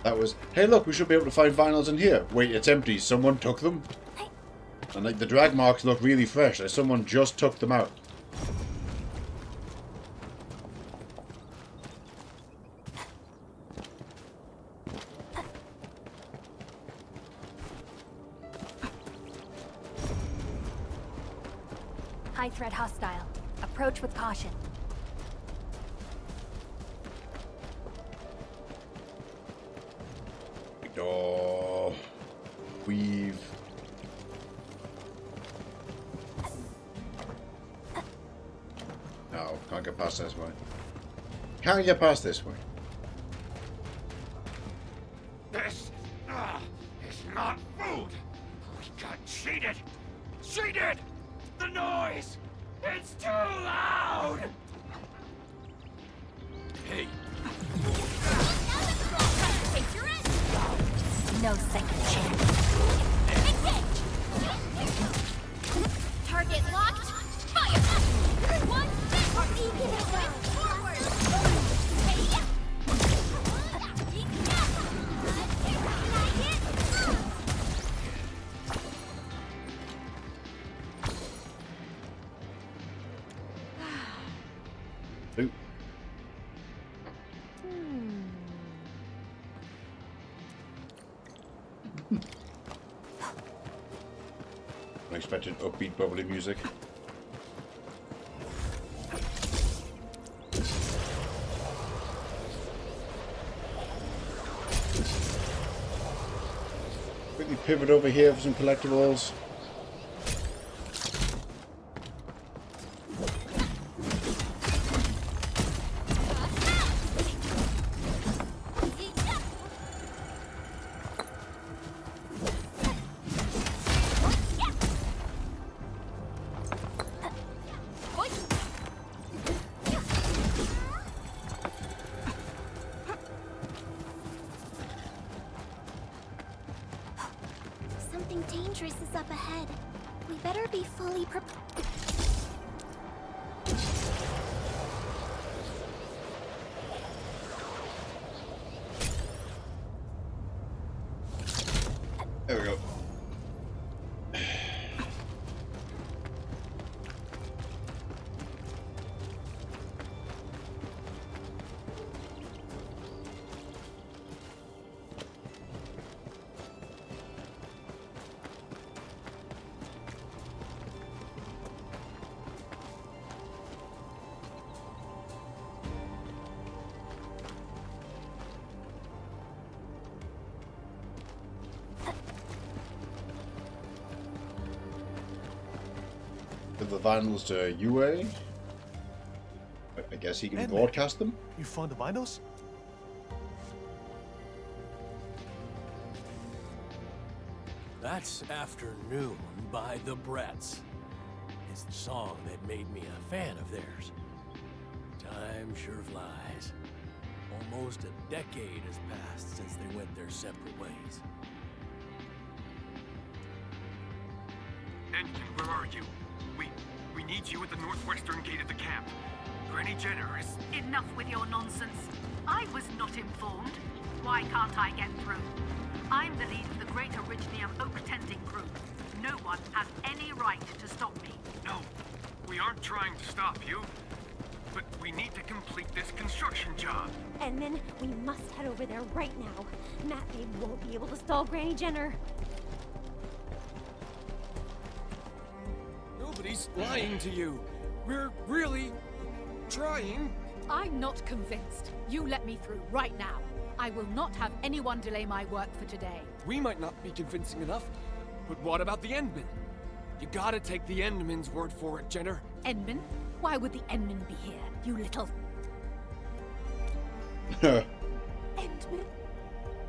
That was, hey look, we should be able to find vinyls in here. Wait, it's empty. Someone took them? And like the drag marks look really fresh. Like someone just took them out. High threat hostile. Approach with caution. Oh, weave. No, can't get past this way. Can't get past this way. This is not food. We got cheated. Cheated! The noise! It's too loud! Hey. No second chance. Target locked. Fire! One, forward! Ooh. Unexpected upbeat bubbly music. Quickly pivot over here for some collectibles. Something dangerous is up ahead. We better be fully prepared. There we go. With the vinyls to UA. I guess he can Edmund, broadcast them. You found the vinyls? That's Afternoon by the Bretts. It's the song that made me a fan of theirs. Time sure flies. Almost a decade has passed since they went their separate ways. Enkin, where are you? We need you at the northwestern gate of the camp. Granny Jenner is... Enough with your nonsense. I was not informed. Why can't I get through? I'm the lead of the Great Originium Oak Tending Crew. No one has any right to stop me. No, we aren't trying to stop you. But we need to complete this construction job. Edmund, we must head over there right now. Matt Babe won't be able to stall Granny Jenner. Nobody's lying to you. We're really trying. I'm not convinced. You let me through right now. I will not have anyone delay my work for today. We might not be convincing enough, but what about the Endmen? You gotta take the Endmen's word for it, Jenner. Endmen? Why would the Endmen be here, you little... Endmen?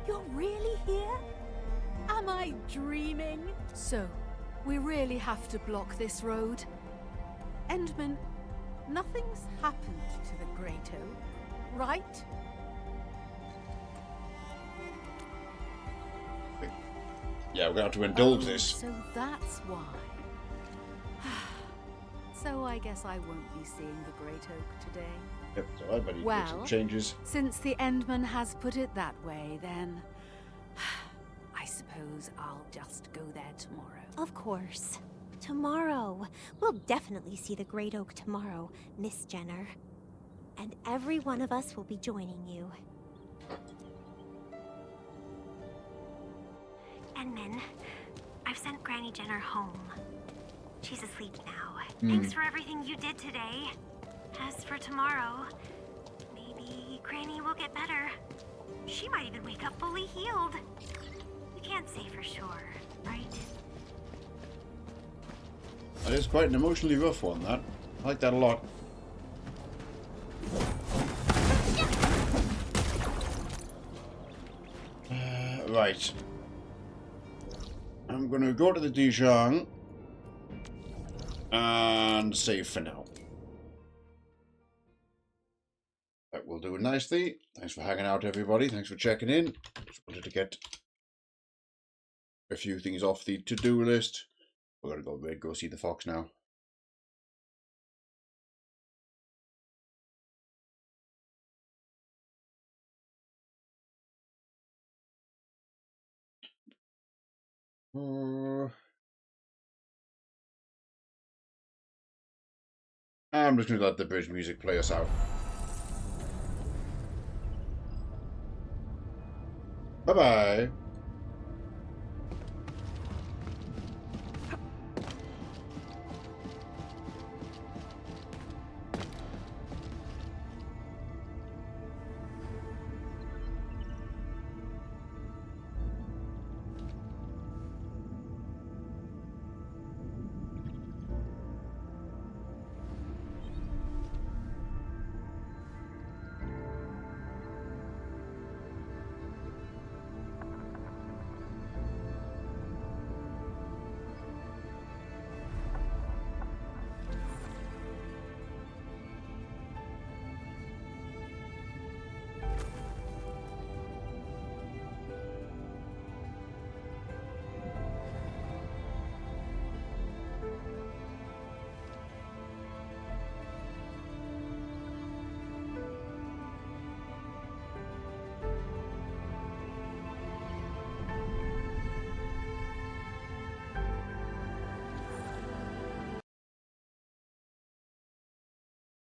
You're really here? Am I dreaming? So, we really have to block this road? Endmen, nothing's happened to the Great Oak, right? Yeah, we're gonna have to indulge this. So that's why. So I guess I won't be seeing the Great Oak today. Yep, so I better make some changes. Since the Endman has put it that way, then I suppose I'll just go there tomorrow. Of course. Tomorrow. We'll definitely see the Great Oak tomorrow, Miss Jenner. And every one of us will be joining you. Edmund, I've sent Granny Jenner home. She's asleep now. Hmm. Thanks for everything you did today. As for tomorrow, maybe Granny will get better. She might even wake up fully healed. You can't say for sure, right? That is quite an emotionally rough one, that. I like that a lot. Right. I'm going to go to the Dijon and save for now. That will do it nicely. Thanks for hanging out, everybody. Thanks for checking in. Just wanted to get a few things off the to-do list. We're going to go see the fox now. I'm just going to let the bridge music play us out. Bye-bye.